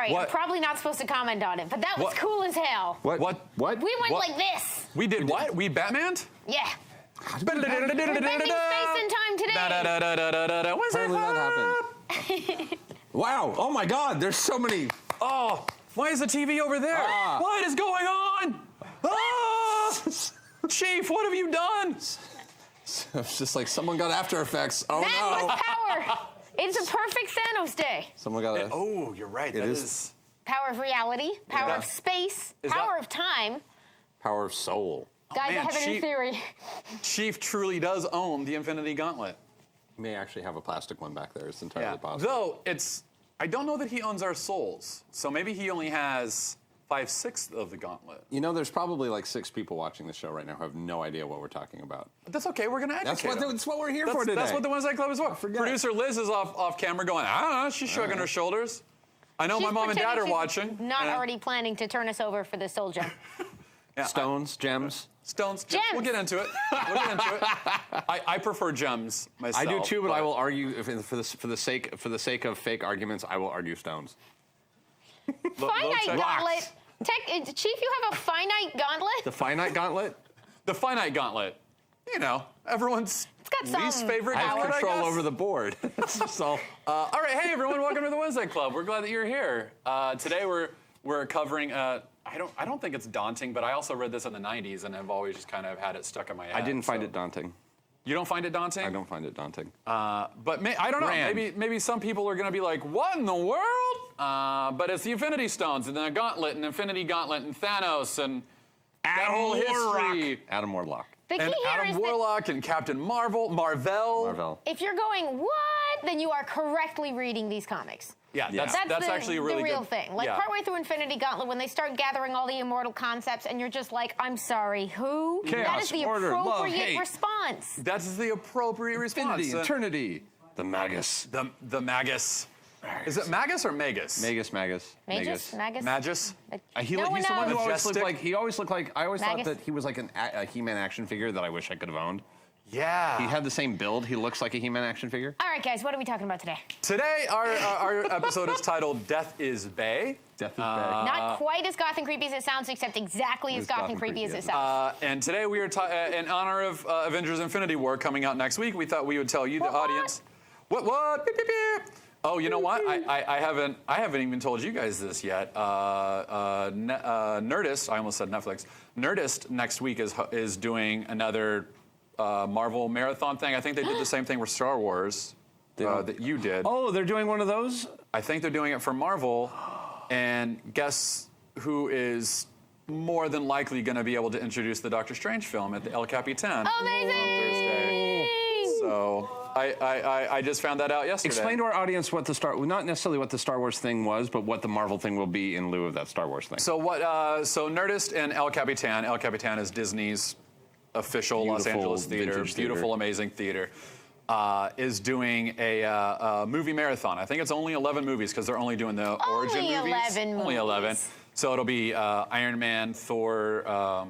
sorry. What? I'm probably not supposed to comment on it, but that was cool as hell. What? We went like this. We did what? We Batmaned? Yeah. We're bending space and time today. Apparently that happened. Wow. Oh, my God. There's so many. Oh, why is the TV over there? What is going on? Chief, what have you done? It's just like someone got After Effects. Oh, that no. was power. It's a perfect Thanos day. Someone got a... Oh, you're right. It That is. Power of reality, power of space, power of time. Power of soul. Guys, man, I have a new theory. Chief truly does own the Infinity Gauntlet. He may actually have a plastic one back there. It's entirely possible. Though, I don't know that he owns our souls. So maybe he only has 5/6 of the gauntlet. You know, there's probably like 6 people watching the show right now who have no idea what we're talking about. But that's okay. We're going to educate them. That's what we're here for today. That's what the Wednesday Club is for. Producer Liz is off camera going, I don't know. She's shrugging her shoulders. I know She's my mom and dad are pretending watching. she's Not already planning to turn us over for the soul gem. Stones, gems. Stones. Gems. We'll get into it. I prefer gems myself. I do too, but I will argue for the sake of fake arguments. I will argue stones. Finite gauntlet. Chief, you have a finite gauntlet? The finite gauntlet. The finite gauntlet. You know, everyone's got least some favorite I have gauntlet, control I guess. over the board. So, all right, hey everyone, welcome to the Wednesday Club. We're glad that you're here. Today we're covering. I don't think it's daunting, but I also read this in the '90s and have always just kind of had it stuck in my head. I didn't find it daunting. You don't find it daunting? I don't find it daunting. But I don't know. Maybe some people are going to be like, "What in the world?" But it's the Infinity Stones and the Gauntlet and Infinity Gauntlet and Thanos and that whole history. Adam Warlock. The key And here Adam is Warlock and Captain Marvel. Marvel. if you're going, what? Then you are correctly reading these comics. Yeah, Yeah. that's actually a really the real good thing. Like partway through Infinity Gauntlet, when they start gathering all the immortal concepts, and you're just like, I'm sorry, who? Chaos, that is the order, love, appropriate hate. response. That's the appropriate response. Infinity, eternity, the Magus. The Magus. Is it Magus or Magus? Magus. Magus? Magus? He's No one the one who knows. always looked like. He always looked like. I always thought Magus? that he was like a He-Man action figure that I wish I could have owned. Yeah. He had the same build. He looks like a He-Man action figure. All right, guys, what are we talking about today? Today, our episode is titled Death is Bay. Death is bad. Not quite as goth and creepy as it sounds, except exactly as goth and creepy as it sounds. And today we are, in honor of Avengers Infinity War coming out next week, we thought we would tell you, the audience. What? Beep, beep, beep. Oh, you know what? I haven't even told you guys this yet. Nerdist, I almost said Netflix. Nerdist next week is doing another Marvel marathon thing. I think they did the same thing with Star Wars that you did. Oh, they're doing one of those? I think they're doing it for Marvel. And guess who is more than likely going to be able to introduce the Doctor Strange film at the El Capitan Amazing! on Thursday. So I just found that out yesterday. Explain to our audience what not necessarily what the Star Wars thing was, but what the Marvel thing will be in lieu of that Star Wars thing. So so Nerdist and El Capitan. El Capitan is Disney's official Los Angeles theater, beautiful, amazing theater, is doing a movie marathon. I think it's only 11 movies because they're only doing the origin movies. 11 movies. Only 11. So it'll be Iron Man, Thor,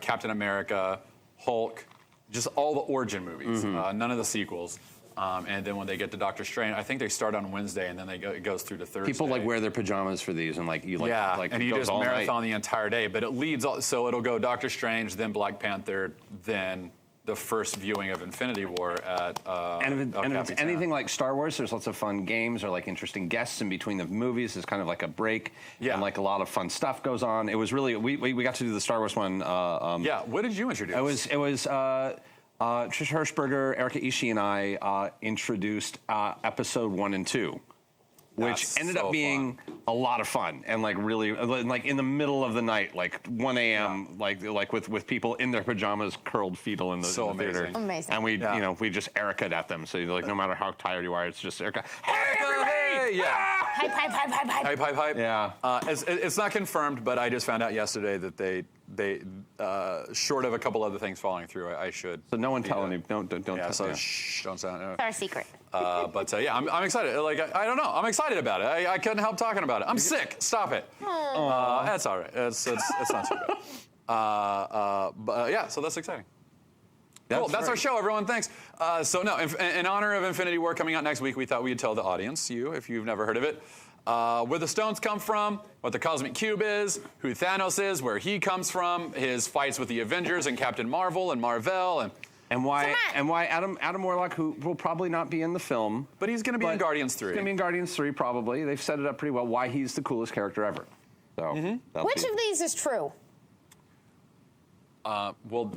Captain America, Hulk, just all the origin movies, none of the sequels. And then when they get to Doctor Strange, I think they start on Wednesday and then it goes through to Thursday. People like wear their pajamas for these and and you just marathon the entire day. But it leads, so it'll go Doctor Strange, then Black Panther, then the first viewing of Infinity War at and if it's anything like Star Wars, there's lots of fun games or like interesting guests in between the movies. It's kind of like a break. Yeah. And like a lot of fun stuff goes on. It was really, we got to do the Star Wars one. What did you introduce? It was Tricia Hirschberger, Erica Ishii, and I introduced episode 1 and 2. Which ended up being a lot of fun and like really like in the middle of the night, like 1 a.m. like with people in their pajamas, curled fetal in the theater. Amazing. And we just Erica'd at them. So like no matter how tired you are, it's just Erica. Hey everybody! Yeah. Hype. Yeah. It's not confirmed, but I just found out yesterday that they short of a couple other things falling through, I should. So no one tell any. Don't. Yeah. So shh, don't sound. It's our secret. But yeah, I'm excited. Like I don't know, I'm excited about it. I couldn't help talking about it. I'm sick. Stop it. That's all right. It's not too bad. But yeah, so that's exciting. Cool. That's our show, everyone. Thanks. So no, in honor of Infinity War coming out next week, we thought we'd tell the audience, if you've never heard of it, where the stones come from, what the cosmic cube is, who Thanos is, where he comes from, his fights with the Avengers and Captain Marvel and Marvel, and why Adam Warlock, who will probably not be in the film, but he's going to be in Guardians 3. He's going to be in Guardians 3 probably. They've set it up pretty well. Why he's the coolest character ever. So Which of these is true? Well,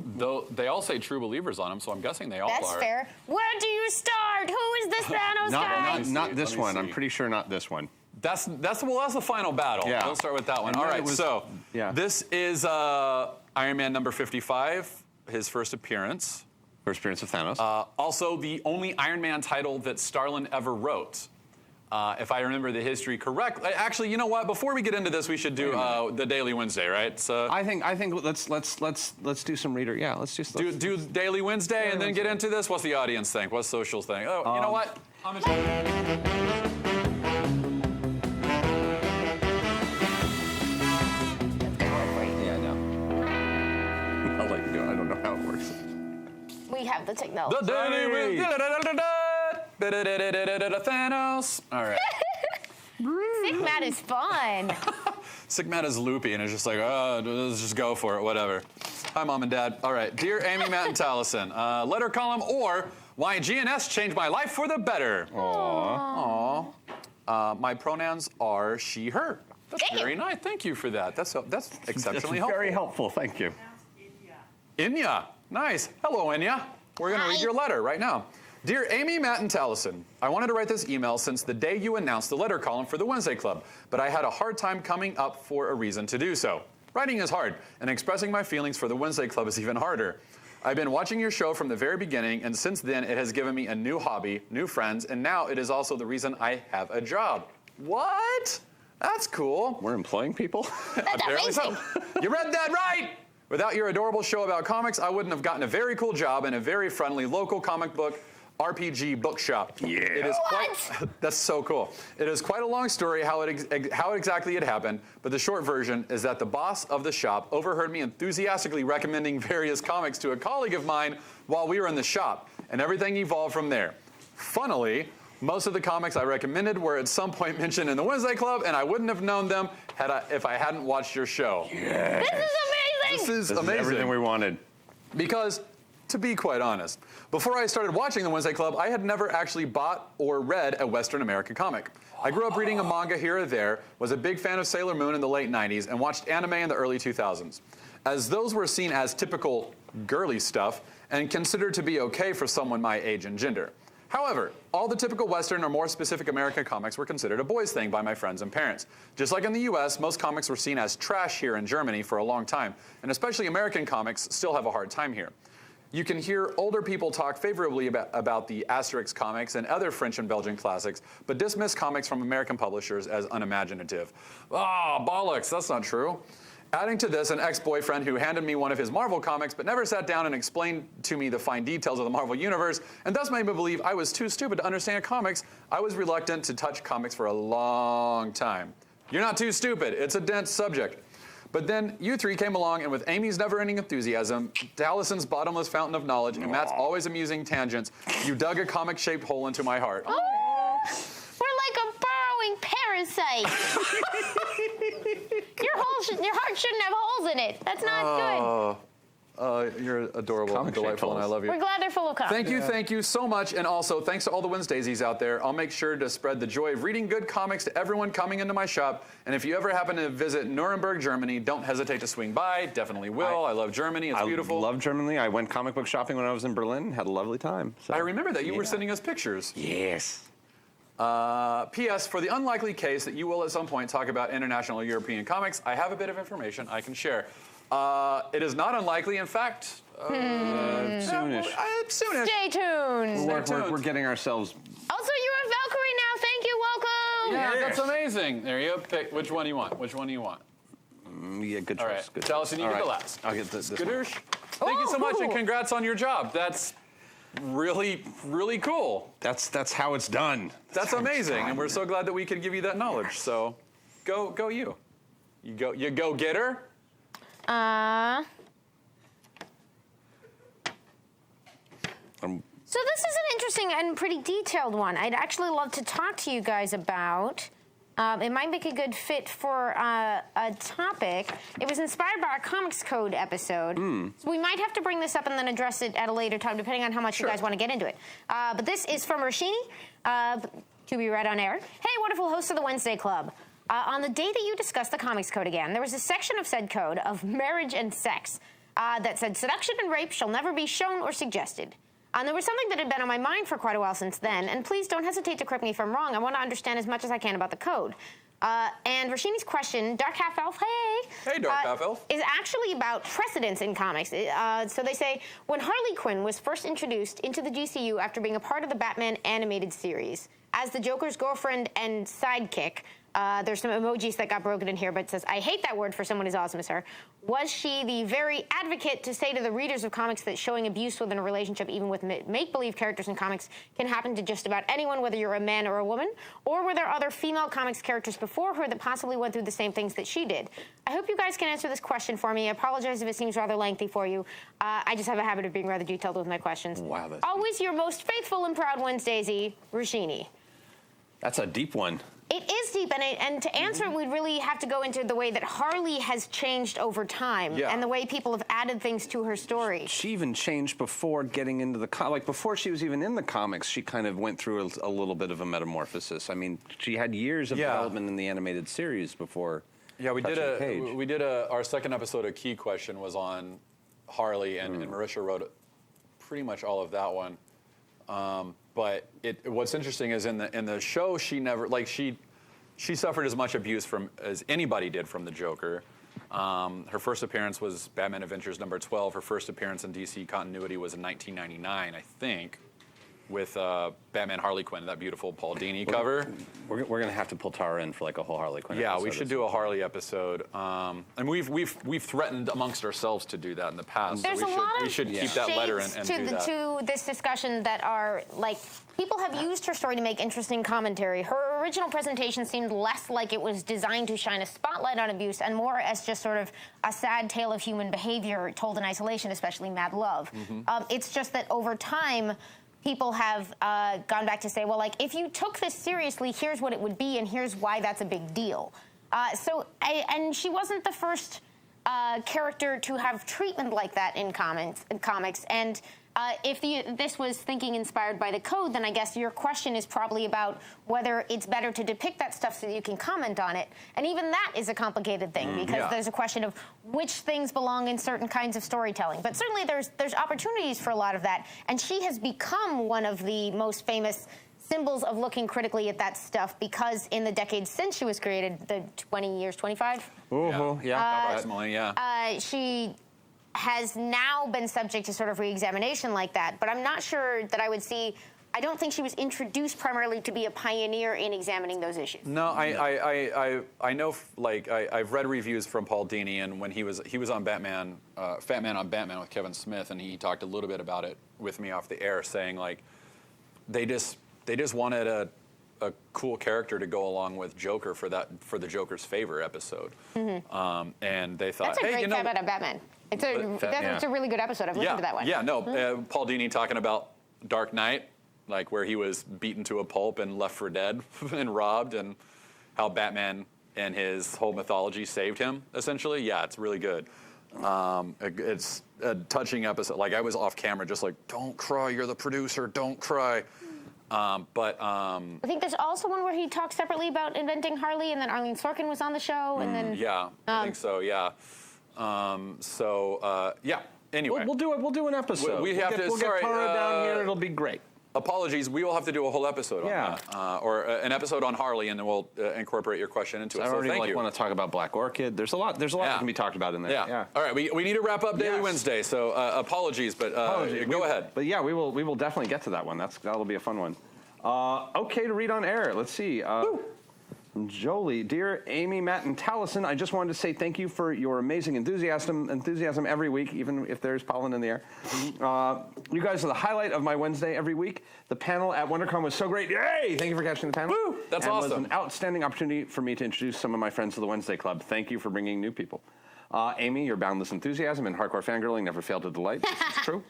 they all say true believers on him, so I'm guessing they all are. That's fair. Where do you start? Who is this Thanos guy? Not this one. see. I'm pretty sure not this one. That's the final battle. Yeah. We'll start with that one. And All then right, it was- so yeah. this is Iron Man number 55, his first appearance. First appearance of Thanos. Also, the only Iron Man title that Starlin ever wrote. If I remember the history correctly. Actually, you know what? Before we get into this, we should do the Daily Wednesday, right? So I think let's do some reader. Yeah, let's just do Daily Wednesday and then get into this. What's the audience think? What's socials think? Oh, you know what? Yeah, no. I like doing. I don't know how it works. We have the technology. The Daily Wednesday. Thanos. All right. Sick Matt is fun. Sick Matt is loopy and it's just like, oh, let's just go for it, whatever. Hi, Mom and Dad. All right. Dear Amy, Matt, and Taliesin, letter column or why GNS changed my life for the better. Aww. My pronouns are she, her. That's Thank very you. nice. Thank you for that. That's exceptionally helpful. Very helpful. Thank you. Inya. Nice. Hello, Inya. We're going to read Hi. your letter right now. Dear Amy, Matt, and Taliesin, I wanted to write this email since the day you announced the letter column for the Wednesday Club, but I had a hard time coming up for a reason to do so. Writing is hard, and expressing my feelings for the Wednesday Club is even harder. I've been watching your show from the very beginning, and since then it has given me a new hobby, new friends, and now it is also the reason I have a job. What? That's cool. We're employing people. That's Apparently so. amazing. You read that right! Without your adorable show about comics, I wouldn't have gotten a very cool job in a very friendly local comic book RPG bookshop. Yeah. It is quite, that's so cool. It is quite a long story how exactly it happened, but the short version is that the boss of the shop overheard me enthusiastically recommending various comics to a colleague of mine while we were in the shop, and everything evolved from there. Funnily, most of the comics I recommended were at some point mentioned in the Wednesday Club, and I wouldn't have known them if I hadn't watched your show. Yeah. This is amazing. This is This is amazing. everything we wanted. Because, to be quite honest, before I started watching the Wednesday Club, I had never actually bought or read a Western American comic. I grew up reading a manga here or there, was a big fan of Sailor Moon in the late 90s, and watched anime in the early 2000s. As those were seen as typical girly stuff and considered to be okay for someone my age and gender. However, all the typical Western or more specific American comics were considered a boys' thing by my friends and parents. Just like in the US, most comics were seen as trash here in Germany for a long time, and especially American comics still have a hard time here. You can hear older people talk favorably about the Asterix comics and other French and Belgian classics, but dismiss comics from American publishers as unimaginative. Ah, bollocks, that's not true. Adding to this, an ex-boyfriend who handed me one of his Marvel comics but never sat down and explained to me the fine details of the Marvel Universe, and thus made me believe I was too stupid to understand comics. I was reluctant to touch comics for a long time. You're not too stupid. It's a dense subject. But then you three came along, and with Amy's never-ending enthusiasm, Talison's bottomless fountain of knowledge, and Matt's always amusing tangents, you dug a comic-shaped hole into my heart. Oh, we're like a burrowing parasite. Your heart shouldn't have holes in it. That's not good. You're adorable, Comic-shaped delightful, and I holes. love you. We're glad they're full of comics. Thank you so much. And also, thanks to all the Wednesdaisies out there. I'll make sure to spread the joy of reading good comics to everyone coming into my shop. And if you ever happen to visit Nuremberg, Germany, don't hesitate to swing by. Definitely will. I love Germany. It's beautiful. I love Germany. I went comic book shopping when I was in Berlin. Had a lovely time. So. I remember that. You were sending us pictures. Yes. P.S. For the unlikely case that you will at some point talk about international European comics, I have a bit of information I can share. It is not unlikely. In fact, Soonish. soonish. Stay tuned. We're getting ourselves. Also, you're a Valkyrie now. Thank you. Welcome. Yeah, that's amazing. There you go. Pick which one you want. Which one do you want? Yeah, good choice. All right. Good choice. Taliesin, you All get the right. last. I'll get this one. Skadoosh. Thank you so much, and congrats on your job. That's really, really cool. That's how it's done. That's amazing, and we're so glad that we could give you that knowledge. So, go you. You go getter. So this is an interesting and pretty detailed one. I'd actually love to talk to you guys about It might make a good fit for a topic. It was inspired by our Comics Code episode. So we might have to bring this up and then address it at a later time, depending on how much you guys want to get into it. But this is from Rashini, to be read on air. Hey, wonderful hosts of the Wednesday Club. On the day that you discussed the Comics Code again, there was a section of said code of marriage and sex that said seduction and rape shall never be shown or suggested. And there was something that had been on my mind for quite a while since then, and please don't hesitate to correct me if I'm wrong. I want to understand as much as I can about the code. And Rashini's question, Dark Half Elf, Hey, Dark Half Elf. is actually about precedence in comics. So they say, when Harley Quinn was first introduced into the DCU after being a part of the Batman animated series, as the Joker's girlfriend and sidekick, there's some emojis that got broken in here, but it says, I hate that word for someone as awesome as her. Was she the very advocate to say to the readers of comics that showing abuse within a relationship, even with make-believe characters in comics, can happen to just about anyone, whether you're a man or a woman? Or were there other female comics characters before her that possibly went through the same things that she did? I hope you guys can answer this question for me. I apologize if it seems rather lengthy for you. I just have a habit of being rather detailed with my questions. Wow, that's Always your most faithful and proud Wednesdaysy, Rashini. That's a deep one. It is deep, and to answer it, we'd really have to go into the way that Harley has changed over time, and the way people have added things to her story. She even changed before getting into the before she was even in the comics. She kind of went through a little bit of a metamorphosis. I mean, she had years of development in the animated series before. Yeah, we touching the page. our second episode of Key Question was on Harley, and Marisha wrote pretty much all of that one. But what's interesting is in the show, she never she suffered as much abuse as anybody did from the Joker. Her first appearance was Batman Adventures number 12. Her first appearance in DC continuity was in 1999, I think, with Batman Harley Quinn, that beautiful Paul Dini cover. We're going to have to pull Tara in for like a whole Harley Quinn Yeah, episode. we should do a Harley episode. And we've threatened amongst ourselves to do that in the past. There's so we should keep that letter and shades do that. to this discussion that are like, people have used her story to make interesting commentary. Her original presentation seemed less like it was designed to shine a spotlight on abuse and more as just sort of a sad tale of human behavior told in isolation, especially Mad Love. It's just that over time, people have gone back to say, well, like, if you took this seriously, here's what it would be, and here's why that's a big deal. And she wasn't the first character to have treatment like that in comics. And if this was thinking inspired by the code, then I guess your question is probably about whether it's better to depict that stuff so that you can comment on it. And even that is a complicated thing because there's a question of which things belong in certain kinds of storytelling. But certainly there's opportunities for a lot of that. And she has become one of the most famous symbols of looking critically at that stuff because in the decades since she was created, the 20 years, 25? Approximately, She has now been subject to sort of re-examination like that, but I'm not sure that I don't think she was introduced primarily to be a pioneer in examining those issues. No, I know, like, I've read reviews from Paul Dini, and when he was on Batman, Fat Man on Batman with Kevin Smith, and he talked a little bit about it with me off the air, saying, like, they just wanted a cool character to go along with Joker for the Joker's Favor episode. And they thought, that's a great Batman on Batman. It's a really good episode. I've listened to that one. Yeah, no. Paul Dini talking about Dark Knight, like where he was beaten to a pulp and left for dead and robbed, and how Batman and his whole mythology saved him, essentially. Yeah, it's really good. It's a touching episode. Like, I was off camera just like, don't cry, you're the producer, don't cry. I think there's also one where he talks separately about inventing Harley, and then Arlene Sorkin was on the show, and then... Yeah, I think so, yeah. Anyway. We'll do an episode. We'll get Tara down here. It'll be great. Apologies. We will have to do a whole episode on that, or an episode on Harley, and then we'll incorporate your question into it. I already thank you. want to talk about Black Orchid. There's a lot that can be talked about in there. Yeah. All right. We need to wrap up Daily Wednesday, so apologies, but go ahead. But yeah, we will definitely get to that one. That'll be a fun one. Okay to read on air. Let's see. Jolie, dear Amy, Matt, and Taliesin, I just wanted to say thank you for your amazing enthusiasm every week, even if there's pollen in the air. You guys are the highlight of my Wednesday every week. The panel at WonderCon was so great. Yay! Thank you for catching the panel. Woo! That's awesome. It was an outstanding opportunity for me to introduce some of my friends to the Wednesday Club. Thank you for bringing new people. Amy, your boundless enthusiasm and hardcore fangirling never failed to delight. This is true.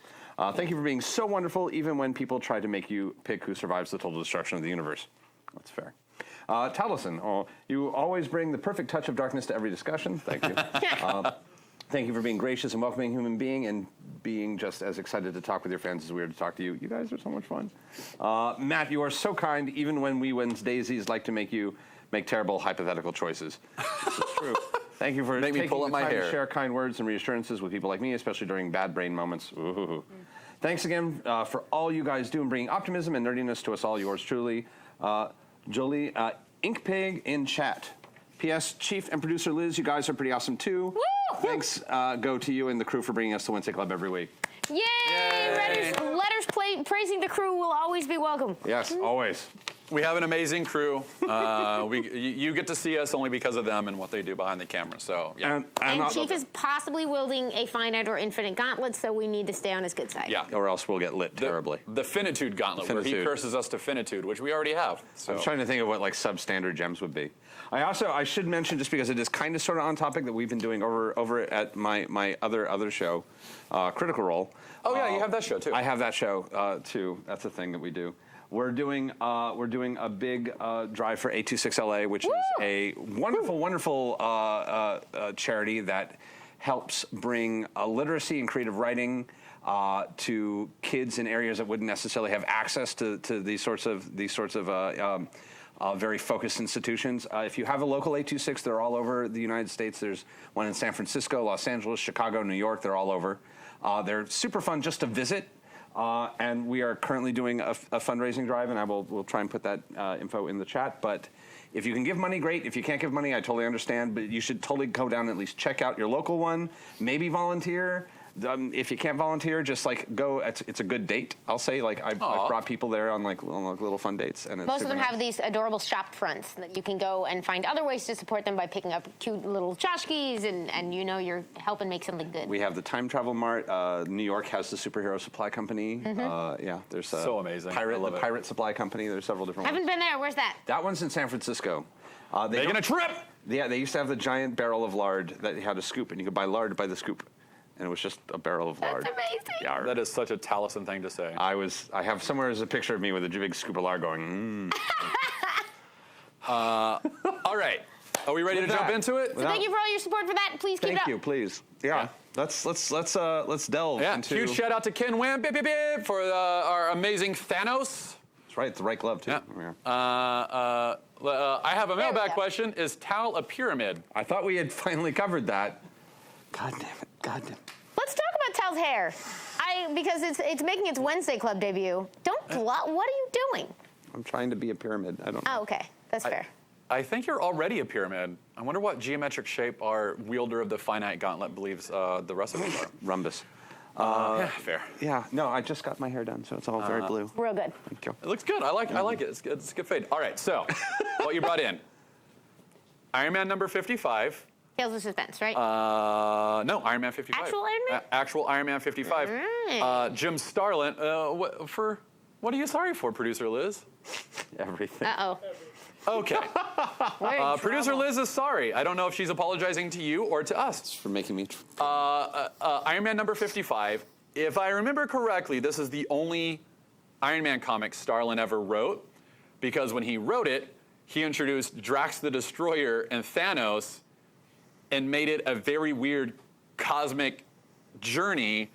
Thank you for being so wonderful, even when people try to make you pick who survives the total destruction of the universe. That's fair. Taliesin, you always bring the perfect touch of darkness to every discussion. Thank you. Thank you for being gracious and welcoming human being and being just as excited to talk with your fans as we are to talk to you. You guys are so much fun. Matt, you are so kind, even when we Wednesdays like to make you make terrible hypothetical choices. This is true. Thank you for taking the time to share kind words and reassurances with people like me, especially during bad brain moments. Ooh. Thanks again for all you guys do in bringing optimism and nerdiness to us all. Yours truly, Jolie, Ink Pig in chat. P.S. Chief and producer Liz, you guys are pretty awesome too. Woo! Thanks go to you and the crew for bringing us to Wednesday Club every week. Yay! Letters praising the crew will always be welcome. Yes, always. We have an amazing crew. You get to see us only because of them and what they do behind the camera. So yeah. And Chief is possibly wielding a finite or infinite gauntlet, so we need to stay on his good side. Yeah. Or else we'll get lit terribly. The finitude gauntlet, where he curses us to finitude, which we already have. So. I'm trying to think of what like substandard gems would be. I should mention, just because it is kind of sort of on topic, that we've been doing over at my other show, Critical Role. Oh yeah, you have that show too. I have that show too. That's a thing that we do. We're doing a big drive for 826LA, which is a wonderful charity that helps bring literacy and creative writing to kids in areas that wouldn't necessarily have access to these sorts of very focused institutions. If you have a local 826, they're all over the United States. There's one in San Francisco, Los Angeles, Chicago, New York. They're all over. They're super fun just to visit. And we are currently doing a fundraising drive, and we'll try and put that info in the chat. But if you can give money, great. If you can't give money, I totally understand. But you should totally go down and at least check out your local one. Maybe volunteer. If you can't volunteer, just like go. It's a good date. I'll say, like I've brought people there on like little fun dates, and it's most of them have these adorable shop fronts that you can go and find other ways to support them by picking up cute little tchotchkes, and you know you're helping make something good. We have the Time Travel Mart. New York has the Superhero Supply Company. Yeah, there's so amazing. Pirate Supply Company. There's several different ones. Haven't been there. Where's that? That one's in San Francisco. Making a trip. Yeah, they used to have the giant barrel of lard that had a scoop, and you could buy lard by the scoop. And it was just a barrel of lard. That's amazing. Yeah, that is such a Taliesin thing to say. I have somewhere as a picture of me with a big scoop of lard going, All right. Are we ready to jump into it? So thank you for all your support for that. Please keep it up. Thank you, please. Yeah. Let's delve into. Huge shout out to Ken Wham for our amazing Thanos. That's right, the right glove too. Yeah. I have a mailbag question. Is Tal a pyramid? I thought we had finally covered that. God damn it. Let's talk about Tal's hair. Because it's making its Wednesday Club debut. What are you doing? I'm trying to be a pyramid. I don't know. Oh, okay. That's fair. I think you're already a pyramid. I wonder what geometric shape our wielder of the finite gauntlet believes the rest of us are. Rhombus. Yeah, fair. Yeah, no, I just got my hair done, so it's all very blue. Real good. Thank you. It looks good. I like it. It's good. It's a good fade. All right, so what you brought in. Iron Man number 55. Tales of Suspense, right? No, Iron Man 55. Actual Iron Man? Actual Iron Man 55. Right. Jim Starlin. What are you sorry for, producer Liz? Everything. Uh-oh. Okay. Producer Liz is sorry. I don't know if she's apologizing to you or to us. For making me... Iron Man number 55. If I remember correctly, this is the only Iron Man comic Starlin ever wrote, because when he wrote it, he introduced Drax the Destroyer and Thanos and made it a very weird cosmic journey,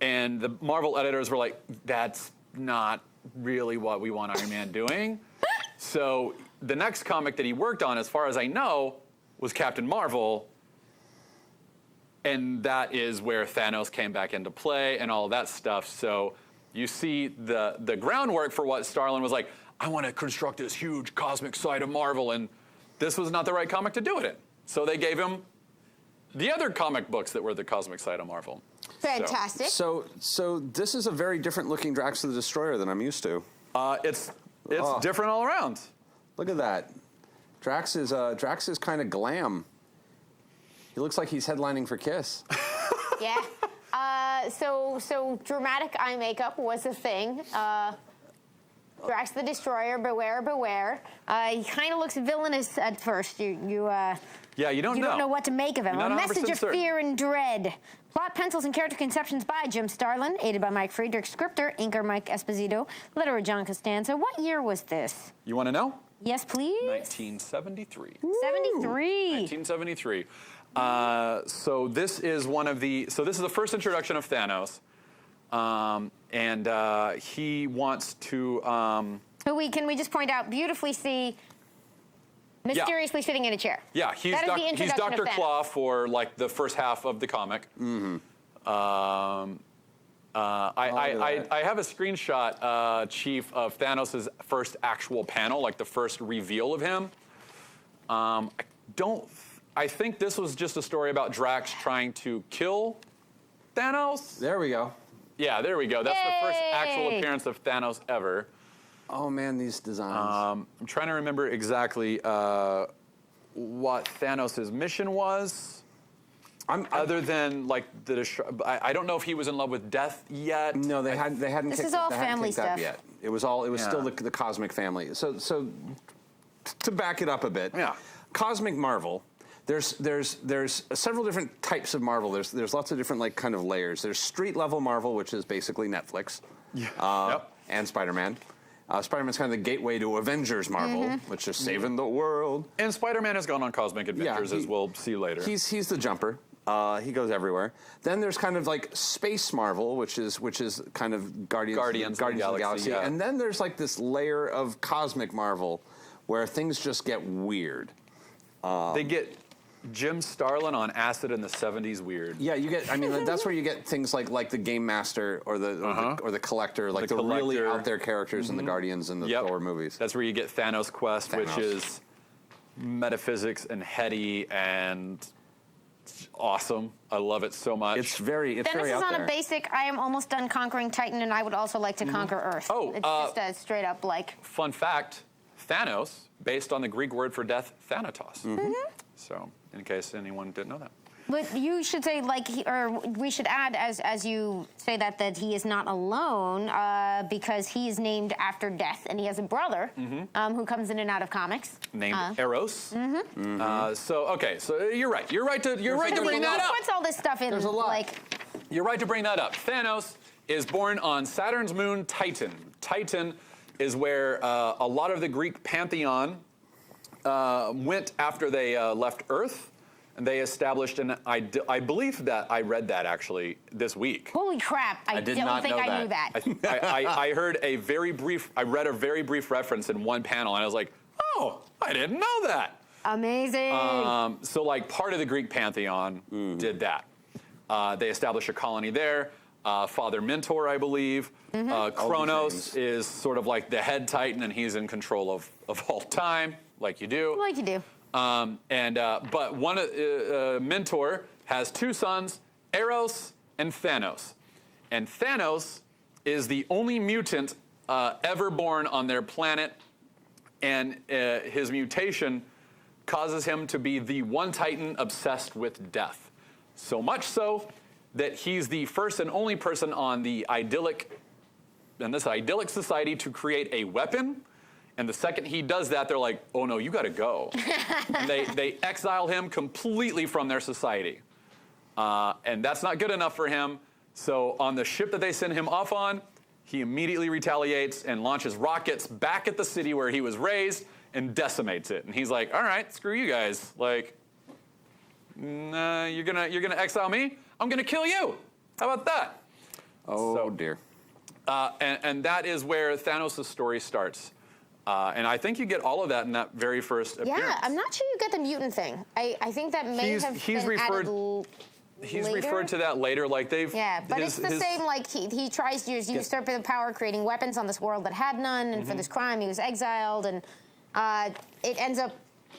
and the Marvel editors were like, that's not really what we want Iron Man doing. So the next comic that he worked on, as far as I know, was Captain Marvel, and that is where Thanos came back into play and all of that stuff. So you see the groundwork for what Starlin was like, I want to construct this huge cosmic side of Marvel, and this was not the right comic to do it in. So they gave him the other comic books that were the cosmic side of Marvel. Fantastic. So this is a very different looking Drax the Destroyer than I'm used to. It's different all around. Look at that. Drax is kind of glam. He looks like he's headlining for Kiss. Yeah. So dramatic eye makeup was a thing. Drax the Destroyer, beware, beware. He kind of looks villainous at first. Yeah, you don't know what to make of him. A message of fear and dread. Plot, pencils, and character conceptions by Jim Starlin, aided by Mike Friedrich, scripter, inker Mike Esposito, letterer John Costanza. What year was this? You want to know? Yes, please. 1973. 73. 1973. So this is the first introduction of Thanos, and he wants to. Can we just point out beautifully see mysteriously sitting in a chair? Yeah, he's Dr. Claw for like the first half of the comic. Mm-hmm. I have a screenshot, Chief, of Thanos' first actual panel, like the first reveal of him. I think this was just a story about Drax trying to kill Thanos. There we go. Yeah, there we go. That's the first actual appearance of Thanos ever. Oh man, these designs. I'm trying to remember exactly what Thanos' mission was. Other than like I don't know if he was in love with death yet. No, they hadn't. This is all family stuff yet. It was still the cosmic family. So to back it up a bit. Yeah. Cosmic Marvel. There's several different types of Marvel. There's lots of different like kind of layers. There's street level Marvel, which is basically Netflix. Yeah. And Spider-Man. Spider-Man's kind of the gateway to Avengers Marvel, which is saving the world. And Spider-Man has gone on cosmic adventures, as we'll see later. He's the jumper. He goes everywhere. Then there's kind of like Space Marvel, which is kind of Guardians of the Galaxy. Yeah. And then there's like this layer of Cosmic Marvel where things just get weird. They get Jim Starlin on acid in the 70s weird. Yeah, you get. I mean, that's where you get things like the Game Master or the Collector, like the really out there characters in the Guardians and the Thor movies. That's where you get Thanos Quest, which is metaphysics and heady and awesome. I love it so much. It's very out there. Dennis is on a basic. I am almost done conquering Titan, and I would also like to conquer Earth. Oh, it's just a straight up like. Fun fact: Thanos, based on the Greek word for death, Thanatos. So, in case anyone didn't know that. But you should say, we should add, as you say that he is not alone, because he is named after death, and he has a brother who comes in and out of comics. Named Eros. So you're right. You're right to bring that up. What's all this stuff in? There's a lot. You're right to bring that up. Thanos is born on Saturn's moon, Titan. Titan is where a lot of the Greek pantheon went after they left Earth, and they established I believe that I read that actually this week. Holy crap! I don't think I knew that. I heard a very brief. I read a very brief reference in one panel, and I was like, oh, I didn't know that. Amazing. So like part of the Greek pantheon did that. They established a colony there. Father Mentor, I believe. Kronos is sort of like the head Titan, and he's in control of all time. Like you do. Like you do. But one Mentor has two sons, Eros and Thanos. And Thanos is the only mutant ever born on their planet, and his mutation causes him to be the one Titan obsessed with death. So much so that he's the first and only person on this idyllic society to create a weapon. And the second he does that, they're like, oh no, you gotta go. And they exile him completely from their society. And that's not good enough for him. So on the ship that they send him off on, he immediately retaliates and launches rockets back at the city where he was raised and decimates it. And he's like, all right, screw you guys. Like, nah, you're gonna exile me? I'm gonna kill you. How about that? Oh dear. And that is where Thanos' story starts. And I think you get all of that in that very first appearance. Yeah, I'm not sure you get the mutant thing. I think that may have been added He's later? referred to that later, like they've... Yeah, but it's the same, like, he tries to usurp the power, creating weapons on this world that had none, and for this crime he was exiled, and it ends up,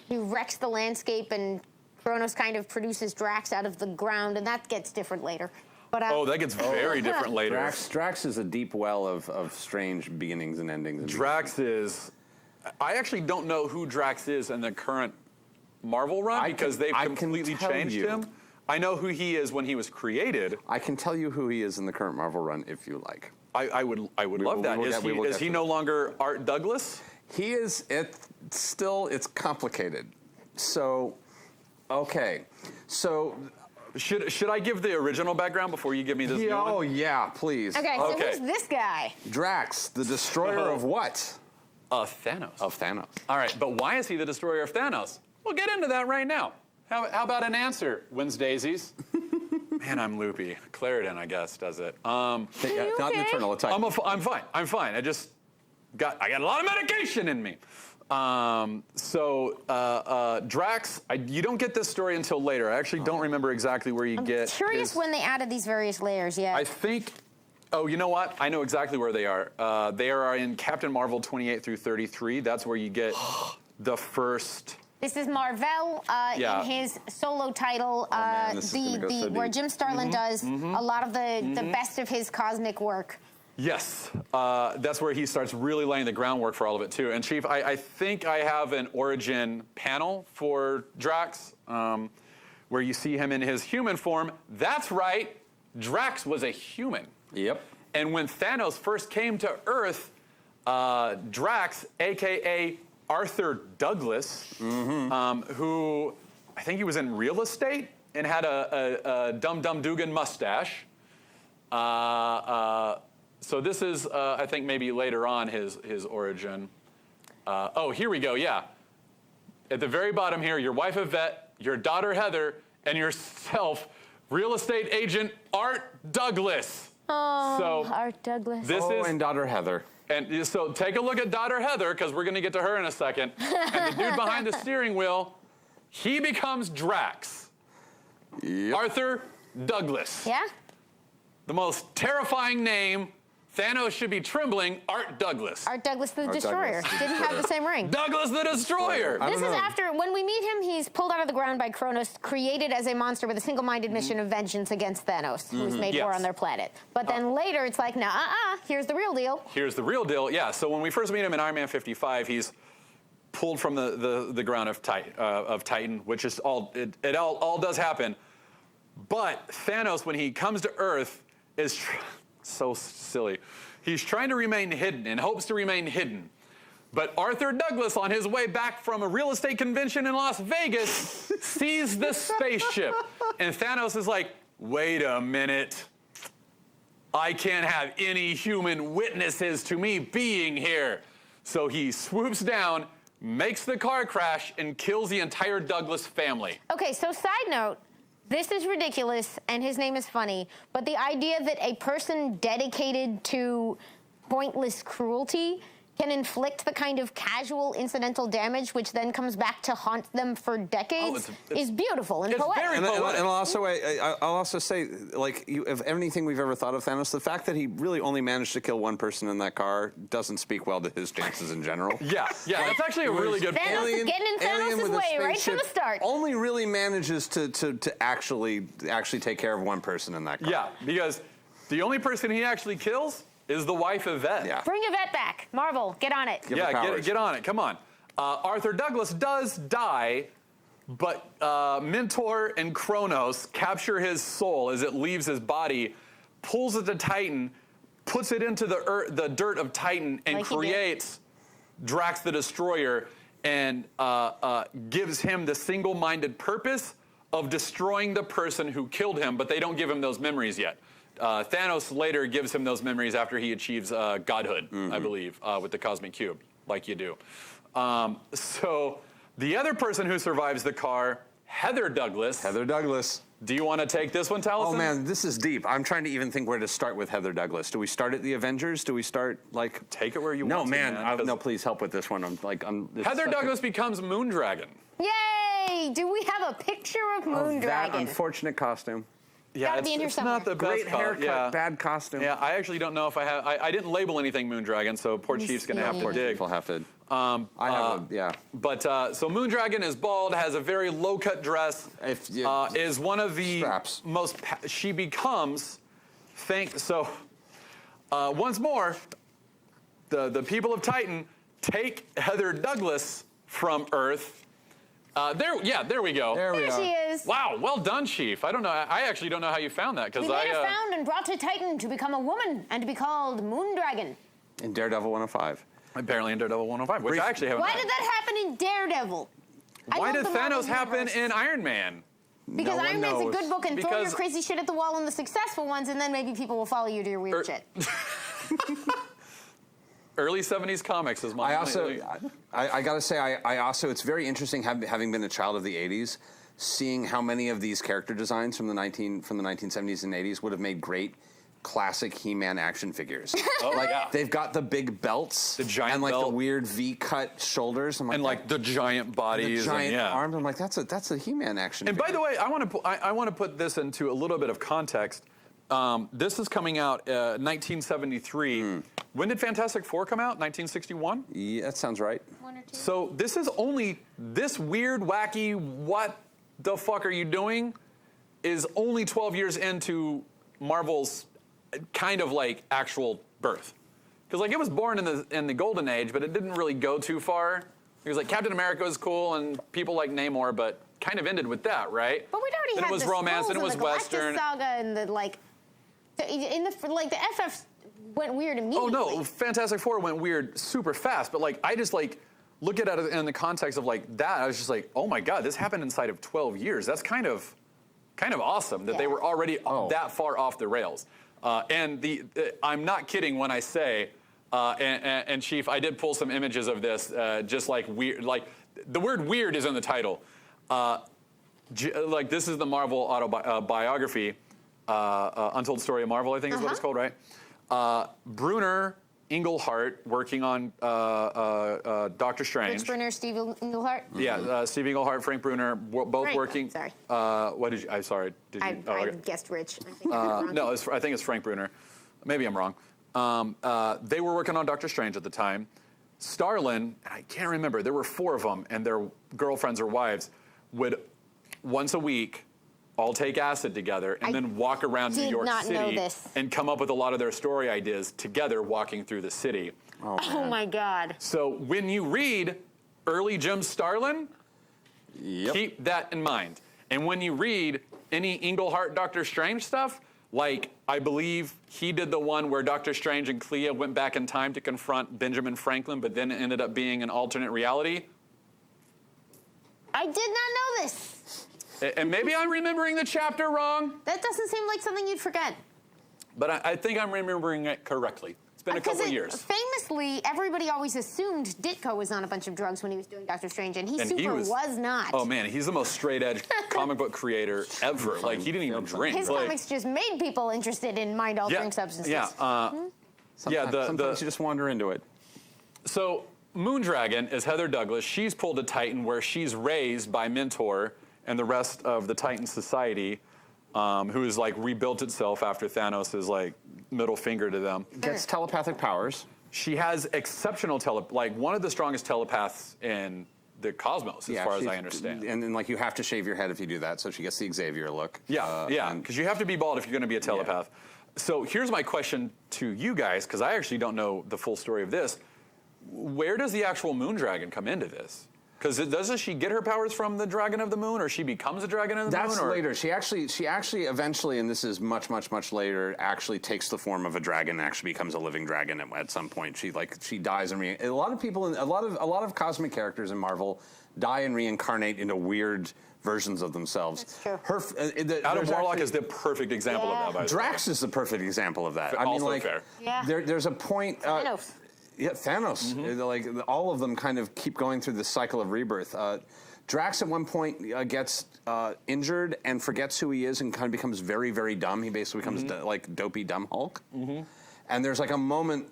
he wrecks the landscape, and Kronos kind of produces Drax out of the ground, and that gets different later. But, that gets very different later. Drax is a deep well of strange beginnings and endings. Drax is... I actually don't know who Drax is in the current Marvel run, because they've completely changed him. I know who he is when he was created. I can tell you who he is in the current Marvel run if you like. I would love that. Is he no longer Art Douglas? He is. It's complicated. So, okay. So, should I give the original background before you give me this new one? Oh yeah, please. Okay, so who's this guy? Drax, the destroyer of what? Of Thanos. Of Thanos. All right, but why is he the destroyer of Thanos? We'll get into that right now. How about an answer, Wins Daisies? Man, I'm loopy. Claritin, I guess, does it. Not an eternal attack. I'm fine. I'm fine. I got a lot of medication in me. Drax, you don't get this story until later. I actually don't remember exactly where you get. I'm curious when they added these various layers. Yeah. I think. Oh, you know what? I know exactly where they are. They are in Captain Marvel 28 through 33. That's where you get the first. This is Marvel in his solo title, where Jim Starlin does a lot of the best of his cosmic work. Yes, that's where he starts really laying the groundwork for all of it too. And Chief, I think I have an origin panel for Drax, where you see him in his human form. That's right, Drax was a human. Yep. And when Thanos first came to Earth, Drax, a.k.a. Arthur Douglas, who I think he was in real estate and had a Dum Dum Dugan mustache. So this is, I think, maybe later on his origin. Oh, here we go, yeah. At the very bottom here, your wife Yvette, your daughter Heather, and yourself, real estate agent Art Douglas. Oh, so Art Douglas. This is, and daughter Heather. And so take a look at daughter Heather, because we're going to get to her in a second. And the dude behind the steering wheel, he becomes Drax. Yep. Arthur Douglas. Yeah? The most terrifying name. Thanos should be trembling. Art Douglas. Art Douglas the Destroyer. Douglas. Didn't have the same ring. Douglas the Destroyer. This is after, when we meet him, he's pulled out of the ground by Kronos, created as a monster with a single-minded mission of vengeance against Thanos, who's made war on their planet. But then later, it's like, here's the real deal. Here's the real deal, yeah. So when we first meet him in Iron Man 55, he's pulled from the ground of Titan, which is it all does happen. But Thanos, when he comes to Earth, is so silly. He's trying to remain hidden and hopes to remain hidden. But Arthur Douglas, on his way back from a real estate convention in Las Vegas, sees the spaceship. And Thanos is like, wait a minute. I can't have any human witnesses to me being here. So he swoops down, makes the car crash, and kills the entire Douglas family. Okay, so side note, this is ridiculous, and his name is funny, but the idea that a person dedicated to pointless cruelty can inflict the kind of casual incidental damage which then comes back to haunt them for decades is beautiful and poetic. Very poetic. And I'll also say, like, of anything we've ever thought of Thanos, the fact that he really only managed to kill one person in that car doesn't speak well to his chances in general. Yeah, that's actually a really good point. Thanos is getting in Thanos' way right from the start. Only really manages to actually take care of one person in that car. Yeah, because the only person he actually kills is the wife Yvette. Yeah. Bring Yvette back. Marvel, get on it. Get on it. Come on. Arthur Douglas does die, but Mentor and Kronos capture his soul as it leaves his body, pulls it to Titan, puts it into the dirt of Titan, and creates Drax the Destroyer, and gives him the single-minded purpose of destroying the person who killed him, but they don't give him those memories yet. Thanos later gives him those memories after he achieves godhood, I believe, with the Cosmic Cube, like you do. So the other person who survives the car, Heather Douglas. Heather Douglas. Do you want to take this one, Taliesin? Oh, man, this is deep. I'm trying to even think where to start with Heather Douglas. Do we start at the Avengers? Do we start, like... Take it where you no, want man, to, man. No, please help with this one. Heather Douglas becomes Moondragon. Yay! Do we have a picture of Moondragon? That unfortunate costume. Yeah, Gotta be in here it's not somewhere. the best Great haircut, bad costume. Yeah, I actually don't know if I have... I didn't label anything Moondragon, so poor Chief's going to have to dig. People have to... I have a, But, so Moondragon is bald, has a very low-cut dress, is one of the straps. most... She becomes... once more, the people of Titan take Heather Douglas from Earth. There we go. There she is. Wow, well done, Chief. I don't know. I actually don't know how you found that, because We made her found and brought to Titan to become a woman and to be called Moondragon. In Daredevil 105. Apparently in Daredevil 105, which I actually haven't Why read. did that happen in Daredevil? Why did Thanos happen in Iron Man? Because Iron Man's a good book and throw your Because- crazy shit at the wall in the successful ones, and then maybe people will follow you to your weird shit. early 70s comics is my. I gotta say, I also, it's very interesting having been a child of the 80s, seeing how many of these character designs from the 1970s and 80s would have made great classic He-Man action figures. They've got the big belts, the giant and like belt. the weird V-cut shoulders, and like the giant bodies, the giant and, arms. I'm like, that's a He-Man action. And figure. by the way, I want to put this into a little bit of context. This is coming out 1973. When did Fantastic Four come out? 1961? Yeah, that sounds right. 1 or 2. So this is only, this weird, wacky, what the fuck are you doing, is only 12 years into Marvel's kind of like actual birth. Because like it was born in the golden age, but it didn't really go too far. Because like Captain America was cool and people like Namor, but kind of ended with that, right? But we'd already then had it was the romance, then it Skrulls was and the Galactus Western. Saga and the like. The FF went weird immediately. Oh no, Fantastic Four went weird super fast, but like I just like look at it in the context of like that. I was just like, oh my god, this happened inside of 12 years. That's kind of awesome that they were already that far off the rails. And I'm not kidding when I say, and Chief, I did pull some images of this, just like weird, like the word weird is in the title. Like this is the Marvel autobiography. Untold Story of Marvel, I think is what it's called, right? Brunner, Englehart, working on Doctor Strange. Rich Brunner, Steve Englehart. Yeah, Steve Englehart, Frank Brunner, both Frank, working. sorry. What did you? I'm sorry. Did you? I guessed Rich. I think I'm wrong. No, I think it's Frank Brunner. Maybe I'm wrong. They were working on Doctor Strange at the time. Starlin, I can't remember. There were 4 of them, and their girlfriends or wives would once a week all take acid together and then walk around New York City and come up with a lot of their story ideas together walking through the city. Oh my God. So when you read early Jim Starlin, keep that in mind. And when you read any Englehart Doctor Strange stuff, like I believe he did the one where Doctor Strange and Clea went back in time to confront Benjamin Franklin, but then it ended up being an alternate reality. I did not know this. And maybe I'm remembering the chapter wrong. That doesn't seem like something you'd forget. But I think I'm remembering it correctly. It's been a couple of years. Famously, everybody always assumed Ditko was on a bunch of drugs when he was doing Doctor Strange, and he was not. Oh man, he's the most straight edge comic book creator ever. Like he didn't even drink. His comics just made people interested in mind-altering substances. Yeah. Sometimes you just wander into it. So Moondragon is Heather Douglas. She's pulled a Titan where she's raised by Mentor and the rest of the Titan society, who has like rebuilt itself after Thanos' like middle finger to them. Gets telepathic powers. She has exceptional like one of the strongest telepaths in the cosmos, as far as I understand. And like you have to shave your head if you do that, so she gets the Xavier look. Yeah, because you have to be bald if you're going to be a telepath. Yeah. So here's my question to you guys, because I actually don't know the full story of this. Where does the actual Moondragon come into this? Because doesn't she get her powers from the Dragon of the Moon, or she becomes a Dragon of the Moon? That's later. She actually eventually, and this is much later, actually takes the form of a dragon. And actually becomes a living dragon at some point. She dies and a lot of people, a lot of cosmic characters in Marvel die and reincarnate into weird versions of themselves. That's true. Adam Warlock is the perfect example of that. By the way. Drax is the perfect example of that. I mean, like, fair. There's a point. Thanos. Yeah, Thanos. Like all of them kind of keep going through this cycle of rebirth. Drax at one point gets injured and forgets who he is and kind of becomes very, very dumb. He basically becomes like dopey dumb Hulk. And there's like a moment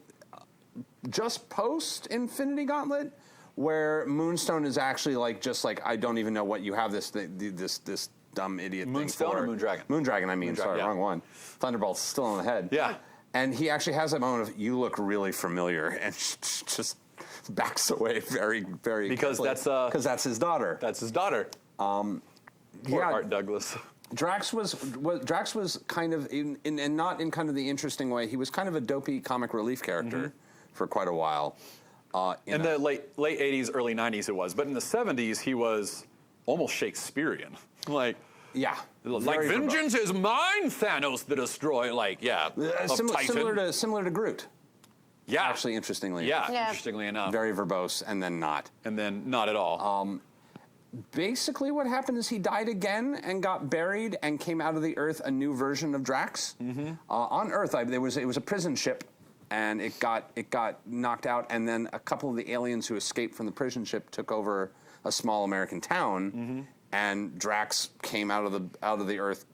just post Infinity Gauntlet where Moonstone is actually like just like, I don't even know what you have this dumb idiot Moonstone thing for. or Moondragon? Moondragon, I mean. Sorry, wrong one. Thunderbolt's still on the head. Yeah. And he actually has that moment of, you look really familiar, and just backs away very, very because quickly. Because that's his daughter. That's his daughter. Poor Art Douglas. Drax was kind of and not in kind of the interesting way. He was kind of a dopey comic relief character for quite a while. In the late 80s, early 90s it was. But in the 70s, he was almost Shakespearean. Like, yeah. Like, vengeance is mine, Thanos the Destroyer. Like, similar to Groot. Yeah. Actually, interestingly. Yeah, interestingly enough. Very verbose, and then not. And then not at all. Basically, what happened is he died again and got buried and came out of the Earth a new version of Drax. On Earth, it was a prison ship, and it got knocked out, and then a couple of the aliens who escaped from the prison ship took over a small American town, and Drax came out of the Earth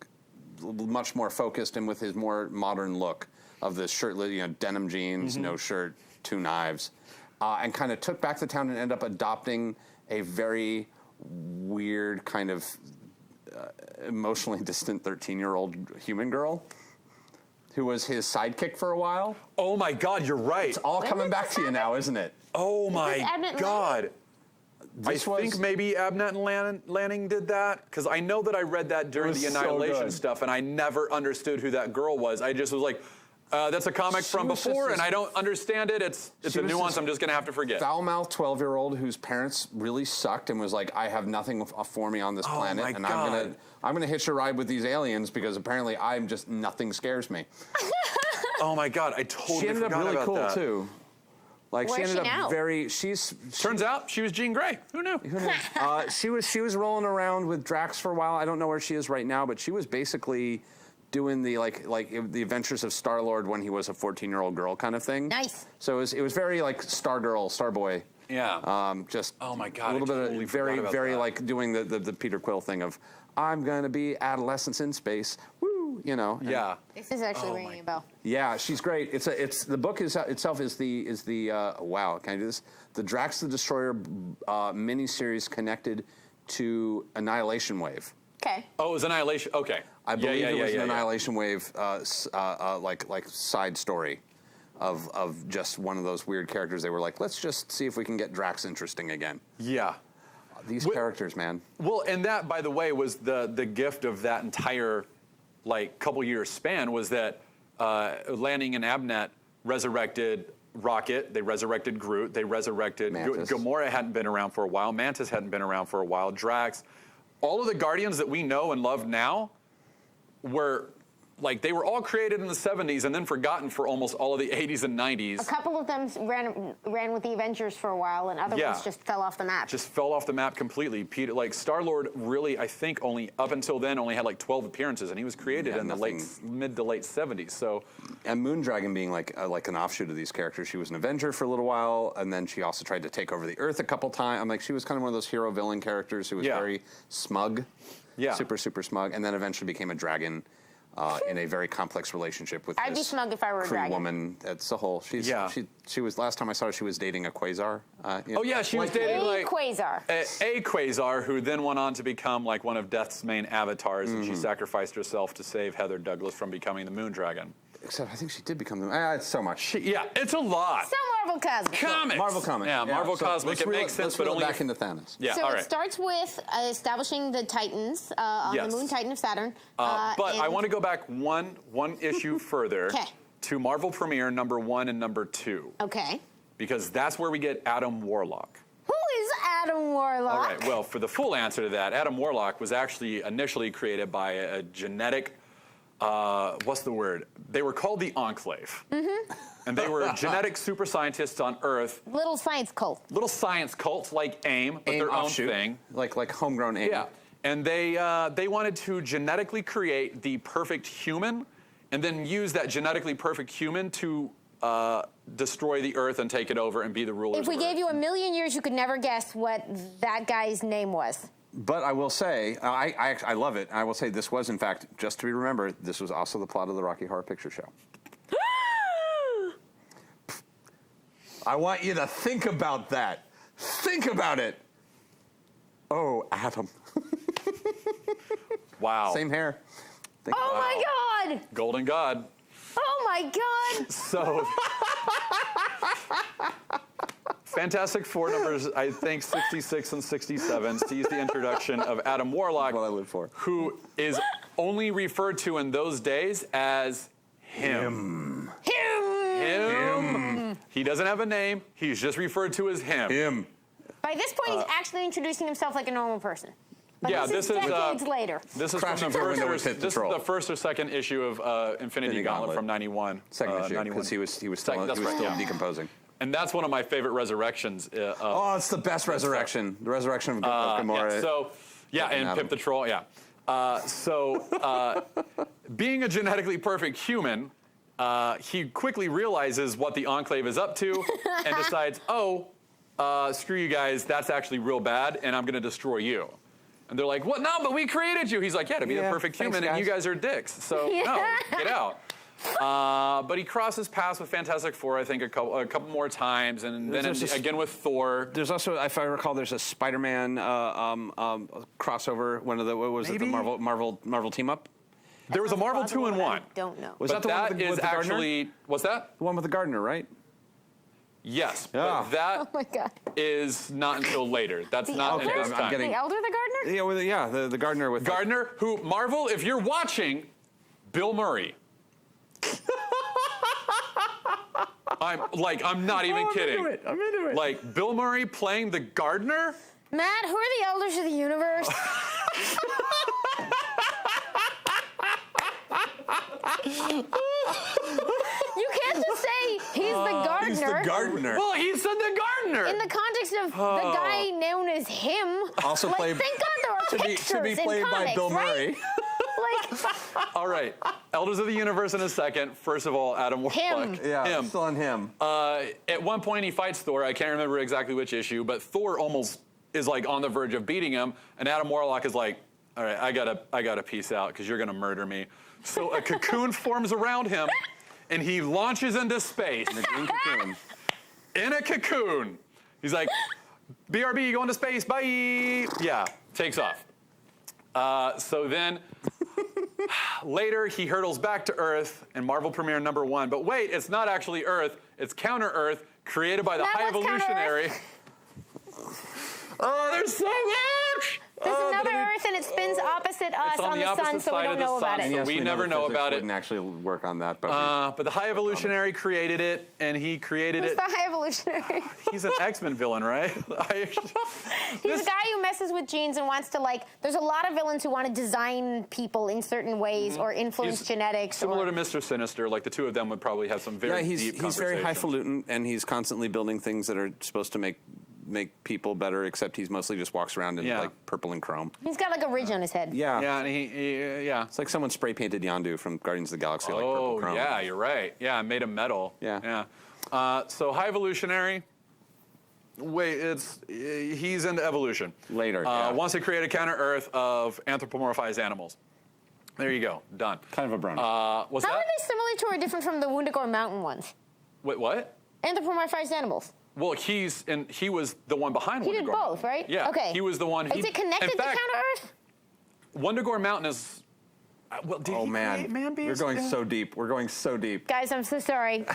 much more focused and with his more modern look of the shirtless, denim jeans, no shirt, 2 knives, and kind of took back the town and ended up adopting a very weird kind of emotionally distant 13-year-old human girl who was his sidekick for a while. Oh my God, you're right. It's all coming back to you now, isn't it? Oh my God. I This think was- maybe Abnett and Lanning did that, because I know that I read that during the was so Annihilation good. stuff, and I never understood who that girl was. I just was like, that's a comic from was just before, this- and I don't understand it. It's She a was nuance this I'm just going to have to forget. Foul-mouthed 12-year-old whose parents really sucked and was like, I have nothing for me on this planet, my and God. I'm gonna hitch a ride with these aliens because apparently I'm just nothing scares me. Oh my God, I totally She ended up forgot really about cool that. too. Like Where's she ended she up now? very. Turns out she was Jean Grey. Who knew? She was rolling around with Drax for a while. I don't know where she is right now, but she was basically doing the like the adventures of Star-Lord when he was a 14-year-old girl kind of thing. Nice. So it was very like Stargirl, Starboy. Yeah. Just Oh my God, a little I bit totally of forgot very about very that. like doing the Peter Quill thing of I'm gonna be adolescence in space. Woo, and- Yeah. This is actually ringing a bell. Yeah, she's great. It's the book itself is the wow. Can I do this? The Drax the Destroyer miniseries connected to Annihilation Wave. Okay. Oh, it was Annihilation. Okay. I believe it was an yeah. Annihilation Wave like side story of just one of those weird characters. They were like, let's just see if we can get Drax interesting again. Yeah. These characters, man. Well, and that, by the way, was the gift of that entire couple years span was that Lanning and Abnett resurrected Rocket, they resurrected Groot, they resurrected Mantis. Gamora hadn't been around for a while, Mantis hadn't been around for a while, Drax. All of the Guardians that we know and love now were they were all created in the 70s and then forgotten for almost all of the 80s and 90s. A couple of them ran with the Avengers for a while, and other Yeah. ones just fell off the map. Just fell off the map completely. Peter, Star-Lord really, I think only up until then only had 12 appearances, and he was created Yeah, in the mid to late 70s. So, And Moondragon being like an offshoot of these characters. She was an Avenger for a little while, and then she also tried to take over the Earth a couple times. She was kind of one of those hero-villain characters who was very smug, super smug, and then eventually became a dragon in a very complex relationship with I'd be this smug if I were a Kree dragon. woman. That's the whole. She was last time I saw her, she was dating a Quasar. oh yeah, she was dating A Quasar. a Quasar who then went on to become one of Death's main avatars, and she sacrificed herself to save Heather Douglas from becoming the Moondragon. Except I think she did become the. It's so much. Yeah, it's a lot. So Marvel Cosmic. Comics. Marvel Comics. Yeah, Marvel So Cosmic. let's It reel makes sense, let's but reel only back if- into Thanos. Yeah, So all it right. starts with establishing the Titans on Yes. the moon Titan of Saturn. But I and- want to go back one issue further 'Kay. to Marvel Premiere #1 and #2, Okay. because that's where we get Adam Warlock. Who is Adam Warlock? All right. Well, for the full answer to that, Adam Warlock was actually initially created by a genetic. What's the word? They were called the Enclave, and they were genetic super scientists on Earth. Little science cult. Little science cults like AIM, but AIM their offshoot, own thing. like homegrown AIM. Yeah. And they wanted to genetically create the perfect human, and then use that genetically perfect human to destroy the Earth and take it over and be the rulers. If we of gave Earth. you a million years, you could never guess what that guy's name was. But I will say, I love it. I will say this was, in fact, just to be remembered, this was also the plot of the Rocky Horror Picture Show. I want you to think about that. Think about it. Oh, Adam. Wow. Same hair. Think Oh my God! Golden God. Oh my God! So, Fantastic Four numbers, I think 66 and 67, sees the introduction of Adam Warlock, what I live for. who is only referred to in those days as him. Him. He doesn't have a name. He's just referred to as him. Him. By this point, he's actually introducing himself like a normal person. But Yeah, this is decades later. This is Crashing from the through a first, window or, with hit this is patrol. the first or second issue of Infinity Gauntlet from '91. Second issue, 91. because he was still, Second, that's right, yeah. decomposing. And that's one of my favorite resurrections. Oh, it's the best resurrection. The resurrection of Gamora. Yeah, so, yeah, and Adam. Pip the Troll, yeah. Being a genetically perfect human, he quickly realizes what the Enclave is up to and decides, screw you guys, that's actually real bad, and I'm going to destroy you. And they're like, what? No, but we created you. He's like, yeah, to be the perfect human, and you guys are dicks. So, no, get out. But he crosses paths with Fantastic Four, I think, a couple more times, and then again with Thor. There's also, if I recall, there's a Spider-Man crossover. One of the the Marvel team up. There was a Marvel 2-in-1. I don't know. Was that the one with the gardener? What's that? The one with the gardener, right? Yes, but that is not until later. That's not at this time. The Elder, the gardener? Yeah, the gardener with Gardner, who Marvel, if you're watching, Bill Murray. I'm not even kidding. I'm into it. Like Bill Murray playing the gardener. Matt, who are the elders of the universe? You can't just say he's the gardener. He's the gardener. Well, he said the gardener. In the context of the guy known as him. Also like, played thank God there are pictures to be played in comics, by Bill Murray. Right? Like, all right, Elders of the Universe in a second. First of all, Adam Warlock. Yeah, still on him. At one point, he fights Thor. I can't remember exactly which issue, but Thor almost is like on the verge of beating him, and Adam Warlock is like, all right, I gotta peace out because you're gonna murder me. So a cocoon forms around him, and he launches into space. In a green cocoon. In a cocoon. He's like, BRB, going to space, bye. Yeah, takes off. So then, later he hurtles back to Earth in Marvel Premiere #1. But wait, it's not actually Earth. It's Counter Earth, created by the High Evolutionary. Oh, there's so much! There's another Earth, and it spins opposite us on the sun, so we don't know about it. So we never know about it. Wouldn't actually work on that, but the High Evolutionary created it, and he created Who's it. the High Evolutionary? He's an X-Men villain, right? He's a guy who messes with genes and wants to, like, there's a lot of villains who want to design people in certain ways or influence genetics. Similar to Mr. Sinister, like the two of them would probably have some very deep he's very highfalutin, and he's constantly building things that are supposed to make people better, except he's mostly just walks around in like purple and chrome. He's got like a ridge on his head. Yeah. Yeah, and It's like someone spray painted Yondu from Guardians of the Galaxy like purple chrome. Oh, yeah, you're right. Yeah, made him metal. Yeah. So High Evolutionary. Wait, he's into evolution. Later, wants to create a counter Earth of anthropomorphized animals. There you go. Done. Kind of a brownie. How are they similar to or different from the Wundagore Mountain ones? Wait, what? Anthropomorphized animals. Well, he was the one behind Wundagore. He did both, right? Yeah. Okay. He was the one. Is it connected to Counter Earth? Wundagore Mountain is. Well, did he create Man-Beast? We're going so deep. We're going so deep. Guys, I'm so sorry.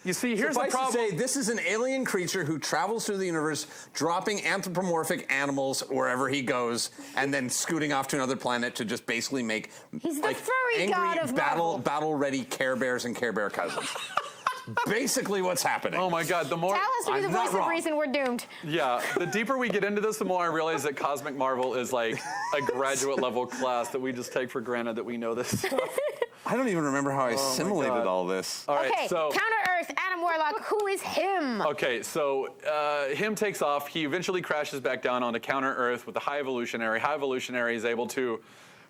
You see, here's the problem. To say, this is an alien creature who travels through the universe, dropping anthropomorphic animals wherever he goes, and then scooting off to another planet to just basically make He's the furry god of Marvel. battle-ready Care Bears and Care Bear cousins. Basically what's happening. Oh my God, the more... Tal has to be the voice of reason. We're doomed. Yeah, the deeper we get into this, the more I realize that Cosmic Marvel is like a graduate level class that we just take for granted that we know this stuff. I don't even remember how I assimilated all this. All right, okay, so... Counter Earth, Adam Warlock, who is him? Okay, so him takes off. He eventually crashes back down onto Counter Earth with the High Evolutionary. High Evolutionary is able to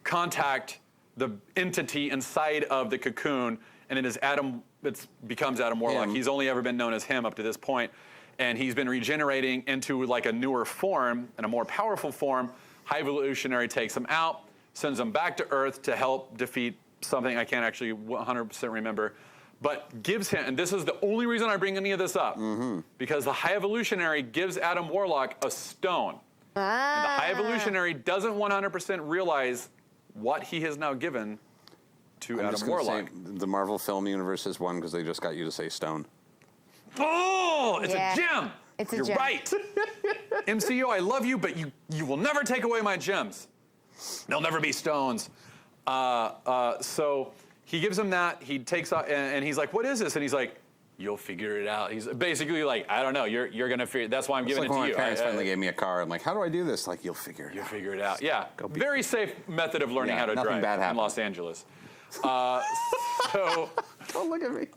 contact the entity inside of the cocoon, and it is it becomes Adam Warlock. He's only ever been known as him up to this point, and he's been regenerating into like a newer form and a more powerful form. High Evolutionary takes him out, sends him back to Earth to help defeat something I can't actually 100% remember, but gives him, and this is the only reason I bring any of this up, because the High Evolutionary gives Adam Warlock a stone. And the High Evolutionary doesn't 100% realize what he has now given to Adam Warlock. The Marvel film universe is one because they just got you to say stone. Oh, it's a gem. It's a You're gem. right. MCU, I love you, but you will never take away my gems. They'll never be stones. So he gives him that. He takes out, and he's like, "What is this?" And he's like, "You'll figure it out." He's basically like, "I don't know. You're gonna figure. That's why I'm giving it to you." Like when my parents finally gave me a car. I'm like, "How do I do this?" Like, "You'll figure it out." You'll figure it out. Yeah. Very safe method of learning how to drive in Los Angeles. So don't look at me.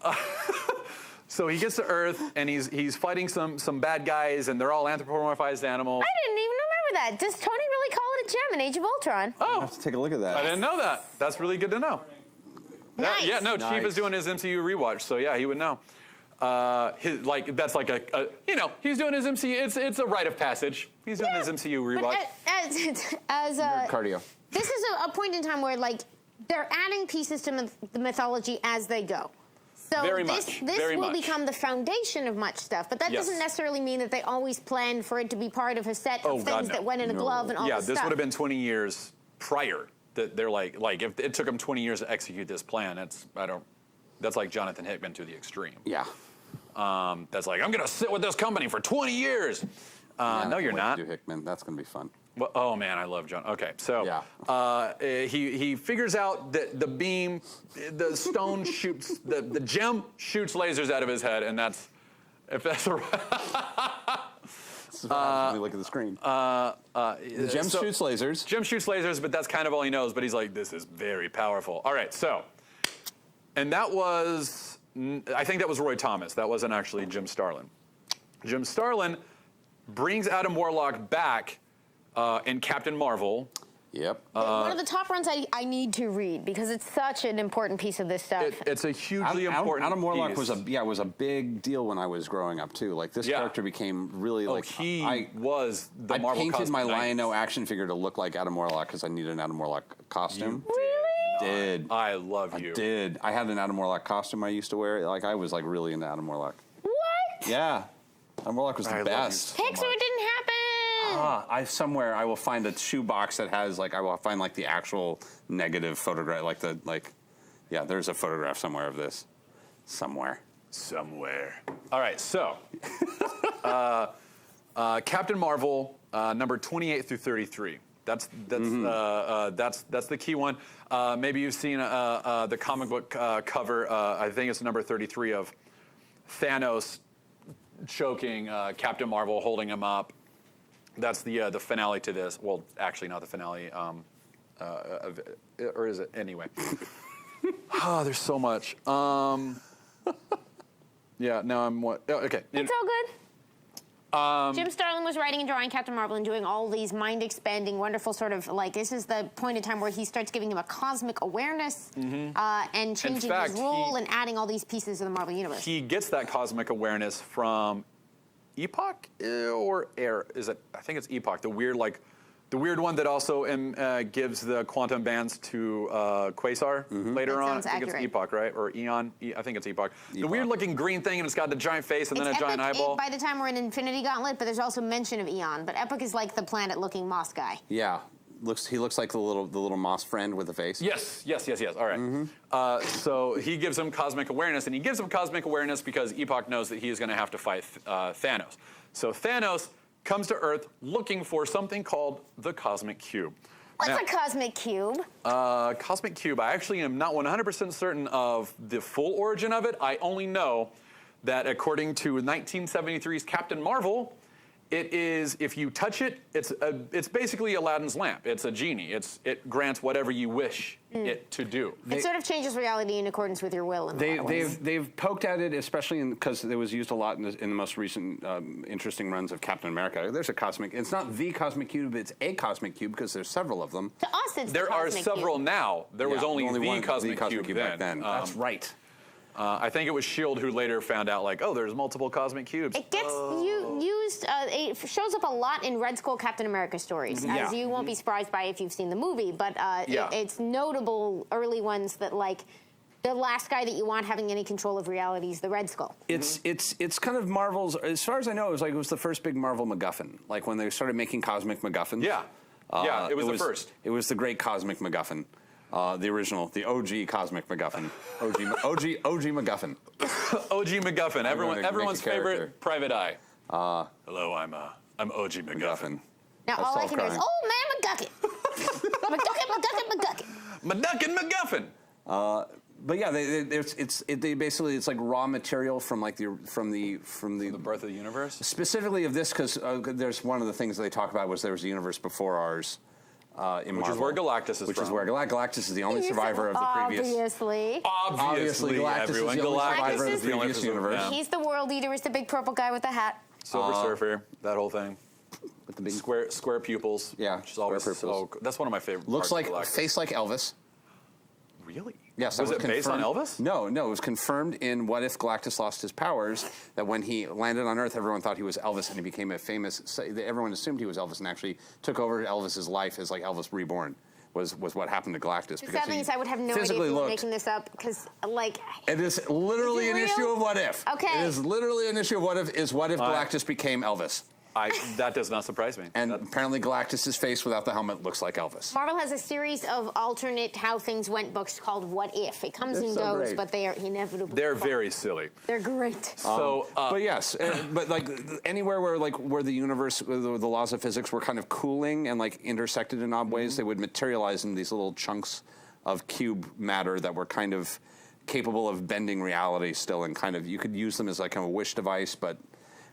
So he gets to Earth, and he's fighting some bad guys, and they're all anthropomorphized animals. I didn't even remember that. Does Tony really call it a gem in Age of Ultron? Oh, I'll have to take a look at that. I didn't know that. That's really good to know. Nice. Yeah, no, Nice. Chief is doing his MCU rewatch, so yeah, he would know. That's like a he's doing his MCU. It's a rite of passage. He's doing his MCU rewatch. Cardio. This is a point in time where like they're adding pieces to the mythology as they go. So Very this much. will become the foundation of much stuff, but that Yes. doesn't necessarily mean that they always planned for it to be part of a set of God, things no. that went in a glove and all Yeah, this this stuff. would have been 20 years prior. That they're like if it took them 20 years to execute this plan, that's like Jonathan Hickman to the extreme. Yeah. That's like I'm gonna sit with this company for 20 years. No, you're not. Do Hickman. That's gonna be fun. Well, oh man, I love John. Okay, so Yeah. he figures out that the beam, the stone shoots, the gem shoots lasers out of his head, and that's right. Let me look at the screen. The gem shoots lasers. Gem shoots lasers, but that's kind of all he knows. But he's like, this is very powerful. All right, so, and that was, I think that was Roy Thomas. That wasn't actually Jim Starlin. Jim Starlin brings Adam Warlock back in Captain Marvel. Yep. One of the top runs I need to read because it's such an important piece of this stuff. It's a hugely important Adam Warlock piece. was a big deal when I was growing up too. Like this character became really like he was the Marvel I painted my Cosmic Lion-O Knights. action figure to look like Adam Warlock because I needed an Adam Warlock costume. Really? I love you. I did. I had an Adam Warlock costume I used to wear. Like I was like really into Adam Warlock. What? Yeah. Adam Warlock was the I love best. you. Pixar didn't happen. I will find a shoebox that has I will find like the actual negative photograph, there's a photograph somewhere of this, somewhere. All right, so Captain Marvel number 28 through 33. That's the key one. Maybe you've seen the comic book cover. I think it's number 33 of Thanos choking Captain Marvel, holding him up. That's the finale to this. Well, actually, not the finale. Or is it? Anyway. There's so much. Yeah, now I'm what? Oh, okay. It's all good. Jim Starlin was writing and drawing Captain Marvel and doing all these mind-expanding, wonderful sort of this is the point in time where he starts giving him a cosmic awareness and changing his role and adding all these pieces of the Marvel universe. He gets that cosmic awareness from Epoch or Air? Is it? I think it's Epoch. The weird one that also gives the quantum bands to Quasar later That on. sounds I think accurate. it's Epoch, right? Or Eon? I think it's Epoch. The weird-looking green thing, and it's got the giant face and then a giant Epic eyeball. By the time we're in Infinity Gauntlet, but there's also mention of Eon. But Epic is like the planet-looking moss guy. Yeah. He looks like the little moss friend with the face. Yes. All right. So he gives him cosmic awareness, and he gives him cosmic awareness because Epoch knows that he is going to have to fight Thanos. So Thanos comes to Earth looking for something called the Cosmic Cube. What's Now, a cosmic cube? Cosmic Cube, I actually am not 100% certain of the full origin of it. I only know that according to 1973's Captain Marvel, it is, if you touch it, it's basically Aladdin's lamp. It's a genie. It grants whatever you wish it to do. It sort of changes reality in accordance with your will. They've poked at it, especially because it was used a lot in the most recent interesting runs of Captain America. There's a cosmic. It's not the cosmic cube. It's a cosmic cube because there's several of them. To us, it's There the are cosmic several cube. now. There was only the one Cosmic Cube back then. That's right. I think it was S.H.I.E.L.D. who later found out, there's multiple cosmic cubes. It gets used. It shows up a lot in Red Skull Captain America stories, as you won't be surprised by if you've seen the movie. But it's notable early ones that the last guy that you want having any control of reality is the Red Skull. It's kind of Marvel's. As far as I know, it was the first big Marvel MacGuffin. Like when they started making cosmic MacGuffins. Yeah, it was the first. It was the great cosmic MacGuffin. The original, the OG Cosmic MacGuffin. OG MacGuffin. OG MacGuffin. Everyone's character. favorite Private Eye. Hello, I'm OG MacGuffin. Now all I can do is, crying. oh man, McGucket. McDuckin MacGuffin. But yeah, it's like raw material from the Birth of the universe. specifically of this because there's one of the things that they talk about was there was a universe before ours. In Which Marvel, is where Galactus is from. Which is where Galactus is the only survivor of the previous. Obviously. Galactus everyone. is the only Galactus survivor of is the the only previous survivor. universe. He's the world eater. Is the big purple guy with the hat. Silver Surfer, that whole thing. With the big Square pupils. Yeah, Which is always square pupils. that's one of my favorite looks parts like of Galactus. face like Elvis. Really? Yes, was it based on confirmed. Elvis? No, it was confirmed in What If Galactus Lost His Powers, that when he landed on Earth, everyone thought he was Elvis, and he became a famous. Everyone assumed he was Elvis, and actually took over Elvis's life as like Elvis Reborn. Was what happened to Galactus. The sad thing is, I would have no idea if you were making this up, because, like... It is literally an issue of What If. Okay. It is literally an issue of What If, Galactus became Elvis. That does not surprise me. And apparently Galactus' face without the helmet looks like Elvis. Marvel has a series of alternate how things went books called What If. It comes and goes, great. but they are inevitably... They're very silly. They're great. So, but yes, but like anywhere where the universe, where the laws of physics were kind of cooling and like intersected in odd ways, they would materialize in these little chunks of cube matter that were kind of capable of bending reality still, and kind of you could use them as like kind of a wish device, but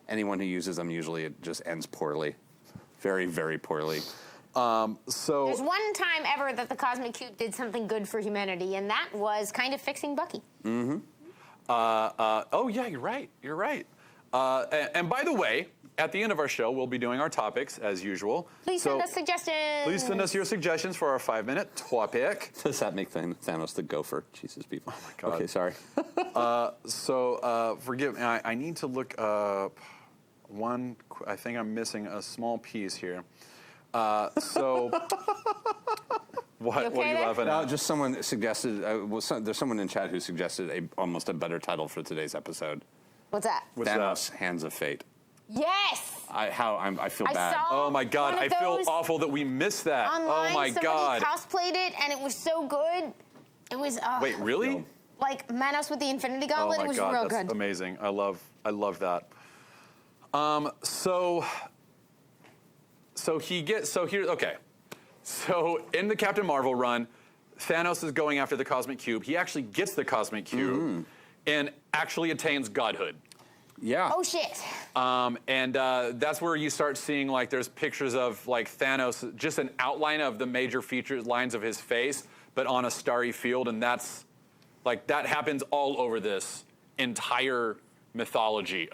anyone who uses them usually it just ends poorly, very, very poorly. so There's one time ever that the Cosmic Cube did something good for humanity, and that was kind of fixing Bucky. oh yeah, you're right. You're right. And by the way, at the end of our show, we'll be doing our topics as usual. Please send us suggestions. Please send us your suggestions for our 5-minute topic. Does that make Thanos the gopher? Jesus, people. Oh my God. Okay, sorry. Forgive me. I need to look up one. I think I'm missing a small piece here. What are you laughing at? Just someone suggested. There's someone in chat who suggested almost a better title for today's episode. What's that? Thanos, Hands of Fate. Yes! I feel bad. Oh my God! one I of feel those awful that we missed that. Online, Oh my God! cosplayed it, and it was so good. It was. Wait, really? Like Manos with the Infinity Oh Gauntlet. my It was God, real that's good. amazing. I love that. So in the Captain Marvel run, Thanos is going after the Cosmic Cube. He actually gets the Cosmic Cube and actually attains godhood. Yeah. Oh shit! That's where you start seeing like there's pictures of like Thanos, just an outline of the major features lines of his face, but on a starry field, and that's like that happens all over this entire mythology.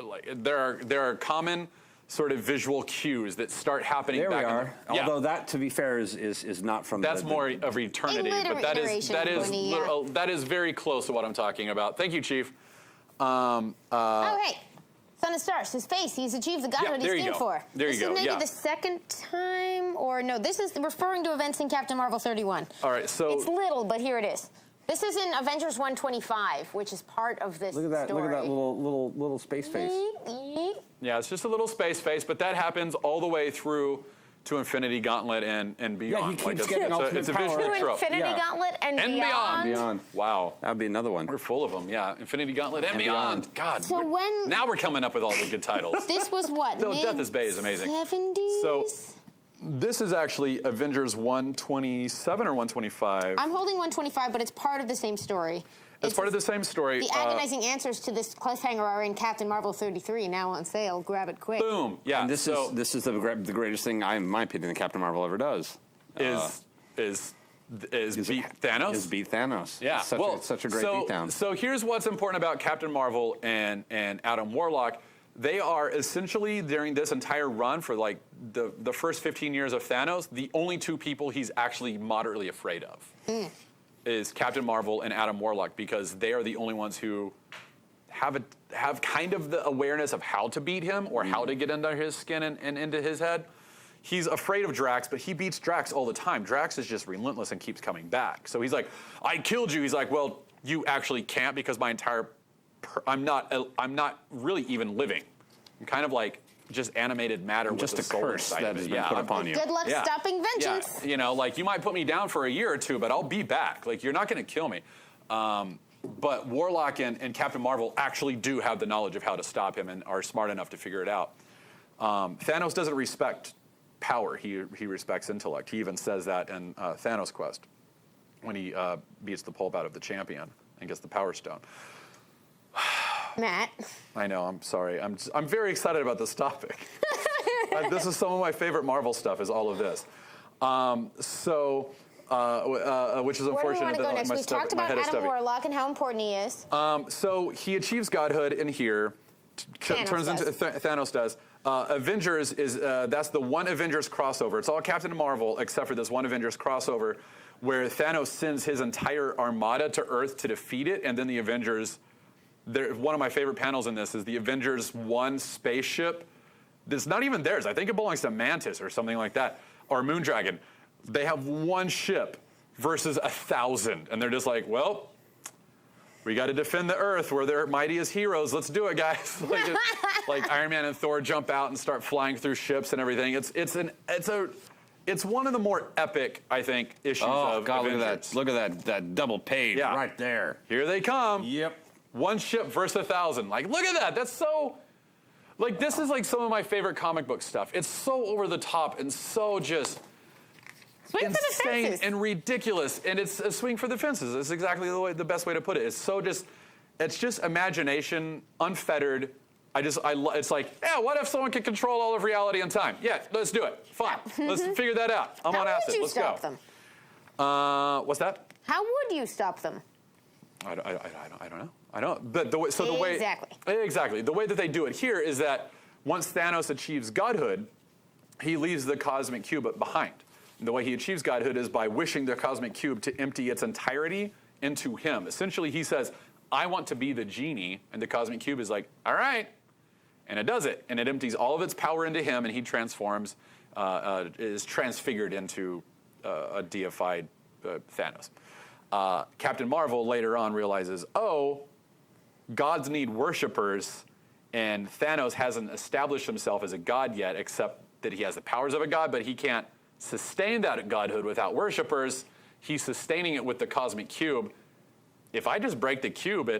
Like there are common sort of visual cues that start happening. There back we are. in the, Although that, to be fair, is not from. That's more of eternity, but that is very close to what I'm talking about. Thank you, Chief. Oh hey, Son of Stars. His face. He's achieved the godhood he's aimed for. There you go. This is maybe the second time, or no? This is referring to events in Captain Marvel 31. All right, so it's little, but here it is. This is in Avengers 125, which is part of this Look at that! story. Look at that little space face. yeah, it's just a little space face, but that happens all the way through to Infinity Gauntlet and beyond. he keeps getting ultimate power. vicious trope. Infinity Gauntlet and beyond. Beyond. Wow. That would be another one. We're full of them, yeah. Infinity Gauntlet and beyond. God. So now we're coming up with all the good titles. This was what? Still, Death is Bay is amazing. 70s? So this is actually Avengers 127 or 125. I'm holding 125, but it's part of the same story. It's part of the same story. The agonizing answers to this cliffhanger are in Captain Marvel 33, now on sale. Grab it quick. Boom. Yeah. And this is the greatest thing, in my opinion, that Captain Marvel ever does. Is beat Thanos? Is beat Thanos. Yeah. It's such a great beatdown. So here's what's important about Captain Marvel and Adam Warlock. They are essentially, during this entire run for like the first 15 years of Thanos, the only two people he's actually moderately afraid of is Captain Marvel and Adam Warlock, because they are the only ones who have kind of the awareness of how to beat him or how to get under his skin and into his head. He's afraid of Drax, but he beats Drax all the time. Drax is just relentless and keeps coming back. So he's like, I killed you. He's like, well, you actually can't, because I'm not really even living. I'm kind of like just animated matter with just a soul curse inside that of it. has been put upon you. Good luck stopping vengeance. Yeah, like you might put me down for a year or two, but I'll be back. Like you're not going to kill me. But Warlock and Captain Marvel actually do have the knowledge of how to stop him and are smart enough to figure it out. Thanos doesn't respect power. He respects intellect. He even says that in Thanos Quest when he beats the pulp out of the champion and gets the Power Stone. Matt. I know. I'm sorry. I'm very excited about this topic. This is some of my favorite Marvel stuff. Is all of this. Which is unfortunate. Where do we want to go next? My We've talked about Adam Warlock and how important he is. So he achieves godhood in here. Thanos does. Avengers is that's the one Avengers crossover. It's all Captain Marvel except for this one Avengers crossover where Thanos sends his entire armada to Earth to defeat it, and then the Avengers. One of my favorite panels in this is the Avengers one spaceship. That's not even theirs. I think it belongs to Mantis or something like that, or Moondragon. They have one ship versus 1,000, and they're just like, well, we got to defend the Earth. We're their mightiest heroes. Let's do it, guys. like Iron Man and Thor jump out and start flying through ships and everything. It's one of the more epic, I think, issues of God, Avengers. look at that double page right there. Here they come. Yep. One ship versus 1,000. Like, look at that. That's so. Like, this is like some of my favorite comic book stuff. It's so over the top and so just Swing for the insane fences. and ridiculous. And it's a swing for the fences. It's exactly the best way to put it. It's just imagination, unfettered. It's like, yeah, what if someone could control all of reality and time? Yeah, let's do it. Fine. Let's figure that out. I'm on acid. Let's go. How would you stop them? What's that? How would you stop them? I don't know. I don't. But the way exactly the way that they do it here is that once Thanos achieves godhood, he leaves the cosmic cube behind. And the way he achieves godhood is by wishing the cosmic cube to empty its entirety into him. Essentially, he says, "I want to be the genie," and the cosmic cube is like, "All right," and it does it, and it empties all of its power into him, and he transforms, is transfigured into a deified Thanos. Captain Marvel later on realizes, oh, gods need worshipers, and Thanos hasn't established himself as a god yet, except that he has the powers of a god, but he can't sustain that godhood without worshipers. He's sustaining it with the cosmic cube. If I just break the cube,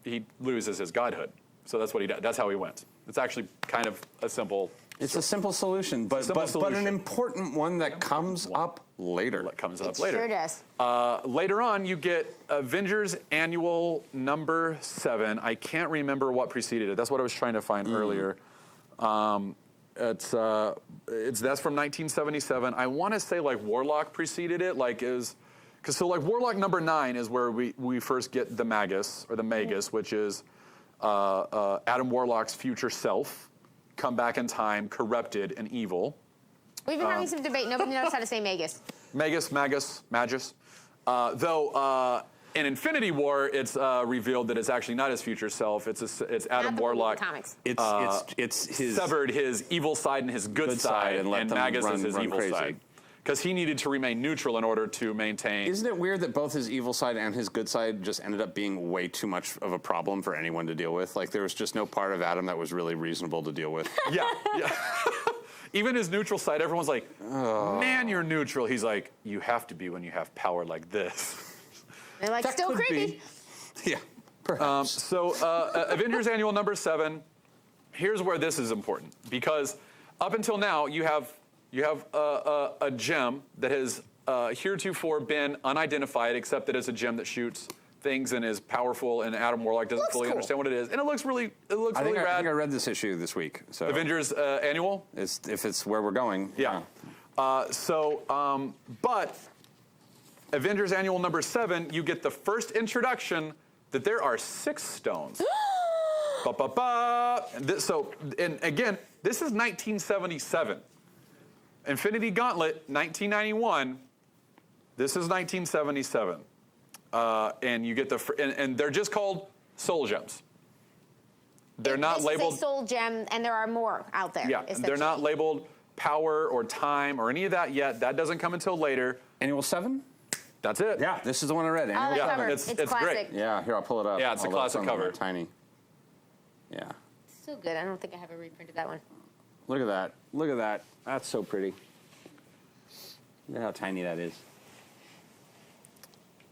he loses his godhood. So that's what he does. That's how he wins. It's actually kind of a simple. It's a simple solution, but an important one that comes up later. Sure does. Later on, you get Avengers Annual number 7. I can't remember what preceded it. That's what I was trying to find earlier. That's from 1977. I want to say like Warlock preceded it, because Warlock number 9 is where we first get the Magus or the Magus, which is Adam Warlock's future self. Come back in time, corrupted and evil. We've been having some debate. Nobody knows how to say Magus. Magus. Though in Infinity War, it's revealed that it's actually not his future self. It's Adam Warlock. Comics. It's his severed his evil side and his good side, and Magus is his evil side. Because he needed to remain neutral in order to maintain. Isn't it weird that both his evil side and his good side just ended up being way too much of a problem for anyone to deal with? Like, there was just no part of Adam that was really reasonable to deal with. Yeah. Even his neutral side, everyone's like, man, you're neutral. He's like, you have to be when you have power like this. They're like, still creepy. Yeah, perhaps. Avengers Annual number 7, here's where this is important. Because up until now, you have a gem that has heretofore been unidentified, except that it's a gem that shoots things and is powerful, and Adam Warlock doesn't fully understand what it is. And it looks really rad. I think I read this issue this week. So Avengers Annual? If it's where we're going. Yeah. But Avengers Annual number 7, you get the first introduction that there are 6 stones. And again, this is 1977. Infinity Gauntlet, 1991. This is 1977, and you get and they're just called soul gems. They're not labeled a soul gem, and there are more out there. Yeah, they're not labeled power or time or any of that yet. That doesn't come until later. Annual 7. That's it. Yeah, this is the one I read. Oh, Yeah, cover. it's classic. great. Yeah, here, I'll pull it up. Yeah, it's a classic cover. Tiny. Yeah. So good. I don't think I have a reprint of that one. Look at that. Look at that. That's so pretty. Look at how tiny that is.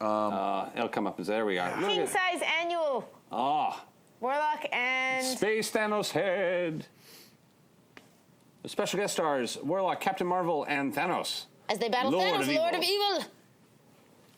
It'll come up as there we are. King size annual. Warlock and Space Thanos head. The special guest stars: Warlock, Captain Marvel, and Thanos. As they battle Thanos, Lord of Evil.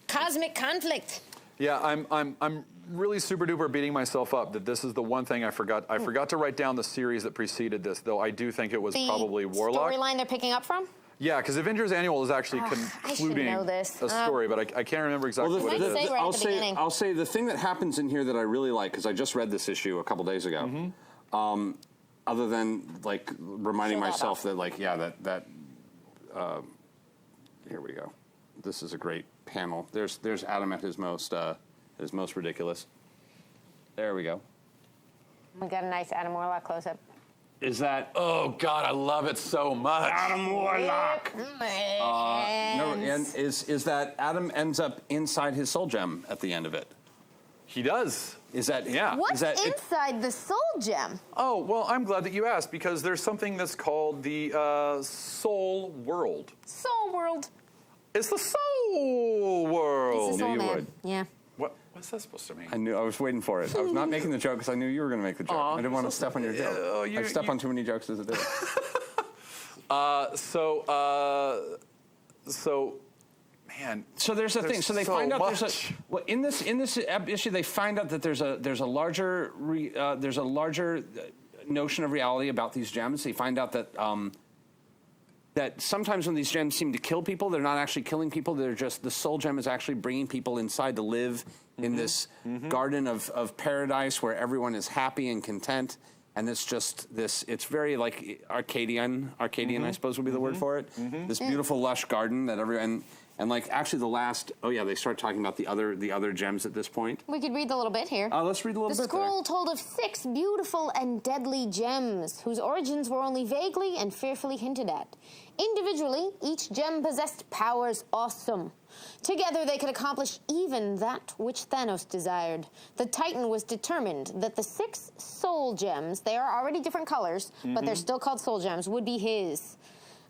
Cosmic conflict. Yeah, I'm really super duper beating myself up that this is the one thing I forgot. I forgot to write down the series that preceded this, though I do think it was probably Warlock. Storyline they're picking up from? Yeah, because Avengers Annual is actually concluding a story, but I can't remember exactly what it is. I'll say the thing that happens in here that I really like, because I just read this issue a couple days ago, other than like reminding myself that here we go. this is a great panel. There's Adam at his most ridiculous. There we go. We got a nice Adam Warlock close-up. Is that Oh God, I love it so much. Adam Warlock? No, And and is that Adam ends up inside his soul gem at the end of it? He does. Is that Yeah. what's Is that inside the soul gem? Oh, well, I'm glad that you asked because there's something that's called the soul world. Soul world. It's the soul world. It's a soul you man. would. Yeah. What's that supposed to mean? I knew. I was waiting for it. I was not making the joke because I knew you were going to make the joke. I didn't want to step on your joke. I step on too many jokes as it is. Man. So there's a thing. So they so find out much. there's a well in this issue they find out that there's a larger notion of reality about these gems. They find out that that sometimes when these gems seem to kill people, they're not actually killing people. They're just the soul gem is actually bringing people inside to live in this garden of paradise where everyone is happy and content. And it's just this. It's very like Arcadian. I suppose would be the word for it. This beautiful lush garden that everyone. And like actually the last, they start talking about the other gems at this point. We could read the little bit here. Let's read a little The bit scroll told of 6 beautiful and deadly gems, whose origins were only vaguely and fearfully hinted at. Individually, each gem possessed powers awesome. Together, they could accomplish even that which Thanos desired. The Titan was determined that the 6 soul gems, they are already different colors, but they're still called soul gems, would be his.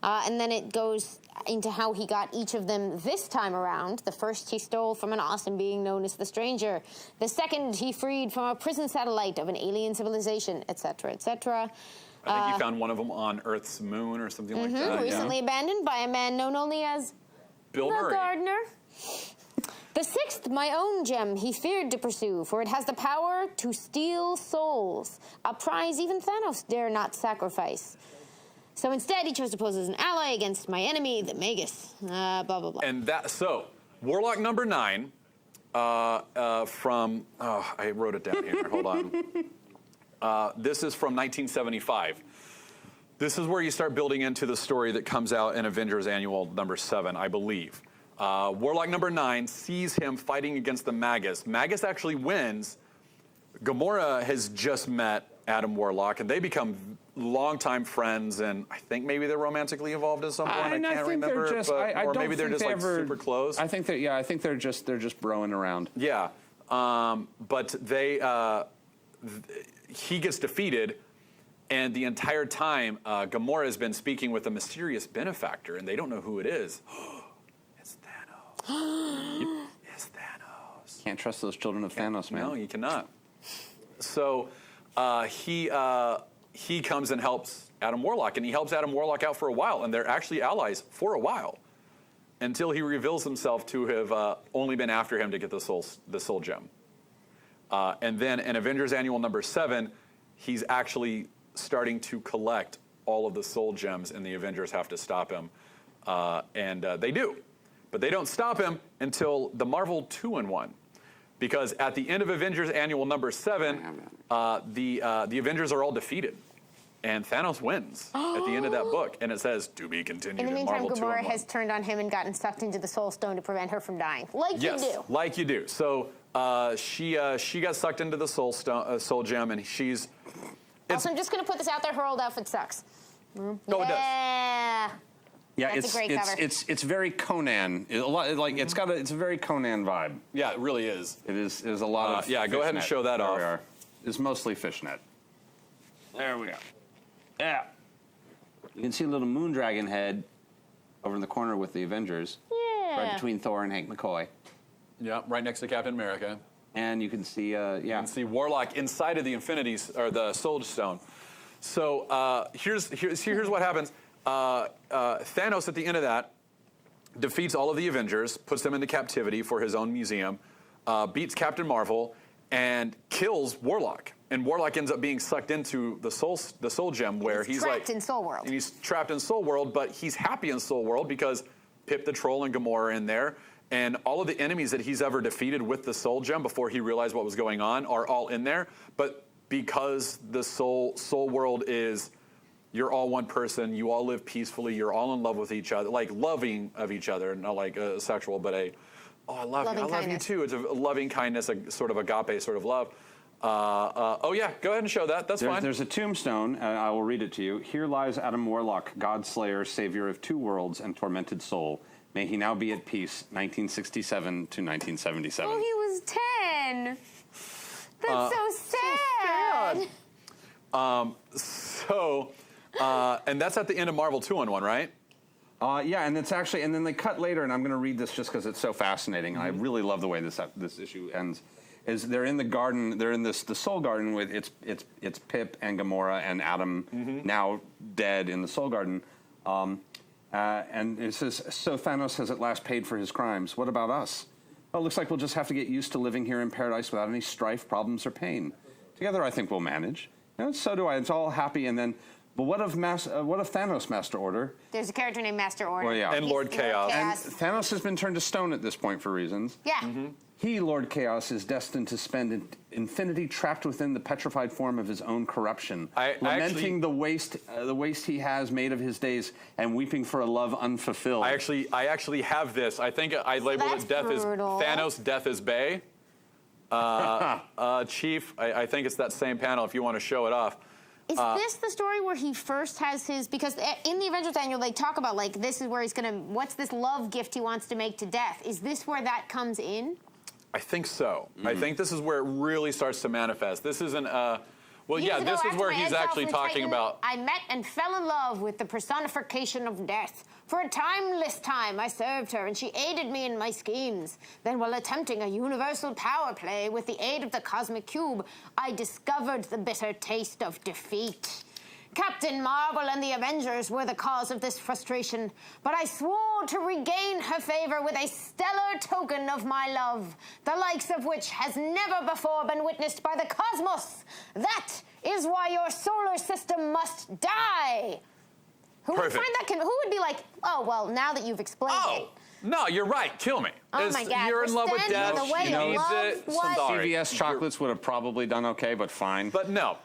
And then it goes into how he got each of them this time around. The first he stole from an awesome being known as the Stranger. The second he freed from a prison satellite of an alien civilization, etc., etc. I think you found one of them on Earth's moon or something like that. Recently abandoned by a man known only as Bill the Murray. Gardener. The 6th, my own gem, he feared to pursue, for it has the power to steal souls, a prize even Thanos dare not sacrifice. So instead, he chose to pose as an ally against my enemy, the Magus. Blah, blah, blah. And Warlock number 9 from, I wrote it down here, hold on. This is from 1975. This is where you start building into the story that comes out in Avengers Annual number 7, I believe. Warlock number 9 sees him fighting against the Magus. Magus actually wins. Gamora has just met Adam Warlock, and they become longtime friends, and I think maybe they're romantically involved at some point. I can't remember, or maybe they're just like super close. I think that I think they're just broing around. Yeah, but he gets defeated, and the entire time Gamora has been speaking with a mysterious benefactor, and they don't know who it is. It's Thanos. It's Thanos. Can't trust those children of Thanos, man. No, you cannot. So he comes and helps Adam Warlock, and he helps Adam Warlock out for a while, and they're actually allies for a while, until he reveals himself to have only been after him to get the soul gem. And then in Avengers Annual number 7, he's actually starting to collect all of the soul gems, and the Avengers have to stop him, and they do, but they don't stop him until the Marvel 2-in-1. Because at the end of Avengers Annual number 7, the Avengers are all defeated, and Thanos wins at the end of that book, and it says, "To be continued." In the meantime, Marvel Gamora 2-in-1. has turned on him and gotten sucked into the Soul Stone to prevent her from dying, like you do. Like you do. So she got sucked into the soul gem, and she's. Also, I'm just going to put this out there: her old outfit sucks. Oh, it does. Yeah. Yeah, That's a great cover. it's very Conan. It's a very Conan vibe. Yeah, it really is. It is a lot of. Yeah, go ahead and fishnet. show that There off. we are. It's mostly fishnet. There we go. Yeah. You can see a little moon dragon head over in the corner with the Avengers, Yeah. right between Thor and Hank McCoy. Yeah, right next to Captain America. And you can see, You can see Warlock inside of the the Soul Stone. So here's what happens. Thanos at the end of that defeats all of the Avengers, puts them into captivity for his own museum, beats Captain Marvel, and kills Warlock. And Warlock ends up being sucked into the soul gem, where he's trapped in Soul World. And he's trapped in Soul World, but he's happy in Soul World because Pip the Troll and Gamora are in there, and all of the enemies that he's ever defeated with the soul gem before he realized what was going on are all in there. But because the soul world is, you're all one person. You all live peacefully. You're all in love with each other, like loving of each other, not like sexual, but I love you. I love you too. It's a loving kindness, a sort of agape sort of love. Oh yeah, go ahead and show that. That's fine. There's a tombstone. I will read it to you. Here lies Adam Warlock, God-slayer, savior of two worlds and tormented soul. May he now be at peace. 1967 to 1977. Oh, he was 10. That's so sad. And that's at the end of Marvel 2-in-1, right? Yeah, and it's actually, and then they cut later, and I'm going to read this just because it's so fascinating. I really love the way this issue ends. Is they're in the garden, they're in the Soul Garden with it's Pip and Gamora and Adam now dead in the Soul Garden, and it says, so Thanos has at last paid for his crimes. What about us? Well, it looks like we'll just have to get used to living here in paradise without any strife, problems, or pain. Together, I think we'll manage. So do I. It's all happy, and then. But what of Thanos, Master Order? There's a character named Master Order. Well, yeah. And Lord Chaos. And Thanos has been turned to stone at this point for reasons. Yeah. He, Lord Chaos, is destined to spend infinity trapped within the petrified form of his own corruption, lamenting the waste he has made of his days, and weeping for a love unfulfilled. I actually have this. I think I labeled it "Death is Thanos, Death is Bay." Chief, I think it's that same panel. If you want to show it off. Is this the story where he first has his, because in the Avengers Annual they talk about like this is where he's gonna, what's this love gift he wants to make to Death? Is this where that comes in? I think so. I think this is where it really starts to manifest. This isn't well, yeah, this is where he's actually talking about. I met and fell in love with the personification of death. For a timeless time, I served her, and she aided me in my schemes. Then, while attempting a universal power play with the aid of the cosmic cube, I discovered the bitter taste of defeat. Captain Marvel and the Avengers were the cause of this frustration, but I swore to regain her favor with a stellar token of my love, the likes of which has never before been witnessed by the cosmos. That is why your solar system must die. Who would find that? Who would be like, oh, well, now that you've explained it. No, you're right. Kill me. Oh my God. You're in love with death. She needs it. CVS chocolates would have probably done okay, but fine. But no.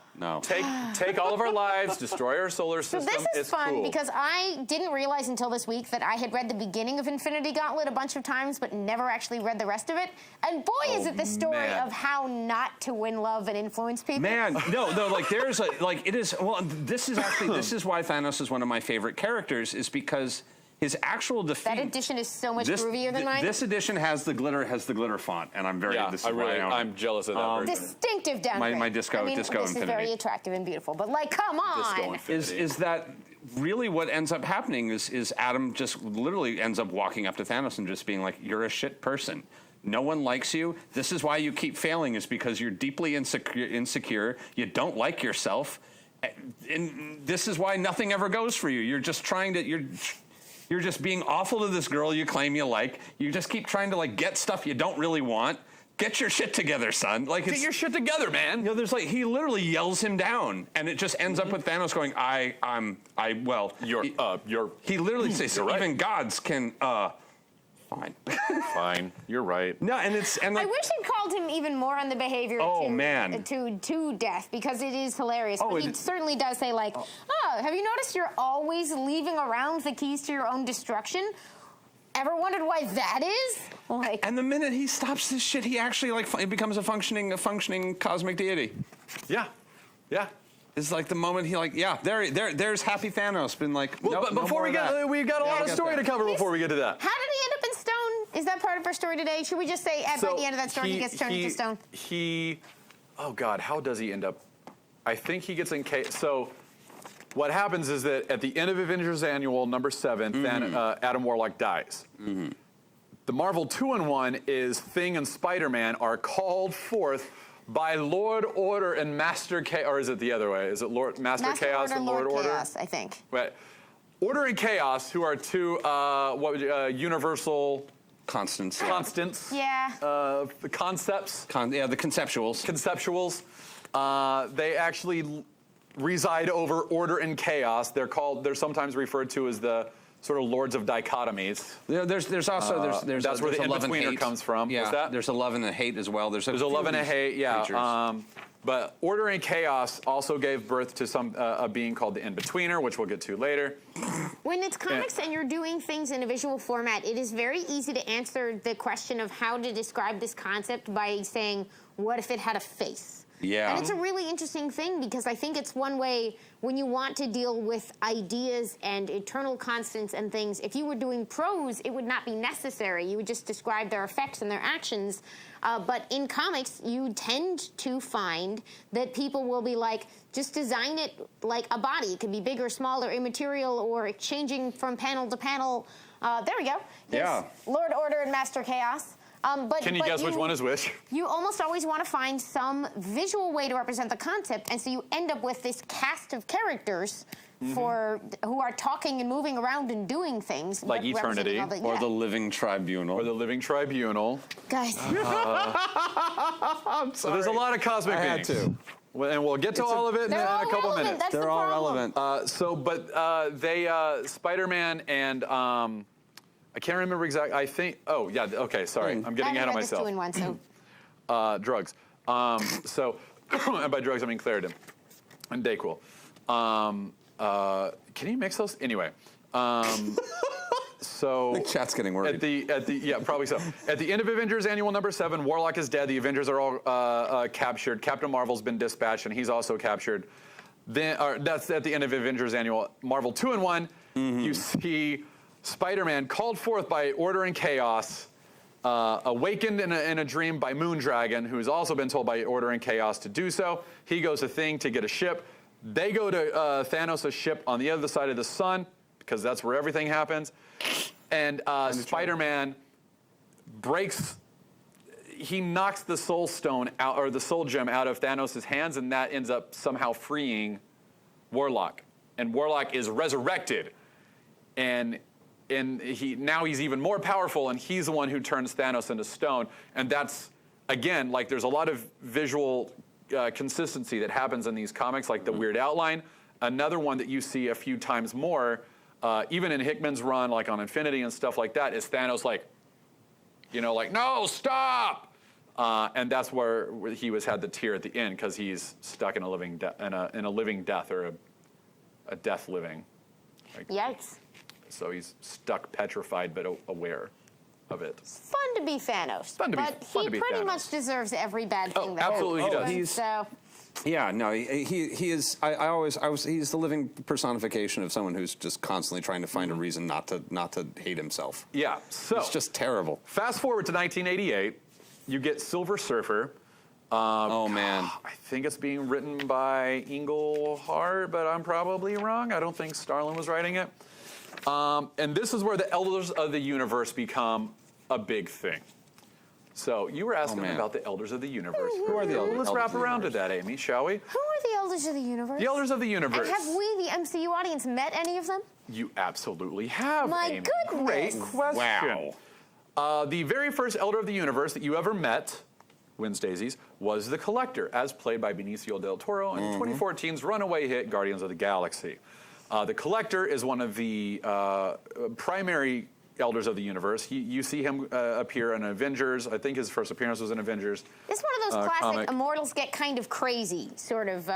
Take all of our lives, destroy our solar system. So this is fun because I didn't realize until this week that I had read the beginning of Infinity Gauntlet a bunch of times, but never actually read the rest of it. And boy, is it the story of how not to win love and influence people. Man, no, like there's it is. Well, this is why Thanos is one of my favorite characters, is because his actual defeat. That edition is so much groovier than mine. This edition has the glitter font, and I'm very. I'm jealous of that version. Distinctive downgrade. My disco this Infinity. is very attractive and beautiful, but like, come on. Is that really what ends up happening? Is Adam just literally ends up walking up to Thanos and just being like, "You're a shit person. No one likes you. This is why you keep failing. Is because you're deeply insecure. You don't like yourself, and this is why nothing ever goes for you. You're just trying to You're just being awful to this girl you claim you like. You just keep trying to get stuff you don't really want. Get your shit together, son. Get your shit together, man. There's he literally yells him down, and it just ends up with Thanos going, He literally says, even gods can, fine. Fine, you're right. No, and I wish it called him even more on the behavior to Death, because it is hilarious. But he certainly does say have you noticed you're always leaving around the keys to your own destruction? Ever wondered why that is? And the minute he stops this shit, he actually he becomes a functioning cosmic deity. Yeah. It's the moment he there's Happy Thanos been well, but before we've got a lot of story to cover before we get to that. How did he end up in stone? Is that part of our story today? Should we just say by the end of that story he gets turned into stone? Oh God, how does he end up? I think he gets so what happens is that at the end of Avengers Annual number 7, then Adam Warlock dies. The Marvel 2-in-1 is Thing and Spider-Man are called forth by Lord Order and Master Chaos, or is it the other way? Is it Master Chaos and Lord Order? Chaos, I think. Right. Order and Chaos, who are two universal constants. Yeah. The concepts. The conceptuals. They actually reside over Order and Chaos. They're sometimes referred to as the sort of lords of dichotomies. There's also that's where the in-betweener comes from. Yeah, what's that? There's a love and a hate as well. There's a love and a hate. Yeah. But Order and Chaos also gave birth to a being called the In-Betweener, which we'll get to later. When it's comics and you're doing things in a visual format, it is very easy to answer the question of how to describe this concept by saying, what if it had a face? Yeah. And it's a really interesting thing because I think it's one way when you want to deal with ideas and eternal constants and things, if you were doing prose, it would not be necessary. You would just describe their effects and their actions. But in comics, you tend to find that people will be like, just design it like a body. It could be bigger, smaller, immaterial, or changing from panel to panel. There we go. Yeah. Lord Order and Master Chaos. Can you guess which one is which? You almost always want to find some visual way to represent the concept, and so you end up with this cast of characters who are talking and moving around and doing things. Like Eternity. Or the Living Tribunal. Or the Living Tribunal. Guys. I'm sorry. So there's a lot of cosmic beings. I had to. Well, and we'll get to all of it in a couple minutes. That's They're the all problem. relevant. They, Spider-Man and, I can't remember exactly, I think, oh, yeah, okay, sorry. I'm getting ahead of myself. Two in one, so. Drugs. And by drugs, I mean Claritin and Dayquil. Can you mix those? Anyway. So I think chat's getting worried. Yeah, probably so. At the end of Avengers Annual number 7, Warlock is dead. The Avengers are all captured. Captain Marvel's been dispatched, and he's also captured. Then that's at the end of Avengers Annual. Marvel 2-in-1. You see Spider-Man called forth by Order and Chaos, awakened in a dream by Moondragon, who has also been told by Order and Chaos to do so. He goes to Thing to get a ship. They go to Thanos' ship on the other side of the sun, because that's where everything happens. And Spider-Man he knocks the Soul Stone out, or the Soul Gem out of Thanos' hands, and that ends up somehow freeing Warlock. And Warlock is resurrected. And he's even more powerful, and he's the one who turns Thanos into stone. And that's, again, like there's a lot of visual consistency that happens in these comics, like the weird outline. Another one that you see a few times more, even in Hickman's run, like on Infinity and stuff like that, is Thanos like, no, stop! And that's where he had the tear at the end, because he's stuck in a living death, or a death living. Yikes. So he's stuck, petrified, but aware of it. It's fun to be Thanos. But he pretty much deserves every bad thing that absolutely happens. he does. So. Yeah, no, he is. He's the living personification of someone who's just constantly trying to find a reason not to hate himself. Yeah, so it's just terrible. Fast forward to 1988, you get Silver Surfer. Oh man, I think it's being written by Englehart, but I'm probably wrong. I don't think Starlin was writing it. And this is where the Elders of the Universe become a big thing. So you were asking about the Elders of the Universe. Who are the Elders? Let's wrap around to that, Amy, shall we? Who are the Elders of the Universe? The Elders of the Universe. And have we, the MCU audience, met any of them? You absolutely have, My Amy. goodness. Great question. Wow. The very first Elder of the Universe that you ever met, Wednesdaisies, was the Collector, as played by Benicio del Toro in 2014's runaway hit, Guardians of the Galaxy. The Collector is one of the primary Elders of the Universe. You see him appear in Avengers. I think his first appearance was in Avengers. It's one of those classic comic. immortals get kind of crazy sort of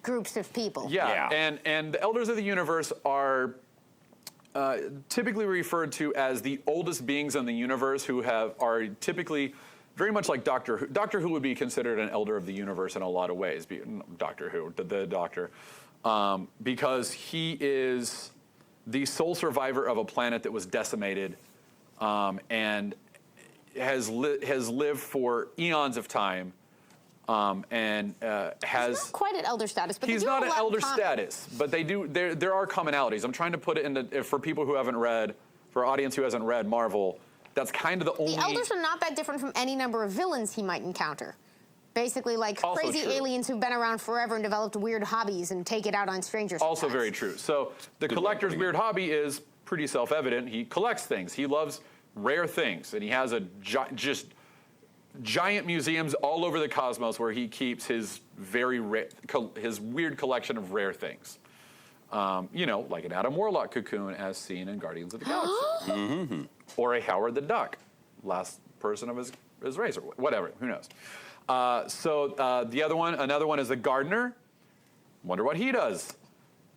groups of people. Yeah. And the Elders of the Universe are typically referred to as the oldest beings in the universe, who are typically very much like Doctor Who. Doctor Who would be considered an Elder of the Universe in a lot of ways. Doctor Who, the Doctor. Because he is the sole survivor of a planet that was decimated, and has lived for eons of time, and has. He's not quite at elder status, but he's they do not have at a lot elder in common. status, but they do. There are commonalities. I'm trying to put it into for people who haven't read, for our audience who hasn't read Marvel. That's kind of the only. The elders are not that different from any number of villains he might encounter. Basically, like Also crazy true. aliens who've been around forever and developed weird hobbies and take it out on strangers. Also sometimes. very true. So the Collector's weird hobby is pretty self-evident. He collects things. He loves rare things, and he has just giant museums all over the cosmos where he keeps his his weird collection of rare things. Like an Adam Warlock cocoon, as seen in Guardians of the Galaxy, or a Howard the Duck, last person of his his race or whatever. Who knows? Another one is the gardener. Wonder what he does.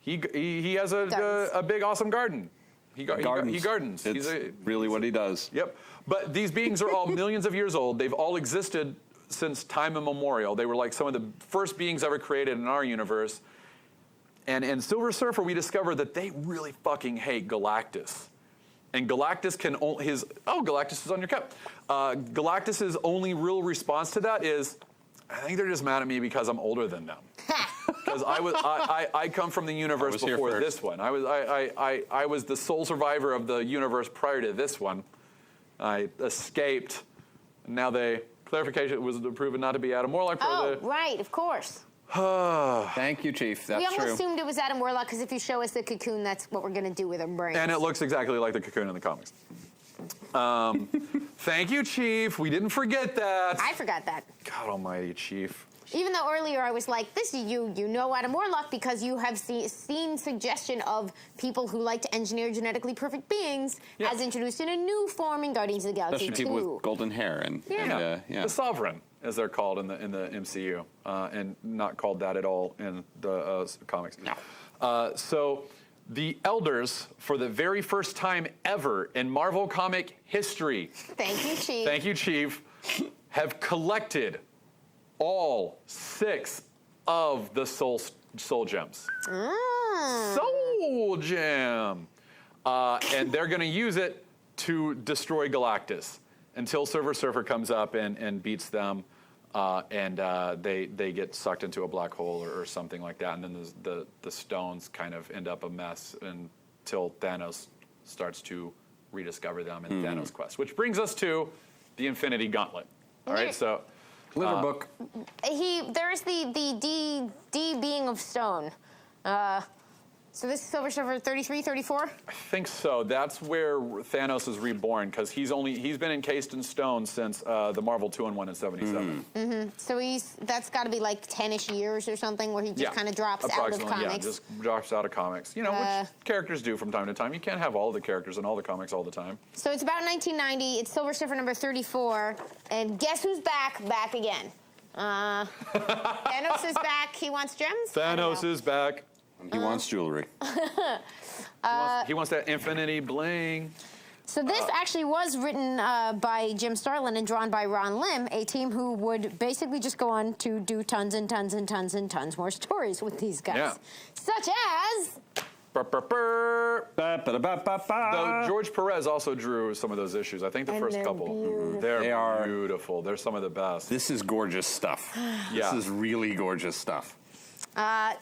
He has a big awesome garden. He gardens. It's really what he does. Yep. But these beings are all millions of years old. They've all existed since time immemorial. They were like some of the first beings ever created in our universe. And in Silver Surfer, we discovered that they really fucking hate Galactus. And Galactus Galactus is on your cup. Galactus's only real response to that is, I think they're just mad at me because I'm older than them. Because I come from the universe before this one. I was the sole survivor of the universe prior to this one. I escaped. And now clarification, it was proven not to be Adam Warlock. Right, of course. Thank you, Chief. That's true. We almost assumed it was Adam Warlock because if you show us the cocoon, that's what we're going to do with our brains. And it looks exactly like the cocoon in the comics. Thank you, Chief. We didn't forget that. I forgot that. God almighty, Chief. Even though earlier I was like, this is you know Adam Warlock because you have seen suggestion of people who like to engineer genetically perfect beings as introduced in a new form in Guardians of the Galaxy 2. Especially people with golden hair and the Sovereign, as they're called in the MCU, and not called that at all in the comics. No. So the Elders, for the very first time ever in Marvel comic history, Thank you, Chief. Thank you, Chief, have collected all 6 of the soul gems. Soul gem. And they're going to use it to destroy Galactus until Silver Surfer comes up and beats them, and they get sucked into a black hole or something like that. And then the stones kind of end up a mess until Thanos starts to rediscover them in Thanos Quest, which brings us to the Infinity Gauntlet. All right, so. Liver book. There's the D being of stone. So this is Silver Surfer 33, 34? I think so. That's where Thanos is reborn because he's been encased in stone since the Marvel 2-in-1 in '77. So that's got to be like 10-ish years or something where he just kind of drops out of comics. Yeah, just drops out of comics. You know, which characters do from time to time. You can't have all the characters in all the comics all the time. So it's about 1990. It's Silver Surfer number 34, and guess who's back? Back again. Thanos is back. He wants gems. Thanos is back. He wants jewelry. He wants that infinity bling. So this actually was written by Jim Starlin and drawn by Ron Lim, a team who would basically just go on to do tons and tons and tons and tons more stories with these guys. Yeah. Such as... Though George Perez also drew some of those issues. I think the first couple. Beautiful. They are beautiful. They're some of the best. This is gorgeous stuff. This is really gorgeous stuff. But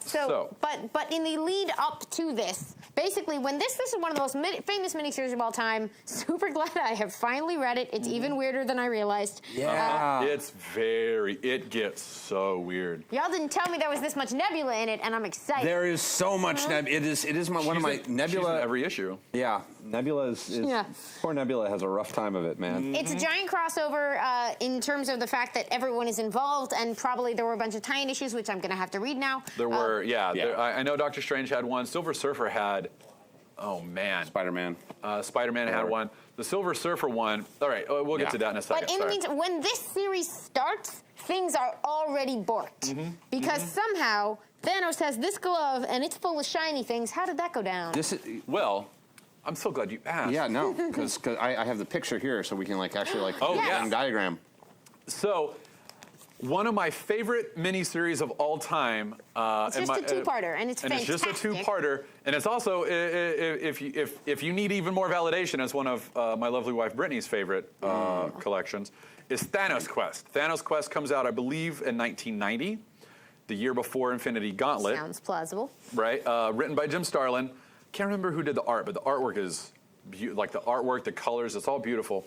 in the lead up to this, basically, when this is one of the most famous miniseries of all time. Super glad I have finally read it. It's even weirder than I realized. Yeah, it gets so weird. Y'all didn't tell me there was this much Nebula in it, and I'm excited. There is so much Nebula. It is one of my Nebula. She's in every issue. Yeah, Nebula is poor Nebula has a rough time of it, man. It's a giant crossover in terms of the fact that everyone is involved, and probably there were a bunch of tie-in issues, which I'm going to have to read now. There were, I know Doctor Strange had one. Silver Surfer had, oh man. Spider-Man. Spider-Man had one. The Silver Surfer one, all right, we'll get to that in a second. But in the meantime, when this series starts, things are already borked. Because somehow Thanos has this glove, and it's full of shiny things. How did that go down? Well, I'm so glad you asked. Yeah, no, because I have the picture here, so we can actually diagram. So, one of my favorite miniseries of all time. It's just a two-parter, and it's fantastic. It's just a two-parter, and it's also if you need even more validation, as one of my lovely wife Brittany's favorite collections, is Thanos Quest. Thanos Quest comes out, I believe, in 1990, the year before Infinity Gauntlet. Sounds plausible. Right, written by Jim Starlin. Can't remember who did the art, but the artwork is like the artwork, the colors, it's all beautiful.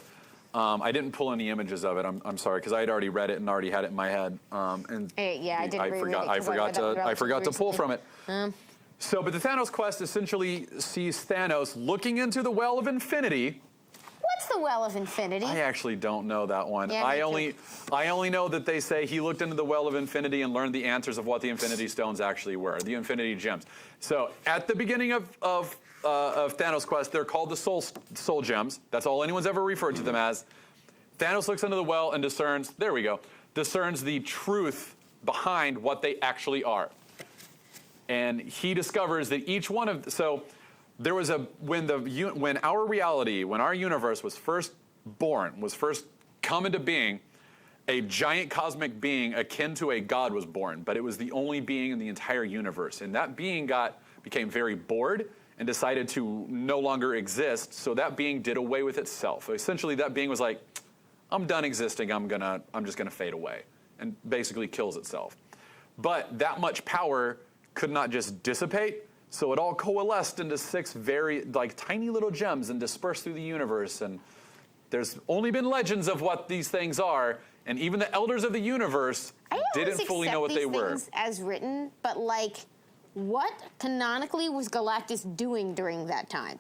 I didn't pull any images of it. I'm sorry, because I had already read it and already had it in my head. I didn't. I forgot to pull from it. But the Thanos Quest essentially sees Thanos looking into the Well of Infinity. What's the Well of Infinity? I actually don't know that one. Yeah, I only know that they say he looked into the Well of Infinity and learned the answers of what the Infinity Stones actually were, the Infinity Gems. So at the beginning of Thanos Quest, they're called the Soul Gems. That's all anyone's ever referred to them as. Thanos looks into the well and discerns the truth behind what they actually are. And he discovers that each one of, so there was when our universe was first born, was first come into being, a giant cosmic being akin to a god was born, but it was the only being in the entire universe. And that being became very bored and decided to no longer exist, so that being did away with itself. Essentially, that being was like, I'm done existing, I'm just gonna fade away, and basically kills itself. But that much power could not just dissipate, so it all coalesced into 6 very tiny little gems and dispersed through the universe. And there's only been legends of what these things are, and even the elders of the universe didn't fully know what they were. Things as written, but what canonically was Galactus doing during that time?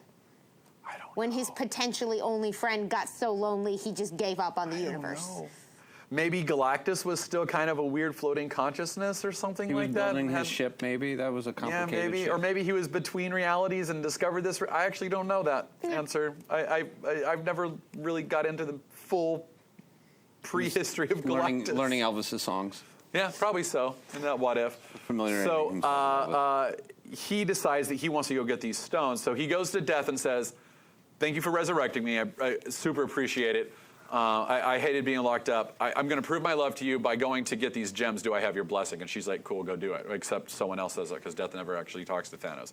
I don't know. When his potentially only friend got so lonely, he just gave up on the universe. Don't know. Maybe Galactus was still kind of a weird floating consciousness or something He was like that. building his ship, maybe. That was a complicated Yeah, maybe. ship. Or maybe he was between realities and discovered this. I actually don't know that answer. I've never really got into the full prehistory of Galactus. Learning Elvis's songs. Yeah, probably so. In that what if. Familiar. So he decides that he wants to go get these stones. So he goes to Death and says, "Thank you for resurrecting me. I super appreciate it. I hated being locked up. I'm going to prove my love to you by going to get these gems. Do I have your blessing?" And she's like, "Cool, go do it." Except someone else says that because Death never actually talks to Thanos.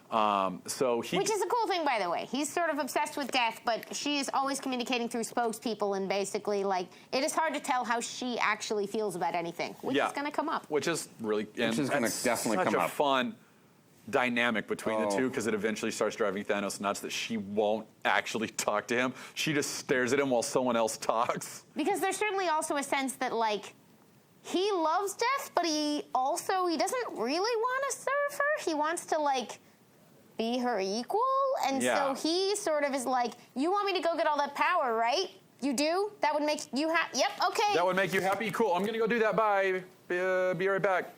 Which is a cool thing, by the way. He's sort of obsessed with Death, but she is always communicating through spokespeople, and basically, it is hard to tell how she actually feels about anything, which is going to come up. Which is really, which is going to definitely come up. Such a fun dynamic between the two, because it eventually starts driving Thanos nuts that she won't actually talk to him. She just stares at him while someone else talks. Because there's certainly also a sense that, he loves Death, but he doesn't really want to serve her. He wants to, be her equal, and so he sort of is like, you want me to go get all that power, right? You do? That would make you happy? Yep, okay. That would make you happy? Cool, I'm gonna go do that, bye. Be right back.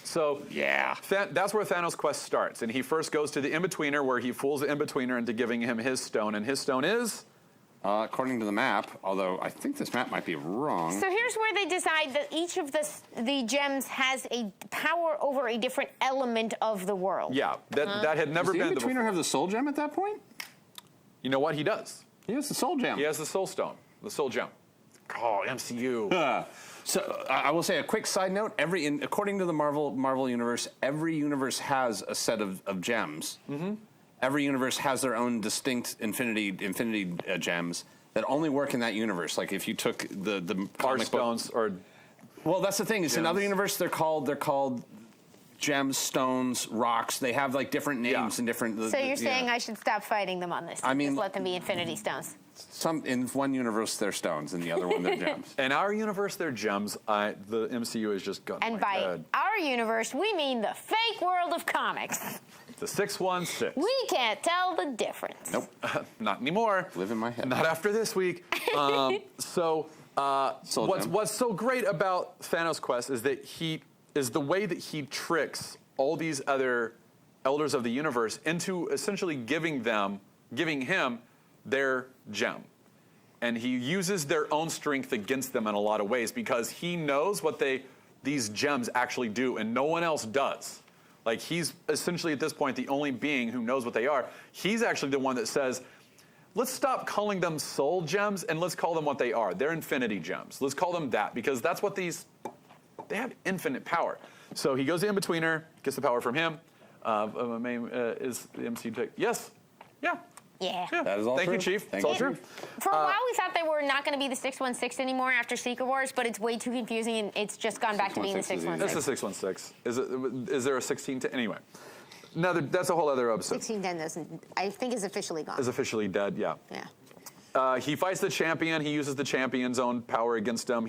So, that's where Thanos' quest starts, and he first goes to the In-Betweener, where he fools the In-Betweener into giving him his stone, and his stone is? According to the map, although I think this map might be wrong. So here's where they decide that each of the gems has a power over a different element of the world. Yeah, that had never been Does the In-Betweener have the soul gem at that point? You know what? He does. He has the soul gem. He has the soul stone, the soul gem. Oh, MCU. So I will say a quick side note. According to the Marvel universe, every universe has a set of gems. Mm-hmm. Every universe has their own distinct Infinity gems that only work in that universe. Like if you took the Heart stones or well, that's the thing. It's gems. another universe. They're called gems, stones, rocks. They have different names and different. So you're saying I should stop fighting them on this? I mean, just let them be Infinity Stones. In one universe they're stones, in the other one they're gems. In our universe, they're gems. The MCU is just gone. And by our universe, we mean the fake world of comics. The 616. We can't tell the difference. Nope. Not anymore. Live in my head. Not after this week. What's so great about Thanos' quest is that the way that he tricks all these other elders of the universe into essentially giving him their gem. And he uses their own strength against them in a lot of ways because he knows what these gems actually do and no one else does. He's essentially at this point the only being who knows what they are. He's actually the one that says, let's stop calling them soul gems and let's call them what they are. They're infinity gems. Let's call them that because that's what they have infinite power. So he goes to In-Betweener, gets the power from him. Is the MC take? Yes. Yeah. Yeah. That is all Thank true. you, Chief. Thank it's all you. true. For a while, we thought they were not going to be the 616 anymore after Secret Wars, but it's way too confusing, and it's just gone back to being the 616. That's the 616. Is there a 16? Anyway, that's a whole other episode. 1610 I think is officially gone. Is officially dead. Yeah. Yeah. He fights the champion. He uses the champion's own power against him.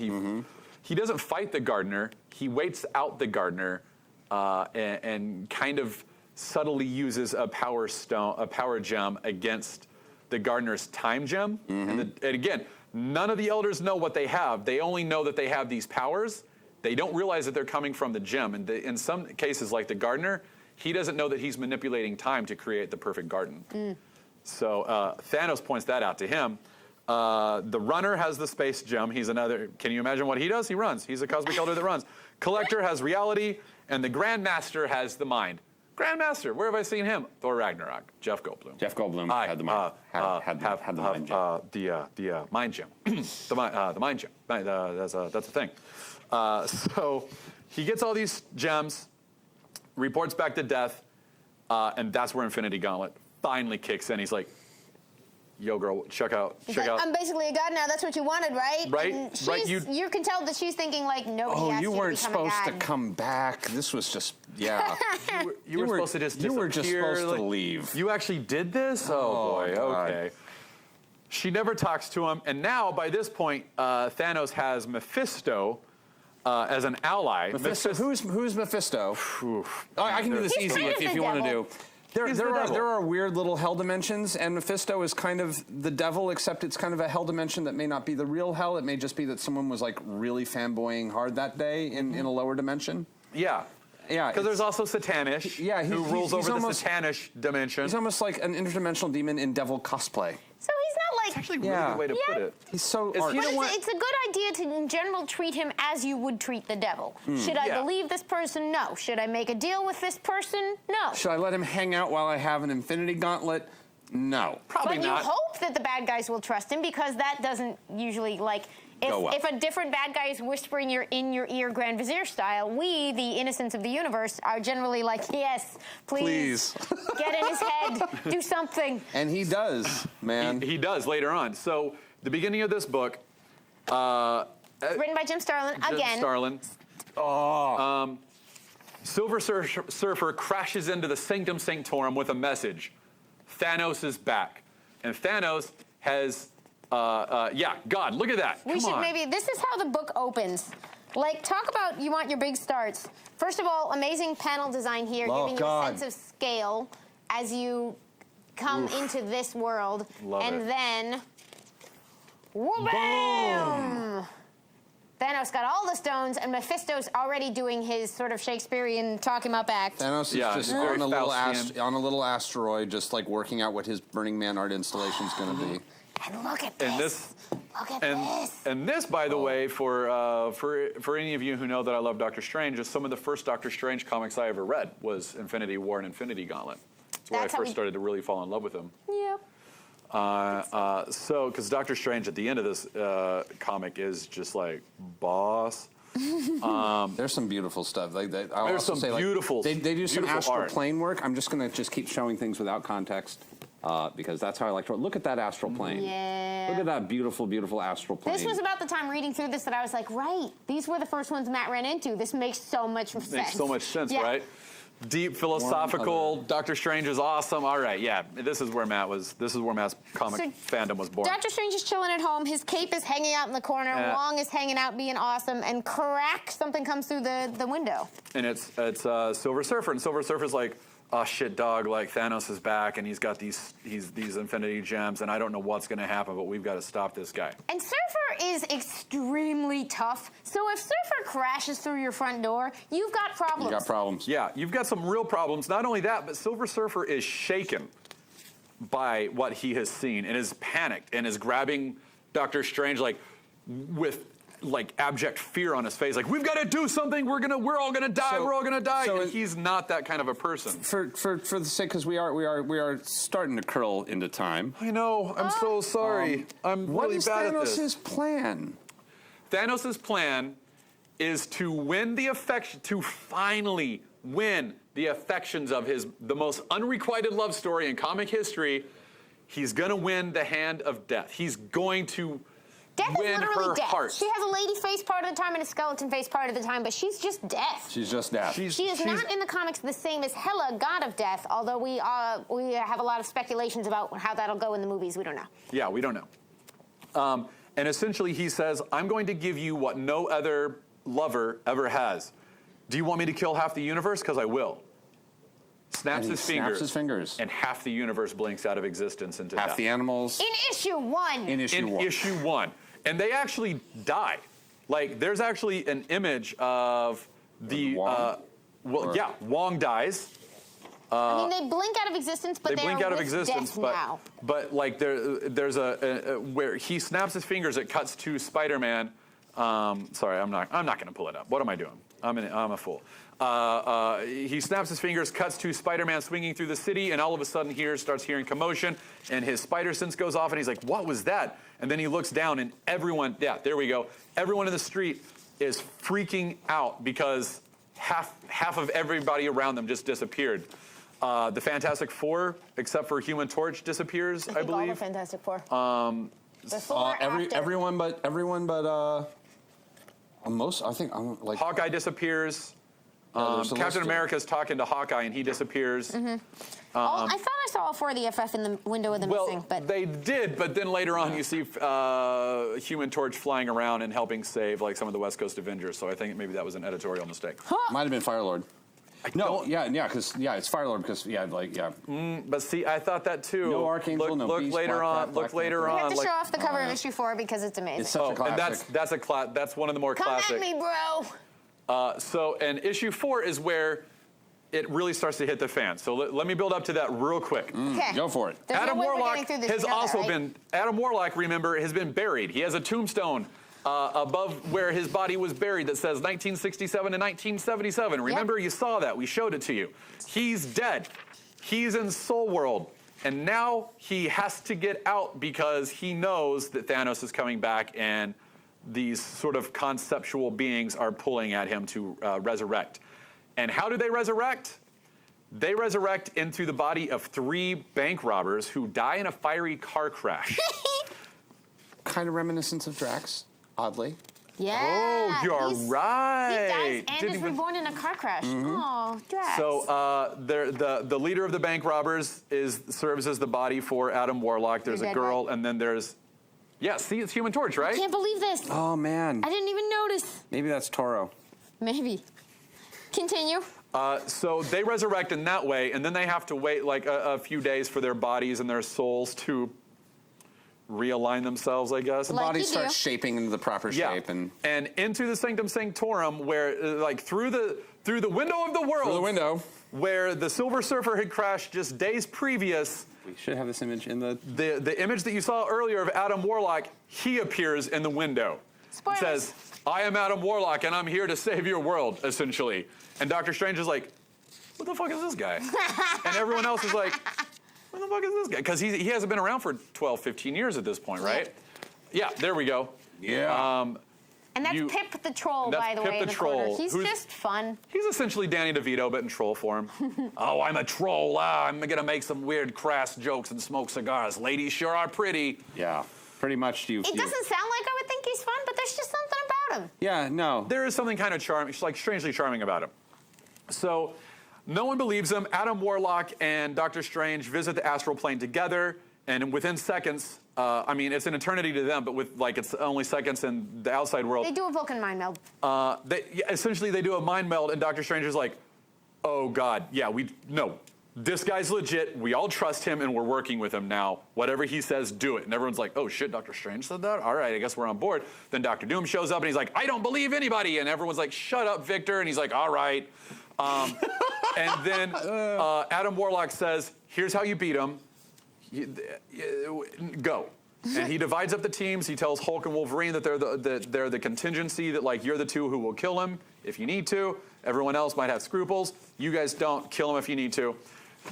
He doesn't fight the gardener. He waits out the gardener, and kind of subtly uses a power gem against the gardener's time gem. And again, none of the elders know what they have. They only know that they have these powers. They don't realize that they're coming from the gem. And in some cases, like the gardener, he doesn't know that he's manipulating time to create the perfect garden. So Thanos points that out to him. The runner has the space gem. He's another. Can you imagine what he does? He runs. He's a cosmic elder that runs. Collector has reality, and the Grandmaster has the mind. Grandmaster, where have I seen him? Thor Ragnarok. Jeff Goldblum. Jeff Goldblum had the mind. Had the mind gem. The mind gem. the mind gem. That's a thing. So he gets all these gems, reports back to Death, and that's where Infinity Gauntlet finally kicks in. He's like, yo, girl, check out. I'm basically a god now. That's what you wanted, right? Right. And Right. You can tell that she's thinking like nobody asked you you weren't to become a supposed to god. come back. This was just, yeah. You were supposed to just disappear. You were just supposed to leave. You actually did this? Oh boy. God. Okay. She never talks to him, and now by this point, Thanos has Mephisto as an ally. Mephisto, who's Mephisto? I can do this easy if you want to do. There are weird little hell dimensions, and Mephisto is kind of the devil, except it's kind of a hell dimension that may not be the real hell. It may just be that someone was like really fanboying hard that day in a lower dimension. Yeah. Yeah. Because there's also Satanish, who rules over the Satanish dimension. He's almost like an interdimensional demon in devil cosplay. So he's not like. That's actually a really good way to put it. He's so Is arch. he But the one- it's a good idea to, in general, treat him as you would treat the devil. Should I Yeah. believe this person? No. Should I make a deal with this person? No. Should I let him hang out while I have an Infinity Gauntlet? No. Probably But not. you hope that the bad guys will trust him because that doesn't usually like. Go well. If a different bad guy is whispering in your ear Grand Vizier style, we, the innocents of the universe, are generally like, yes, please. Get in his head, do something. And he does, man. He does later on. So the beginning of this book, Written by Jim Starlin again. Jim Starlin. Silver Surfer crashes into the Sanctum Sanctorum with a message. Thanos is back. And Thanos has, God, look at that. We Come should on. maybe, this is how the book opens. Like, talk about you want your big starts. First of all, amazing panel design here, giving you a sense of scale as you come into this world. Love and it. then, whoa-bam! Thanos got all the stones, and Mephisto's already doing his sort of Shakespearean talk him up act. Thanos is just very on Faustian. a little asteroid, just like working out what his Burning Man art installation is going to be. And look at this. And this, Look at and this. and this, by the way, for any of you who know that I love Doctor Strange, is some of the first Doctor Strange comics I ever read was Infinity War and Infinity Gauntlet. That's where That's I how first started to really fall in love with him. Yep. So, because Doctor Strange at the end of this comic is just like boss. There's some beautiful stuff. Like There's some beautiful, they do some beautiful astral art. plane work. I'm just going to just keep showing things without context because that's how I like to. Look at that astral plane. Yeah. Look at that beautiful, beautiful astral plane. This was about the time reading through this that I was like, right, these were the first ones Matt ran into. This makes so much sense. Makes so much sense, Yeah. right? Deep philosophical. Doctor Strange is awesome. All right, yeah. This is where Matt's comic fandom was born. Doctor Strange is chilling at home. His cape is hanging out in the corner. Yeah. Wong is hanging out being awesome. And crack, something comes through the window. And it's Silver Surfer, and Silver Surfer's like, oh shit, dog! Like Thanos is back, and he's got these Infinity Gems, and I don't know what's gonna happen, but we've got to stop this guy. And Surfer is extremely tough. So if Surfer crashes through your front door, you've got problems. You got problems. Yeah, you've got some real problems. Not only that, but Silver Surfer is shaken by what he has seen and is panicked and is grabbing Doctor Strange like with like abject fear on his face, like we've got to do something. We're all gonna die. We're all gonna die. so and he's not that kind of a person. For the sake, because we are starting to curl into time. I know. I'm so sorry. I'm What really is bad at this. Thanos' plan? Thanos' plan is to win the affection, to finally win the affections of the most unrequited love story in comic history. He's gonna win the hand of death. He's going to Death is win literally her death. heart. She has a lady face part of the time and a skeleton face part of the time, but she's just death. She's just death. She is not in the comics the same as Hela, god of death, although we have a lot of speculations about how that'll go in the movies. We don't know. Yeah, we don't know. And essentially he says, I'm going to give you what no other lover ever has. Do you want me to kill half the universe? Because I will. Snaps And he his snaps fingers. his fingers. And half the universe blinks out of existence into Half death. the animals In issue 1. in issue in one. issue 1. And they actually die. Like, there's actually an image of the... Wong? Wong dies. I mean, they blink out of existence, but they blink out of existence, death now. but like there's a where he snaps his fingers, it cuts to Spider-Man. Sorry, I'm not going to pull it up. What am I doing? I'm a fool. He snaps his fingers, cuts to Spider-Man swinging through the city, and all of a sudden starts hearing commotion, and his spider sense goes off, and he's like, "What was that?" And then he looks down, and everyone, there we go. Everyone in the street is freaking out because half of everybody around them just disappeared. The Fantastic Four, except for Human Torch, disappears. I believe. All the Fantastic Four. Everyone but most. I think like Hawkeye disappears. Captain America's talking to Hawkeye, and he disappears. I thought I saw all 4 of the FF in the window of the missing, but they did. But then later on, you see Human Torch flying around and helping save like some of the West Coast Avengers. So I think maybe that was an editorial mistake. Might have been Firelord. No, because it's Firelord because But see, I thought that too. No Archangel, no look Beast, later on. Black we have to like, show off the cover of issue 4 because it's amazing. It's such a classic. And that's one of the more classic. Come at me, bro. And issue 4 is where it really starts to hit the fan. So let me build up to that real quick. Okay. Go for it. There's Adam no way we're Warlock getting through this has together, also right? Adam Warlock, remember, has been buried. He has a tombstone above where his body was buried that says 1967 to 1977. Remember, you saw that. We showed it to you. He's dead. He's in Soul World. And now he has to get out because he knows that Thanos is coming back and these sort of conceptual beings are pulling at him to resurrect. And how do they resurrect? They resurrect into the body of 3 bank robbers who die in a fiery car crash. Kind of reminiscent of Drax, oddly. Yeah. Oh, you're right. He dies and is reborn in a car crash. Oh, Drax. So the leader of the bank robbers serves as the body for Adam Warlock. There's a girl, and then there's... Yeah, see, it's Human Torch, right? I can't believe this. Oh, man. I didn't even notice. Maybe that's Toro. Maybe. Continue. So they resurrect in that way, and then they have to wait like a few days for their bodies and their souls to realign themselves, I guess. The Like body you starts do. shaping into the proper shape. And into the Sanctum Sanctorum, where like through the window of the world. through the window. Where the Silver Surfer had crashed just days previous. We should have this image in The image that you saw earlier of Adam Warlock, he appears in the window. Spoilers. It says, "I am Adam Warlock, and I'm here to save your world," essentially. And Doctor Strange is like, "What the fuck is this guy?" And everyone else is like, "What the fuck is this guy?" Because he hasn't been around for 12, 15 years at this point, right? Yeah, there we go. Yeah. And that's Pip the Troll, that's by the Pip way, the in the Troll, corner. He's who's- just fun. He's essentially Danny DeVito, but in troll form. "Oh, I'm a troll. I'm going to make some weird, crass jokes and smoke cigars. Ladies sure are pretty." Yeah. Pretty much It doesn't sound like I would think he's fun, but there's just something about him. Yeah, no. There is something kind of charming, like strangely charming about him. So no one believes him. Adam Warlock and Doctor Strange visit the astral plane together, and within seconds, I mean, it's an eternity to them, but it's only seconds in the outside world. They do a Vulcan mind meld. Essentially, they do a mind meld, and Doctor Strange is like, "Oh God, yeah, this guy's legit. We all trust him, and we're working with him now. Whatever he says, do it." And everyone's like, "Oh shit, Doctor Strange said that? All right, I guess we're on board." Then Doctor Doom shows up, and he's like, "I don't believe anybody." And everyone's like, "Shut up, Victor." And he's like, "All right." And then Adam Warlock says, "Here's how you beat him. Go." And he divides up the teams. He tells Hulk and Wolverine that they're the contingency, that like you're the 2 who will kill him if you need to. Everyone else might have scruples. You guys don't. Kill him if you need to.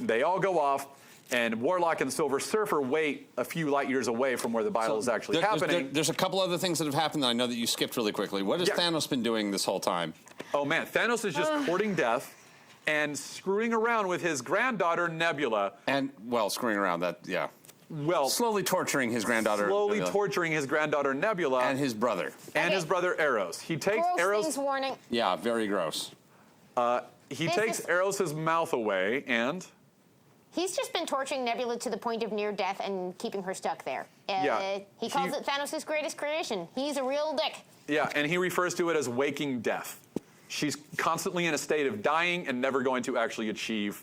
They all go off, and Warlock and Silver Surfer wait a few light years away from where the battle is actually happening. There's a couple other things that have happened that I know that you skipped really quickly. What has Thanos been doing this whole time? Oh man, Thanos is just courting death and screwing around with his granddaughter Nebula. And, well, screwing around, yeah. Well, Slowly torturing his granddaughter. torturing his granddaughter Nebula. And his brother. And his brother Eros. He takes Gross Eros. things warning. Yeah, very gross. He takes Eros' mouth away, and He's just been torturing Nebula to the point of near death and keeping her stuck there. He calls it Thanos' greatest creation. He's a real dick. Yeah, and he refers to it as waking death. She's constantly in a state of dying and never going to actually achieve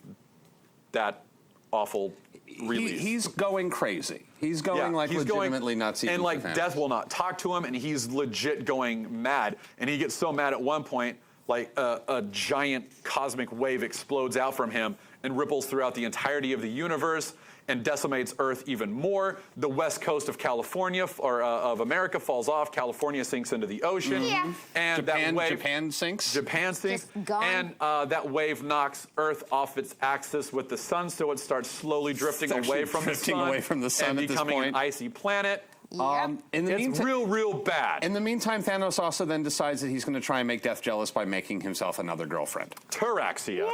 that awful release. He's going crazy. He's going legitimately nuts. And like death will not talk to him, and he's legit going mad. And he gets so mad at one point, like a giant cosmic wave explodes out from him, and ripples throughout the entirety of the universe and decimates Earth even more. The west coast of California, or of America, falls off. California sinks into the ocean. Yeah. And that wave, Japan sinks. Japan sinks. Just gone. And that wave knocks Earth off its axis with the sun, so it starts slowly drifting away from the sun. And at this becoming point. an icy planet. In the It's meantime, real bad. in the meantime, Thanos also then decides that he's going to try and make Death jealous by making himself another girlfriend. Taraxia. Yeah.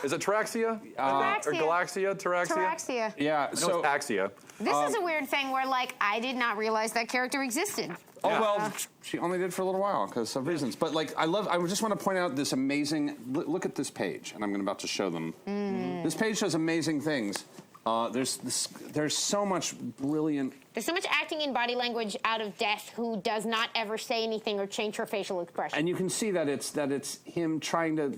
Is it Taraxia? Or Galaxia? Taraxia? Taraxia. Yeah. No, So, it's Axia. This is a weird thing where, like, I did not realize that character existed. oh Yeah. well, she only did for a little while because of reasons. But like, I just want to point out this amazing. Look at this page, and I'm about to show them. This page does amazing things. There's so much brilliant. There's so much acting in body language out of Death, who does not ever say anything or change her facial expression. And you can see that it's him trying to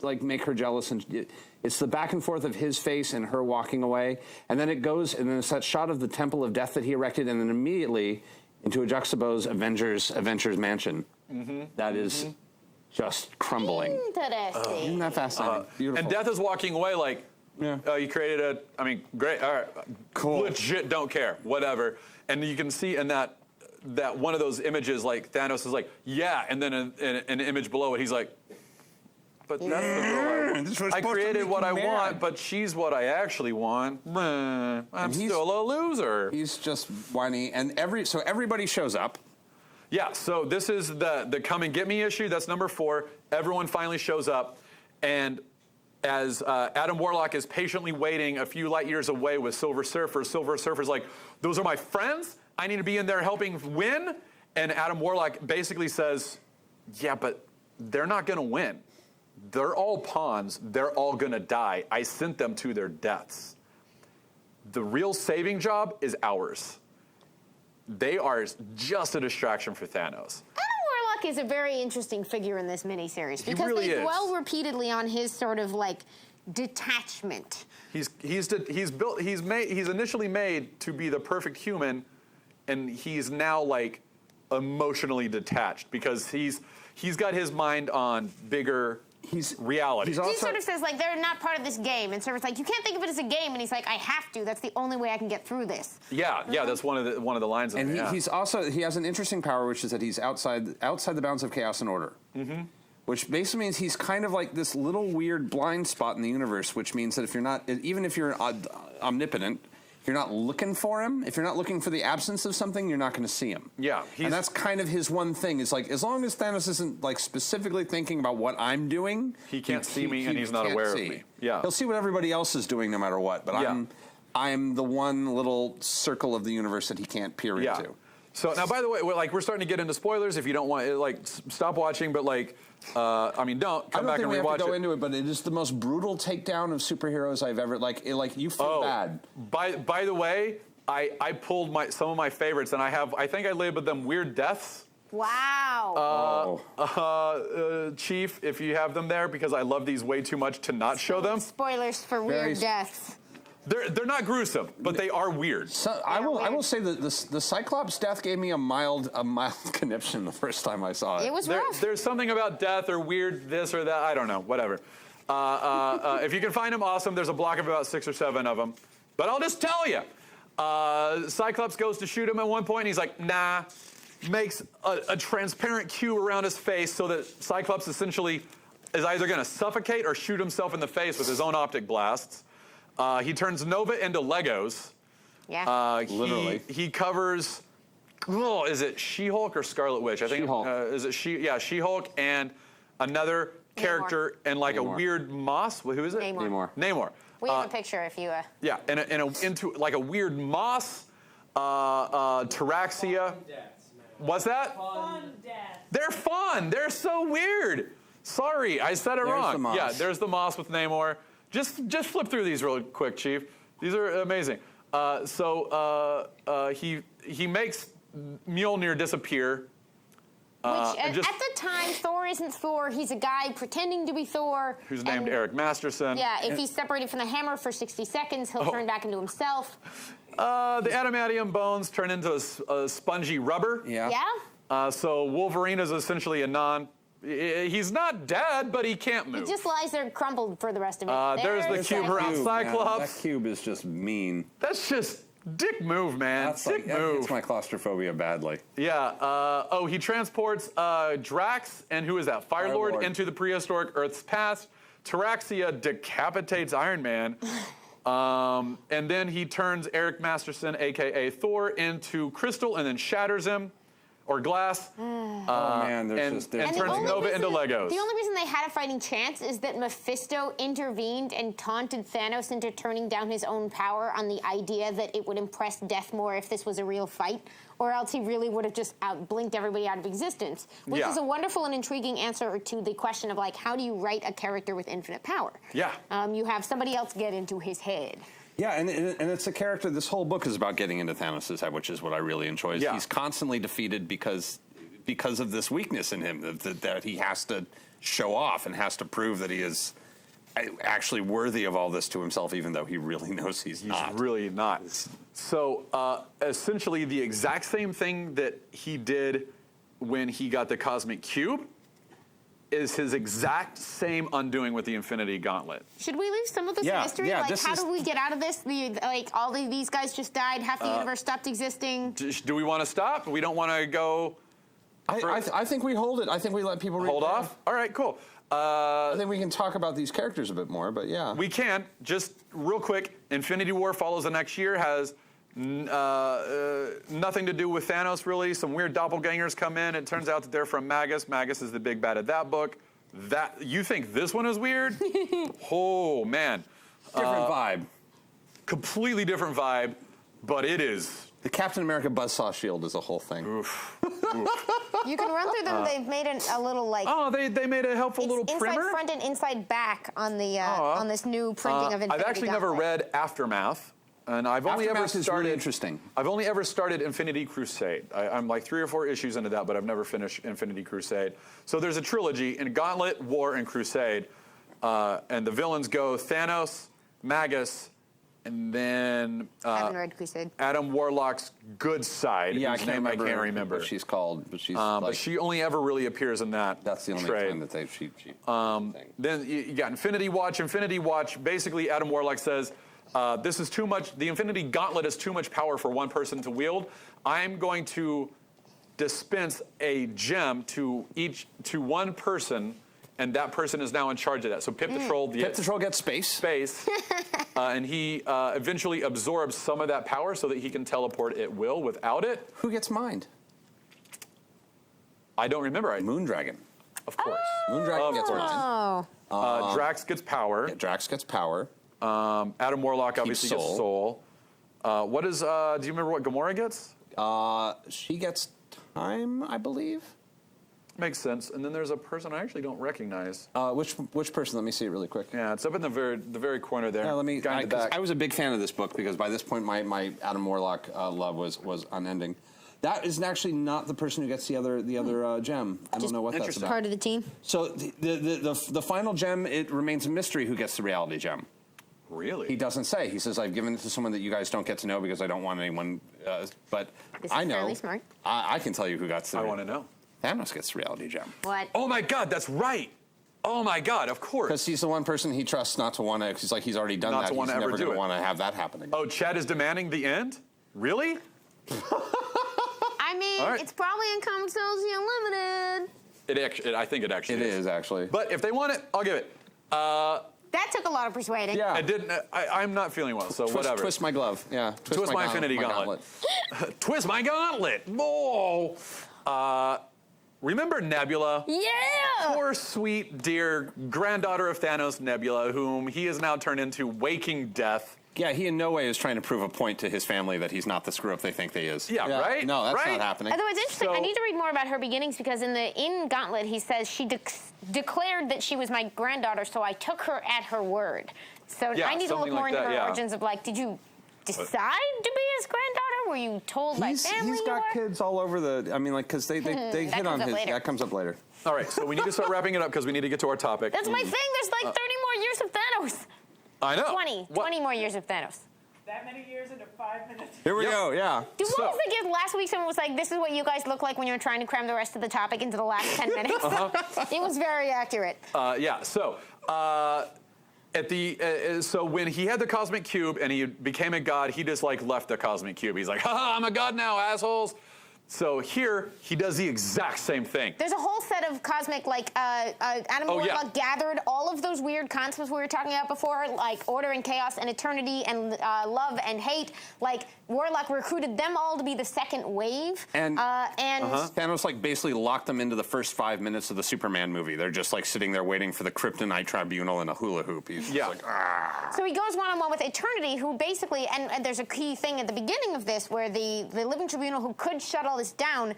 like make her jealous, and it's the back and forth of his face and her walking away, and then it goes, and then it's that shot of the Temple of Death that he erected, and then immediately into a juxtaposed Avengers mansion that is just crumbling. Interesting. Isn't that fascinating? Beautiful. And Death is walking away like, Yeah. you created great, all right, Cool. legit, don't care, whatever. And you can see in that one of those images, like Thanos is like, yeah, and then an image below it, he's like, but that's the girl This was I supposed to created make what you I mad. want, but she's what I actually want. I'm he's- still a loser. He's just whiny, and everybody shows up. Yeah, so this is the come and get me issue. That's number 4. Everyone finally shows up, and as Adam Warlock is patiently waiting a few light years away with Silver Surfer's like, those are my friends? I need to be in there helping win? And Adam Warlock basically says, yeah, but they're not going to win. They're all pawns. They're all going to die. I sent them to their deaths. The real saving job is ours. They are just a distraction for Thanos. Adam Warlock is a very interesting figure in this miniseries because really they is. dwell repeatedly on his sort of like detachment. He's initially made to be the perfect human, and he's now like emotionally detached because he's got his mind on bigger reality. he's He also sort of says, like, they're not part of this game. And Server's like, you can't think of it as a game. And he's like, I have to. That's the only way I can get through this. yeah, that's one of the lines. and of it, yeah. he has an interesting power, which is that he's outside the bounds of chaos and order. Which basically means he's kind of like this little weird blind spot in the universe, which means that if you're omnipotent, if you're not looking for him, if you're not looking for the absence of something, you're not going to see him. Yeah, and that's kind of his one thing. Is like, as long as Thanos isn't like specifically thinking about what I'm doing, He can't see me and he's not can't aware of see. me. Yeah. He'll see what everybody else is doing no matter what. But Yeah. I'm the one little circle of the universe that he can't peer Yeah. into. So now, by the way, we're starting to get into spoilers. If you don't want, stop watching. But don't come I don't back think and we have to rewatch go it. into it, but it is the most brutal takedown of superheroes I've ever like you feel bad. By the way, I pulled some of my favorites, and I think I labeled them weird deaths. Wow. Chief, if you have them there, because I love these way too much to not show them. Spoilers for Weird Deaths. They're not gruesome, but they are weird. So I will say that the Cyclops death gave me a mild conniption the first time I saw it. It was rough. There's something about death or weird this or that. I don't know. Whatever. If you can find them, awesome. There's a block of about 6 or 7 of them. But I'll just tell you. Cyclops goes to shoot him at one point, and he's like, nah. Makes a transparent cue around his face so that Cyclops essentially is either going to suffocate or shoot himself in the face with his own optic blasts. He turns Nova into Legos. Yeah. Literally. He covers. Oh, is it She-Hulk or Scarlet Witch? I think. She-Hulk. Is it She-Hulk and another character in like Namor. a weird moss. Who is it? Namor. Namor. We have a picture if you. Yeah, into like a weird moss. Taraxia. What's that? Fun death. They're fun. They're so weird. Sorry, I said it There's wrong. the moss. Yeah, there's the moss with Namor. Just flip through these real quick, Chief. These are amazing. He makes Mjolnir disappear. Which, at the time, Thor isn't Thor. He's a guy pretending to be Thor. Who's named Eric Masterson. Yeah, if he's separated from the hammer for 60 seconds, he'll turn back into himself. The adamantium bones turn into a spongy rubber. Yeah. Yeah? So Wolverine is essentially a He's not dead, but he can't move. He just lies there crumpled for the rest of it. There's the cube around Cyclops. That cube is just mean. That's just dick move, man. That's dick that move. hits my claustrophobia badly. Yeah. He transports Drax and who is that? Firelord into the prehistoric Earth's past. Taraxia decapitates Iron Man. And then he turns Eric Masterson, a.k.a. Thor, into crystal and then shatters him. Or glass. Man, and turns Nova into Legos. The only reason they had a fighting chance is that Mephisto intervened and taunted Thanos into turning down his own power on the idea that it would impress Death more if this was a real fight, or else he really would have just blinked everybody out of existence. Which is a wonderful and intriguing answer to the question of, like, how do you write a character with infinite power? Yeah. You have somebody else get into his head. Yeah, and it's a character. This whole book is about getting into Thanos' head, which is what I really enjoy. Yeah. He's constantly defeated because of this weakness in him that he has to show off and has to prove that he is actually worthy of all this to himself, even though he really knows he's not. He's really not. So essentially, the exact same thing that he did when he got the Cosmic Cube is his exact same undoing with the Infinity Gauntlet. Should we leave some of this mystery? Yeah, like, how do we get out of this? These guys just died. Half the universe stopped existing. Do we want to stop? We don't want to go. I think we hold it. I think we let people hold off. All right, cool. I think we can talk about these characters a bit more, but yeah. We can. Just real quick, Infinity War follows the next year, has nothing to do with Thanos, really. Some weird doppelgangers come in. It turns out that they're from Magus. Magus is the big bad of that book. You think this one is weird? Oh, man. Different vibe. Completely different vibe, but it is. The Captain America buzzsaw shield is a whole thing. Oof. You can run through them. They've made a little, like... Oh, they made a helpful little primer? Inside front and inside back on the on this new printing of Infinity I've actually never read Aftermath. And I've only ever started. Really interesting. I've only ever started Infinity Crusade. I'm like 3 or 4 issues into that, but I've never finished Infinity Crusade. So there's a trilogy in Gauntlet, War, and Crusade, and the villains go Thanos, Magus, and then I haven't read Crusade. Adam Warlock's good side. Yeah, I whose can't name remember I can't remember. what she's called, but she's but she only ever really appears in that. That's the only trade. time that she Then you got Infinity Watch. Infinity Watch. Basically, Adam Warlock says, this is too much. The Infinity Gauntlet is too much power for one person to wield. I'm going to dispense a gem to one person, and that person is now in charge of that. So Pip the Troll gets space. And he eventually absorbs some of that power so that he can teleport at will without it. Who gets mind? I don't remember. Moondragon. Of course. Moondragon gets mind. Drax gets power. Yeah, Drax gets power. Adam Warlock obviously gets soul. What is? Do you remember what Gamora gets? She gets time, I believe. Makes sense. And then there's a person I actually don't recognize. Which person? Let me see it really quick. Yeah, it's up in the very corner there. Yeah, let me. Guy in the back. I was a big fan of this book because by this point my Adam Warlock love was unending. That is actually not the person who gets the other gem. I don't know what that's about. Part of the team. So the final gem, it remains a mystery who gets the reality gem. Really? He doesn't say. He says, I've given it to someone that you guys don't get to know because I don't want anyone. But I know. Fairly smart. I can tell you who got the. I want to know. Thanos gets the reality gem. What? Oh my God, that's right. Oh my God, of course. Because he's the one person he trusts not to want to. He's like he's already done that. He's never going to want to have that happen again. Oh, Chad is demanding the end? Really? I mean, it's probably in Comics Unlimited. I think it actually is. It is actually. But if they want it, I'll give it. That took a lot of persuading. Yeah. I didn't. I'm not feeling well, so whatever. Twist my glove. Yeah. Twist my Infinity Gauntlet. Twist my gauntlet. Whoa. Remember Nebula? Yeah! Poor, sweet, dear granddaughter of Thanos, Nebula, whom he has now turned into waking death. Yeah, he in no way is trying to prove a point to his family that he's not the screw-up they think he is. Yeah, right? No, that's right? not happening. Although it's interesting, I need to read more about her beginnings because in Gauntlet he says she declared that she was my granddaughter, so I took her at her word. So Yeah, I need to look more into her yeah. origins of, like, did you decide to be his granddaughter? Were you told by family? He's got kids all over the. I mean, like, because they hit on his. Later. That comes up later. All right, so we need to start wrapping it up because we need to get to our topic. That's my thing. There's like 30 more years of Thanos. I know. 20 more years of Thanos. That many years into 5 minutes. Here we go. Yeah. Dude, what was the gift last week? Someone was like, "This is what you guys look like when you're trying to cram the rest of the topic into the last 10 minutes." It was very accurate. Yeah. So at the so when he had the cosmic cube and he became a god, he just like left the cosmic cube. He's like, "Ha, I'm a god now, assholes." So here he does the exact same thing. There's a whole set of cosmic, like, Adam Warlock gathered all of those weird concepts we were talking about before, like order and chaos and eternity and love and hate. Like, Warlock recruited them all to be the second wave. And Thanos like basically locked them into the first 5 minutes of the Superman movie. They're just like sitting there waiting for the Kryptonite Tribunal in a hula hoop. He's just like, ah. So he goes one-on-one with Eternity, who basically, and there's a key thing at the beginning of this where the Living Tribunal, who could shut all this down,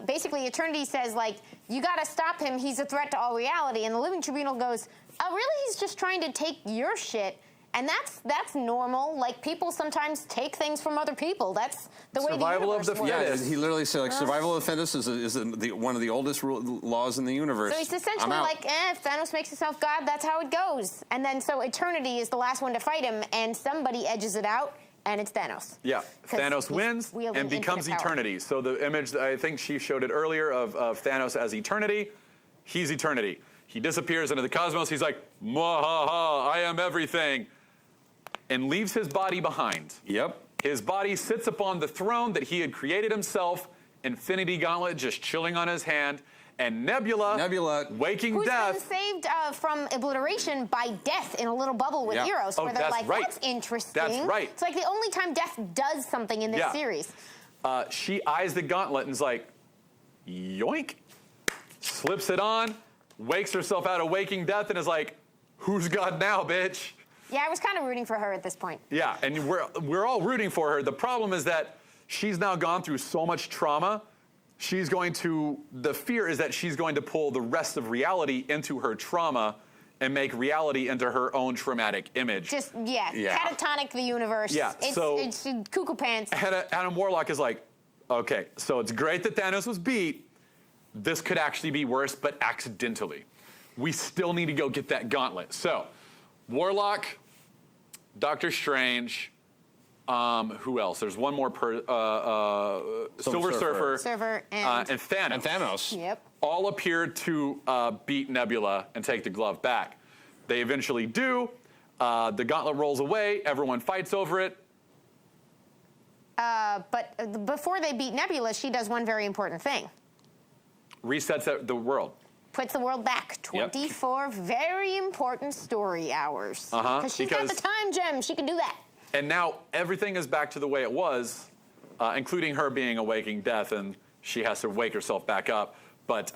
basically Eternity says, like, you gotta stop him, he's a threat to all reality. And the Living Tribunal goes, oh, really? He's just trying to take your shit. And that's normal. Like, people sometimes take things from other people. That's the way Survival the of the universe works. fittest. Yeah, he literally said, like, survival of the fittest is one of the oldest laws in the universe. So he's essentially like, if Thanos makes himself God, that's how it goes. And then so Eternity is the last one to fight him, and somebody edges it out, and it's Thanos. Yeah, Thanos wins and becomes Eternity. So the image, I think she showed it earlier, of Thanos as Eternity, he's Eternity. He disappears into the cosmos. He's like, "Mwahaha, I am everything," and leaves his body behind. Yep. His body sits upon the throne that he had created himself, Infinity Gauntlet just chilling on his hand, and Nebula waking Who's death. been saved from obliteration by death in a little bubble with Eros, where they're like, that's interesting. That's right. It's like the only time death does something in this series. She eyes the gauntlet and is like, yoink, slips it on, wakes herself out of waking death, and is like, who's God now, bitch? Yeah, I was kind of rooting for her at this point. Yeah, and we're all rooting for her. The problem is that she's now gone through so much trauma. The fear is that she's going to pull the rest of reality into her trauma and make reality into her own traumatic image. Just, catatonic the universe. Yeah, it's cuckoo pants. Adam Warlock is like, okay, so it's great that Thanos was beat. This could actually be worse, but accidentally. We still need to go get that gauntlet. So, Warlock, Doctor Strange, who else? There's one more Silver Surfer, and Thanos. And Thanos. Yep. All appear to beat Nebula and take the glove back. They eventually do. The gauntlet rolls away. Everyone fights over it. But before they beat Nebula, she does one very important thing. Resets the world. Puts the world back 24 very important story hours. Because she's got the time gem. She can do that. And now everything is back to the way it was, including her being a waking death, and she has to wake herself back up. But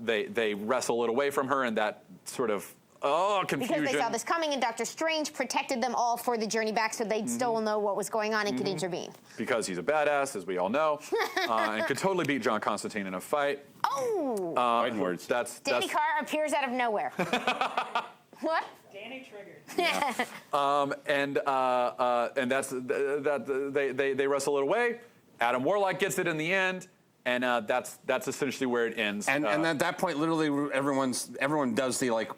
they wrestle it away from her, and that sort of confusion. Because they saw this coming, and Doctor Strange protected them all for the journey back, so they'd still know what was going on and could intervene. Because he's a badass, as we all know, and could totally beat John Constantine in a fight. Oh! Fighting words. Danny Carr appears out of nowhere. What? Danny triggered. And that's they wrestle it away. Adam Warlock gets it in the end, and that's essentially where it ends. And at that point, literally, everyone does the like,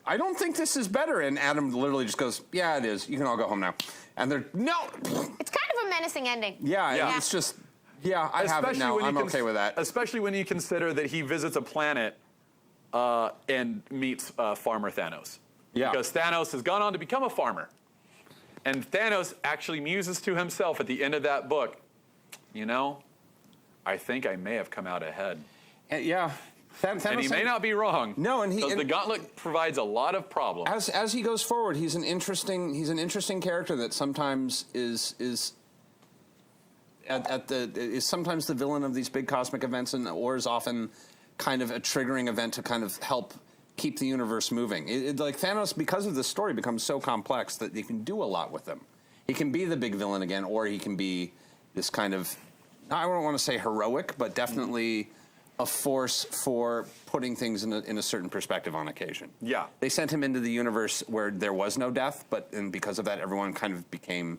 I don't think this is better. And Adam literally just goes, yeah, it is. You can all go home now. And they're, no. It's kind of a menacing ending. Yeah. It's just, I have it now. I'm okay with that. Especially when you consider that he visits a planet and meets Farmer Thanos. Yeah. Because Thanos has gone on to become a farmer. And Thanos actually muses to himself at the end of that book, I think I may have come out ahead. Yeah. Thanos, and he may not be wrong. No, and the gauntlet provides a lot of problems. As he goes forward, he's an interesting character that sometimes is sometimes the villain of these big cosmic events, or is often kind of a triggering event to kind of help keep the universe moving. Like Thanos, because of this story, becomes so complex that you can do a lot with him. He can be the big villain again, or he can be this kind of, I don't want to say heroic, but definitely a force for putting things in a certain perspective on occasion. They sent him into the universe where there was no death, and because of that, everyone kind of became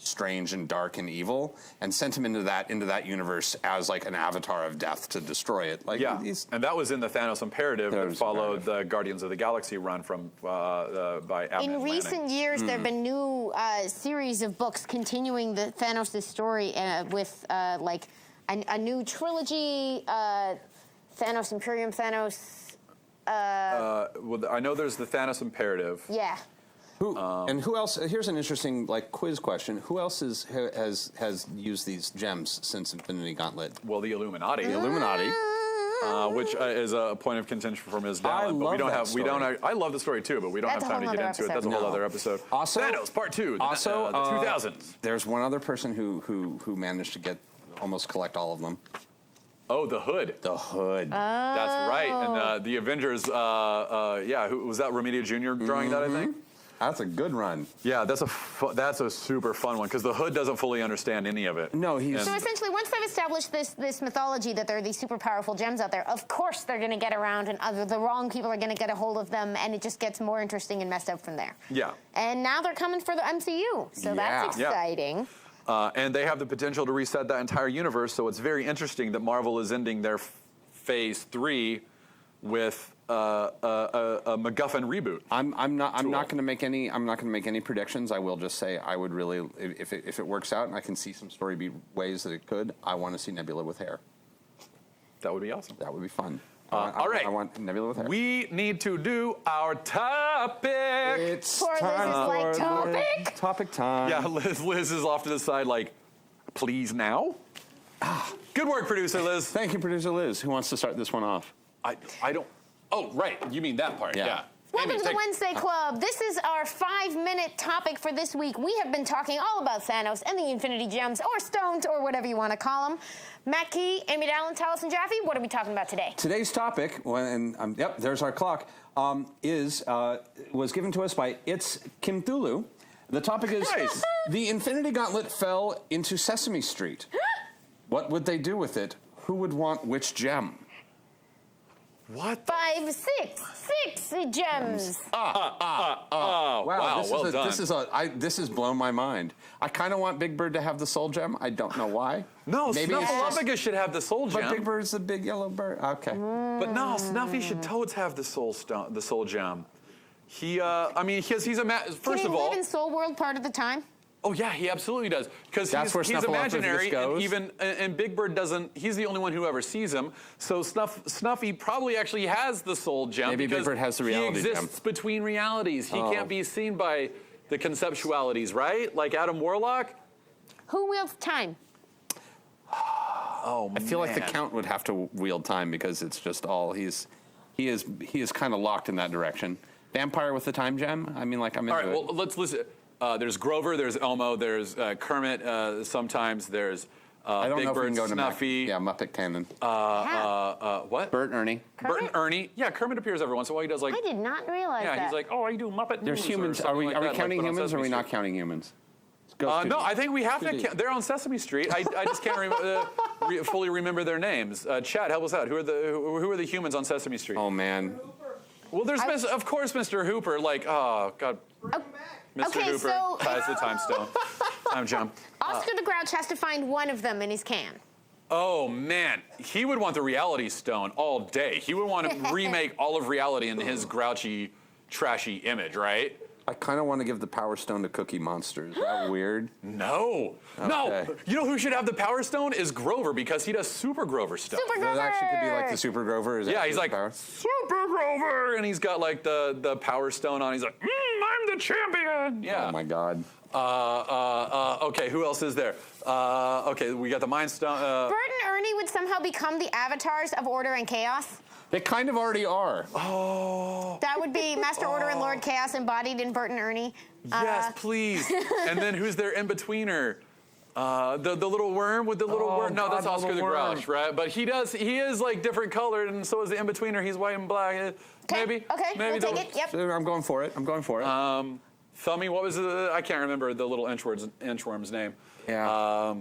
strange and dark and evil, and sent him into that universe as like an avatar of death to destroy it. Like, Yeah, and that was in the Thanos Imperative that followed the Guardians of the Galaxy run from by Abnett In recent years, there have been new series of books continuing the Thanos' story with like a new trilogy, Thanos Imperium, Thanos. well, I know there's the Thanos Imperative. Yeah. Who else? Here's an interesting like quiz question. Who else has used these gems since Infinity Gauntlet? Well, the Illuminati. The Illuminati. Which is a point of contention for Ms. Dallen, but love we don't that have. We story. don't. I love the story too, but we don't That's have time a to get whole into it. other That's a whole episode. other episode. Also, Thanos Part 2. Also, the 2000s. There's one other person who managed to almost collect all of them. Oh, the Hood. The Hood. That's right. And the Avengers. Yeah, who was that? Romita Jr. drawing that, I think. That's a good run. Yeah, that's a super fun one because the Hood doesn't fully understand any of it. No, he's. So essentially, once they've established this mythology that there are these super powerful gems out there, of course they're going to get around, and the wrong people are going to get a hold of them, and it just gets more interesting and messed up from there. Yeah. And now they're coming for the MCU, so that's Yeah. exciting. And they have the potential to reset that entire universe. So it's very interesting that Marvel is ending their Phase 3 with a MacGuffin reboot. I'm not going to make any predictions. I will just say I would really, if it works out and I can see some story beat ways that it could, I want to see Nebula with hair. That would be awesome. That would be fun. All right. I want Nebula with hair. We need to do our topic. It's Poor Liz is like, topic? Topic time. Yeah, Liz is off to the side like, please now? Good work, producer Liz. Thank you, producer Liz. Who wants to start this one off? I don't. Oh, right. You mean that part. Yeah. Yeah. Welcome Amy, to the Wednesday Club. This is our 5-minute topic for this week. We have been talking all about Thanos and the Infinity Gems, or Stones, or whatever you want to call them. Matt Key, Amy Dallen, Taliesin Jaffe, what are we talking about today? Today's topic, yep, there's our clock, was given to us by It's Kim Thulu. The topic is, Nice. The Infinity Gauntlet fell into Sesame Street. What would they do with it? Who would want which gem? What? 5, 6 gems. Oh, wow. Well done. This has blown my mind. I kind of want Big Bird to have the soul gem. I don't know why. No, Maybe it's just- Snuffleupagus should have the soul gem. But Big Bird's the big yellow bird. Okay. But no, Snuffy should totes have the soul gem. He, I mean, he's a first Can he of all. live in Soul World part of the time? Oh yeah, he absolutely does. Because That's where he's Snuffleupagus imaginary, goes. and Big Bird doesn't. He's the only one who ever sees him. So Snuffy probably actually has the soul gem. Maybe Big because Bird has the reality He exists gem. between realities. He can't be seen by the conceptualities, right? Like Adam Warlock. Who wields time? Oh, I feel like the Count would have to wield time because it's just all he is kind of locked in that direction. Vampire with the time gem. I mean, like I'm into All right, it. well, let's listen. There's Grover, there's Elmo, there's Kermit. Sometimes there's I don't Big know if we Bird, can go to Snuffy. Muppet canon. What? Bert and Ernie. Bert and Ernie. Yeah, Kermit appears every once in a while. He does like. I did not realize that. Yeah, he's like, oh, I do Muppet There's moves," or humans. Are something we like that, counting like, but on humans or are we Sesame not Street. counting humans? Let's go No, I think we have to. deep. They're on Sesame Street. I just can't fully remember their names. Chad, help us out. Who are the humans on Sesame Street? Oh man. Well, there's of course Mr. Hooper. Like, oh God, Mr. Okay, Hooper so- ties the time stone. Time jump. Oscar the Grouch has to find one of them in his can. Oh man, he would want the reality stone all day. He would want to remake all of reality in his grouchy, trashy image, right? I kind of want to give the Power Stone to Cookie Monster. Is that weird? No. No. You know who should have the Power Stone is Grover because he does Super Grover stuff. Super Grover! That actually could be like the Super Grover. Is Yeah, that he's the like, power? Super Grover! And he's got like the Power Stone on. He's like, I'm the champion! Yeah. Oh my God. Okay, who else is there? Okay, we got the Mind Stone. Bert and Ernie would somehow become the avatars of Order and Chaos. They kind of already are. Oh. That would be Master Order and Lord Chaos embodied in Bert and Ernie. Yes, please. And then who's their in-betweener? The little worm with the little worm. No, that's God, Oscar the little worm. Grouch, right? But he is like different colored, and so is the in-betweener. He's white and black. Maybe. Okay, Maybe we'll take it. Yep. I'm going for it. Thummy, what was I can't remember the little inchworm's name. Yeah.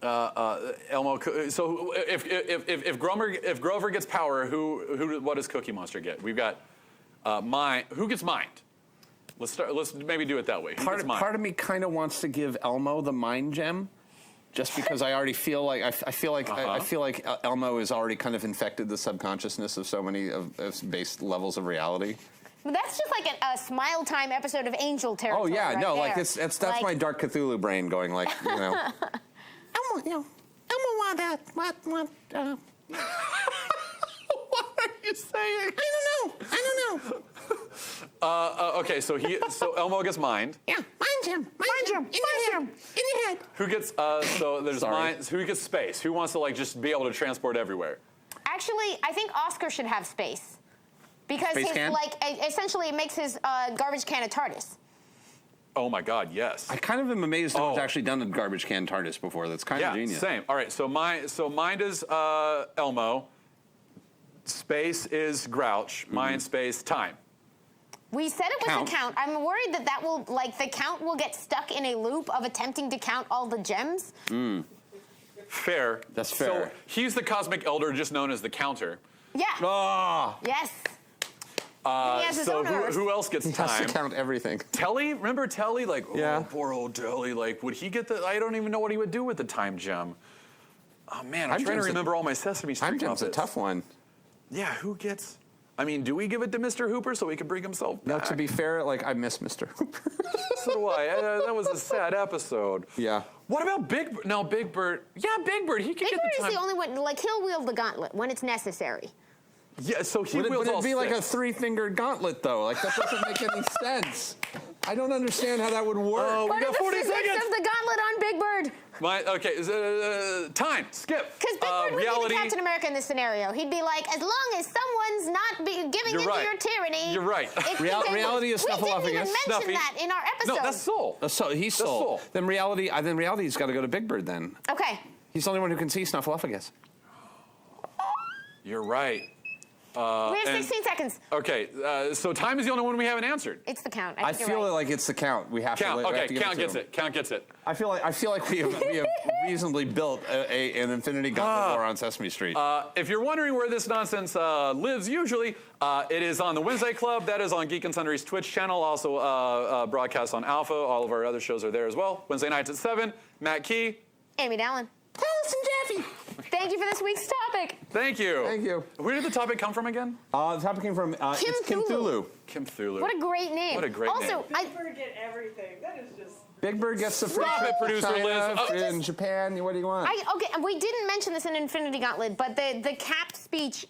Elmo. So if Grover gets power, what does Cookie Monster get? We've got Mind. Who gets Mind? Let's maybe do it that way. Part of me kind of wants to give Elmo the mind gem, just because I already feel like I feel like Elmo has already kind of infected the subconsciousness of so many of base levels of reality. Well, that's just like a Smile Time episode of Angel territory. Oh yeah, right no, there. like that's like, my Dark Cthulhu brain going like, you know. Elmo want that. What? What are you saying? I don't know. Okay, so Elmo gets mind. Yeah, mind gem. In your head. Who gets so there's mind. Who gets space? Who wants to like just be able to transport everywhere? Actually, I think Oscar should have space. Because Space his, can? essentially it makes his garbage can a TARDIS. Oh my God, yes. I kind of am amazed no one's actually done a garbage can TARDIS before. That's kind of genius. Same. All right, so mind is Elmo. Space is Grouch. Mind, space, time. We said it was Count. the Count. I'm worried that will, like, the Count will get stuck in a loop of attempting to count all the gems. Fair. That's fair. So he's the cosmic elder, just known as the counter. Yeah. Oh, Yes. He has his So own Earth. who else gets he has time? to count everything. Telly? Remember Telly? Like, Yeah. oh, poor old Telly. Like, would he get the? I don't even know what he would do with the time gem. Oh man, I'm Time trying to gem's a- remember all my Sesame Street Time gem's a puppets. tough one. Yeah, who gets? I mean, do we give it to Mr. Hooper so he can bring himself No, back? to be fair, like I miss Mr. Hooper. So do I. That was a sad episode. Yeah. What about Big Bird? No, Big Bird. Yeah, Big Bird. He can Big get Bird the is time. the only one, like, he'll wield the gauntlet when it's necessary. Yeah, so he Would wields all it be like a six. 3-fingered gauntlet though? Like that doesn't make any sense. I don't understand how that would work. Oh, we What are got the 40 physics seconds. of the gauntlet on Big Bird? Time. Skip. Because Big Bird would reality. be the Captain America in this scenario. He'd be like, as long as someone's not giving You're into right. your tyranny. You're right. it's Reality is We didn't even Snuffleupagus. mention Snuffy. that in our episode. No, that's Soul. So he's That's Soul. Soul. Then reality's got to go to Big Bird then. Okay. He's the only one who can see Snuffleupagus. You're right. We have and- 16 seconds. Okay, so time is the only one we haven't answered. It's the Count. I think you're feel right. like it's the Count. We have Count. to. we have Okay, to give Count to gets him. it. Count gets it. I feel like we have reasonably built an Infinity Gauntlet war on Sesame Street. If you're wondering where this nonsense lives usually, it is on the Wednesday Club. That is on Geek and Sundry's Twitch channel. Also broadcast on Alpha. All of our other shows are there as well. Wednesday nights at 7. Matt Key. Amy Dallen. Taliesin Jaffe. Thank you for this week's topic. Thank you. Thank you. Where did the topic come from again? The topic came from it's Kim Thulu. Kim Thulu. What a great name. What a great also, name. I, Big Bird get everything. That is just. Big Bird gets the free Stop trip it, to producer China, Liz. Oh, free in Japan. What do you want? okay, we didn't mention this in Infinity Gauntlet, but the Cap speech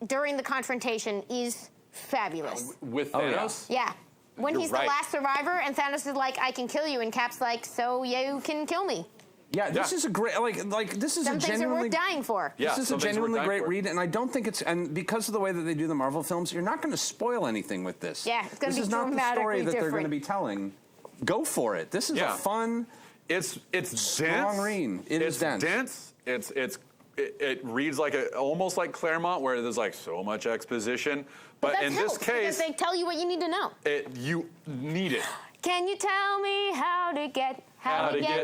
during the confrontation is fabulous. With Oh, yeah. Thanos? Yeah. When You're he's right. the last survivor, and Thanos is like, I can kill you, and Cap's like, so you can kill me. Yeah, this Yeah. is a great like this is Some a things are genuinely worth dying for. Yeah, this is a some things we're genuinely dying great for. read, and I don't think it's and because of the way that they do the Marvel films, you're not going to spoil anything with this. Yeah, it's gonna this be is not the story dramatically that they're going to different. be telling. Go for it. This is Yeah. a fun. It's Strong dense. read. It is dense. It reads like almost like Claremont, where there's like so much exposition. But that in helps this because case, they tell you what you need to know. you need it. Can you tell me how to get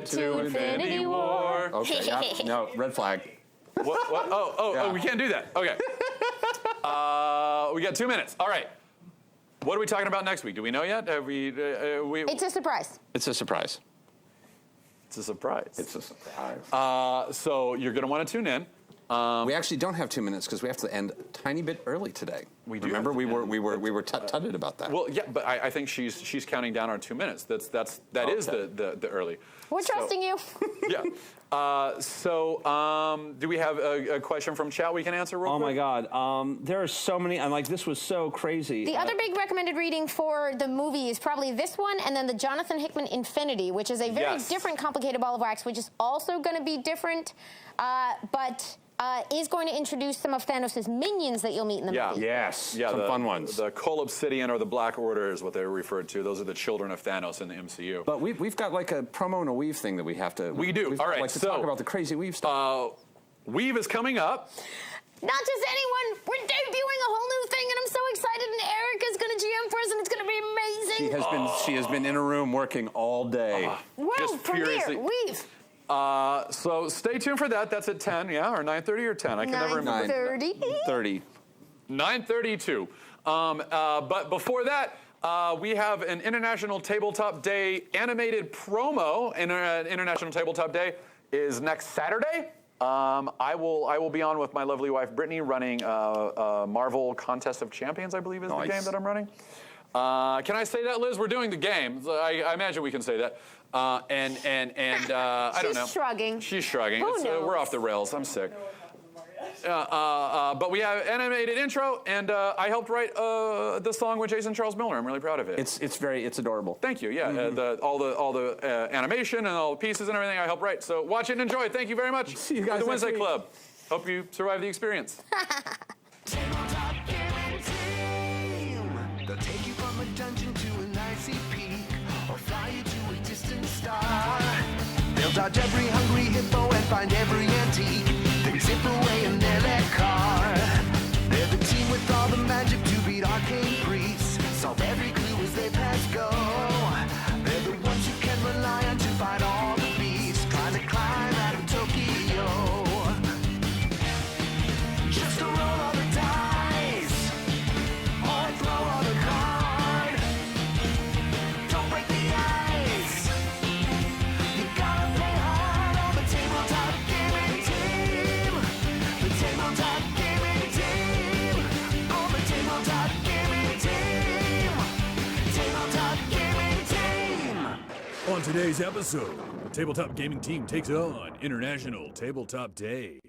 to Infinity War? Okay. Yeah. No, red flag. What? Oh, we can't do that. Okay. We got 2 minutes. All right. What are we talking about next week? Do we know yet? Have we? It's a surprise. It's a surprise. It's a surprise. It's a surprise. So you're going to want to tune in. We actually don't have 2 minutes because we have to end a tiny bit early today. We do Remember, have we to were end. we were tutted about that. Well, yeah, but I think she's counting down our 2 minutes. That is Okay. the early. We're So- trusting you. Yeah. Do we have a question from chat we can answer real Oh quick? my God! There are so many. I'm like, this was so crazy. The other big recommended reading for the movie is probably this one, and then the Jonathan Hickman Infinity, which is a very Yes. different, complicated ball of wax, which is also going to be different, but is going to introduce some of Thanos' minions that you'll meet in the Yeah. movie. Yes, Yeah, some the fun ones. The Cull Obsidian or the Black Order is what they're referred to. Those are the children of Thanos in the MCU. But we've got like a promo and a weave thing that we have to. We do. We've All got, right, like to so, talk about the crazy weave stuff. Weave is coming up. Not just anyone, we're debuting a whole new thing, and I'm so excited, and Erica's going to GM for us, and it's going to be amazing. She has been in her room working all day. World just premiere, furiously- Weave. So stay tuned for that. That's at 10, yeah, or 9:30 or 10. I can never remember. 9:30. 30. 9:32. But before that, We have an International Tabletop Day animated promo, and International Tabletop Day is next Saturday. I will be on with my lovely wife Brittany running Marvel Contest of Champions, I believe is the game that I'm running. Can I say that, Liz? We're doing the game. I imagine we can say that. I don't know. She's shrugging. She's shrugging. Who knows? We're off the rails. I'm sick. But we have animated intro, and I helped write the song with Jason Charles Miller. I'm really proud of it. It's adorable. Thank you. Yeah, all the animation and all the pieces and everything I helped write. So watch it and enjoy. Thank you very much. See you guys at the next Wednesday week. Club. Hope you survive the experience. Tabletop gaming team. They'll take you from a dungeon to an icy peak, or fly you to a distant star. They'll dodge every hungry hippo and find every antique, then zip away in their car. They're the team with all the magic to beat arcane priests, solve every clue as they pass go. They're the ones you can rely on to fight all the beasts, trying to climb out of Tokyo. Just to roll all the dice, or throw all the card. Don't break the ice. You gotta play hard on the tabletop gaming team. The tabletop gaming team. On the tabletop gaming team. Tabletop gaming team. On today's episode, the Tabletop Gaming Team takes on International Tabletop Day.